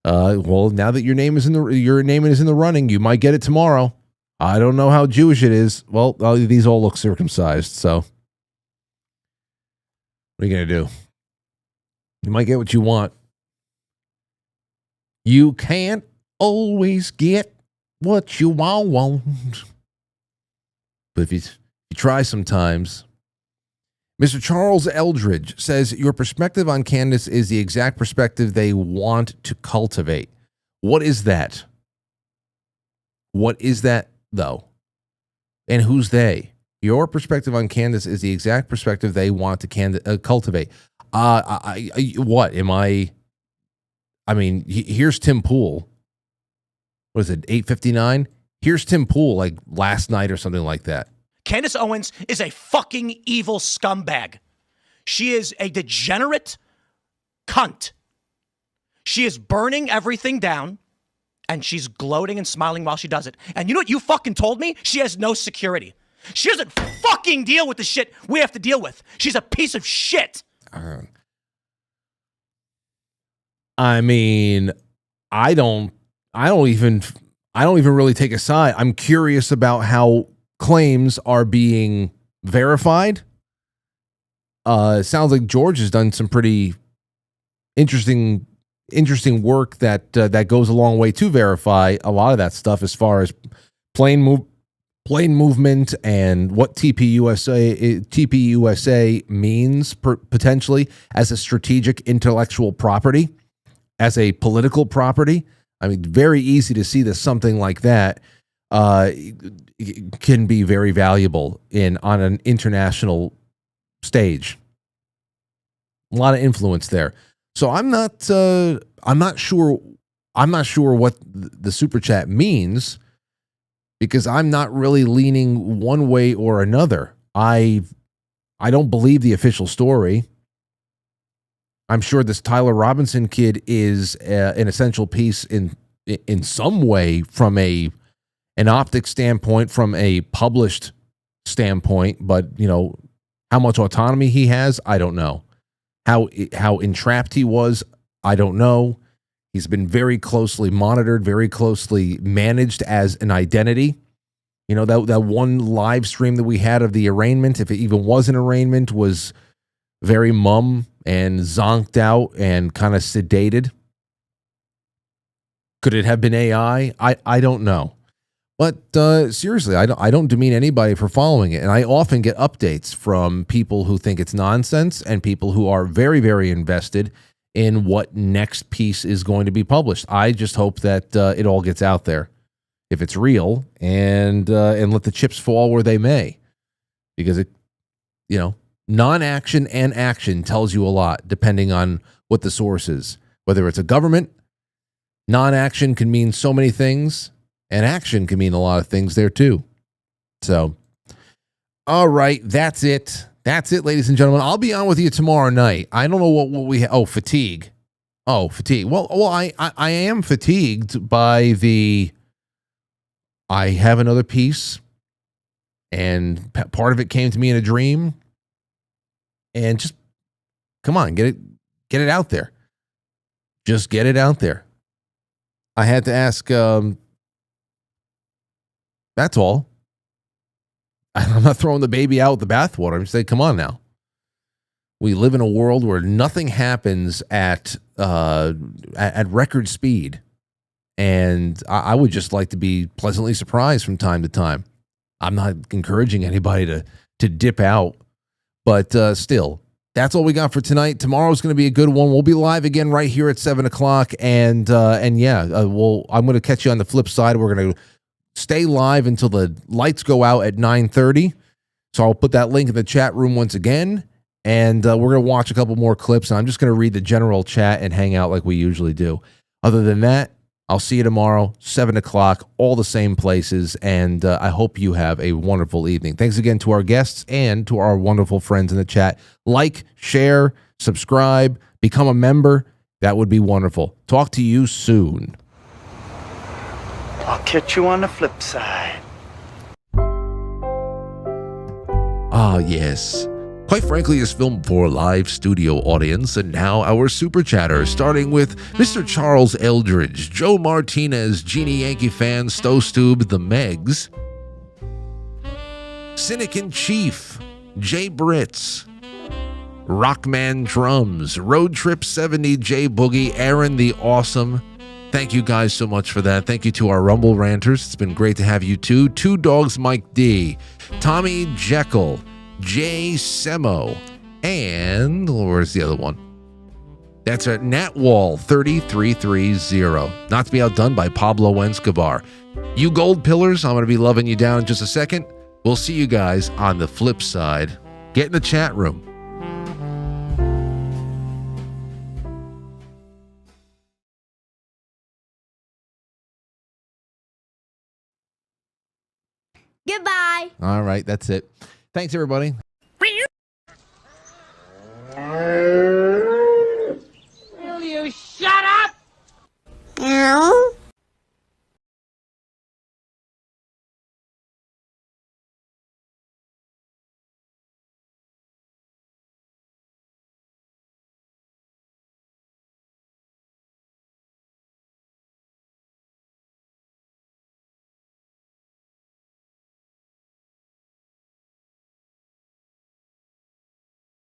S2: Well, now that your name is in the running, you might get it tomorrow. I don't know how Jewish it is. Well, these all look circumcised, so what are you going to do? You might get what you want. You can't always get what you want. But if you try sometimes. Mr. Charles Eldridge says, your perspective on Candace is the exact perspective they want to cultivate. What is that? What is that, though? And who's they? Your perspective on Candace is the exact perspective they want to cultivate. What am I? I mean, here's Tim Pool. What is it, 8:59? Here's Tim Pool, like last night or something like that.
S15: Candace Owens is a fucking evil scumbag. She is a degenerate cunt. She is burning everything down, and she's gloating and smiling while she does it. And you know what you fucking told me? She has no security. She doesn't fucking deal with the shit we have to deal with. She's a piece of shit.
S2: I mean, I don't even really take a side. I'm curious about how claims are being verified. It sounds like George has done some pretty interesting work that goes a long way to verify a lot of that stuff as far as plane movement and what TPUSA means potentially as a strategic intellectual property, as a political property. I mean, very easy to see that something like that can be very valuable on an international stage. A lot of influence there. So I'm not sure what the super chat means, because I'm not really leaning one way or another. I don't believe the official story. I'm sure this Tyler Robinson kid is an essential piece in some way from an optic standpoint, from a published standpoint, but you know, how much autonomy he has, I don't know. How entrapped he was, I don't know. He's been very closely monitored, very closely managed as an identity. You know, that one live stream that we had of the arraignment, if it even was an arraignment, was very mum and zonked out and kind of sedated. Could it have been AI? I don't know. But seriously, I don't demean anybody for following it. And I often get updates from people who think it's nonsense and people who are very, very invested in what next piece is going to be published. I just hope that it all gets out there, if it's real, and let the chips fall where they may. Because it, you know, non-action and action tells you a lot, depending on what the source is. Whether it's a government, non-action can mean so many things, and action can mean a lot of things there too. So, all right, that's it. That's it, ladies and gentlemen. I'll be on with you tomorrow night. I don't know what we have. Oh, fatigue. Oh, fatigue. Well, I am fatigued by I have another piece, and part of it came to me in a dream. And just come on, get it out there. Just get it out there. I had to ask. That's all. I'm not throwing the baby out with the bathwater. I'm just saying, come on now. We live in a world where nothing happens at record speed. And I would just like to be pleasantly surprised from time to time. I'm not encouraging anybody to dip out, but still, that's all we got for tonight. Tomorrow's going to be a good one. We'll be live again right here at 7 o'clock. And I'm going to catch you on the flip side. We're going to stay live until the lights go out at 9:30. So I'll put that link in the chat room once again. And we're going to watch a couple more clips. And I'm just going to read the general chat and hang out like we usually do. Other than that, I'll see you tomorrow, 7 o'clock, all the same places, and I hope you have a wonderful evening. Thanks again to our guests and to our wonderful friends in the chat. Like, share, subscribe, become a member. That would be wonderful. Talk to you soon.
S16: I'll catch you on the flip side.
S2: Ah, yes. Quite Frankly is filmed for a live studio audience, and now our super chatters, starting with Mr. Charles Eldridge, Joe Martinez, Genie Yankee Fan, Stowstube, The Megs, Cynic in Chief, Jay Britz, Rockman Drums, Road Trip 70, Jay Boogie, Aaron the Awesome. Thank you guys so much for that. Thank you to our Rumble Ranters. It's been great to have you too. Two Dogs Mike D, Tommy Jekyll, Jay Semo, and where's the other one? That's at Natwall 3330. Not to be outdone by Pablo Escobar. You gold pillars, I'm going to be loving you down in just a second. We'll see you guys on the flip side. Get in the chat room.
S17: Goodbye.
S2: All right, that's it. Thanks, everybody.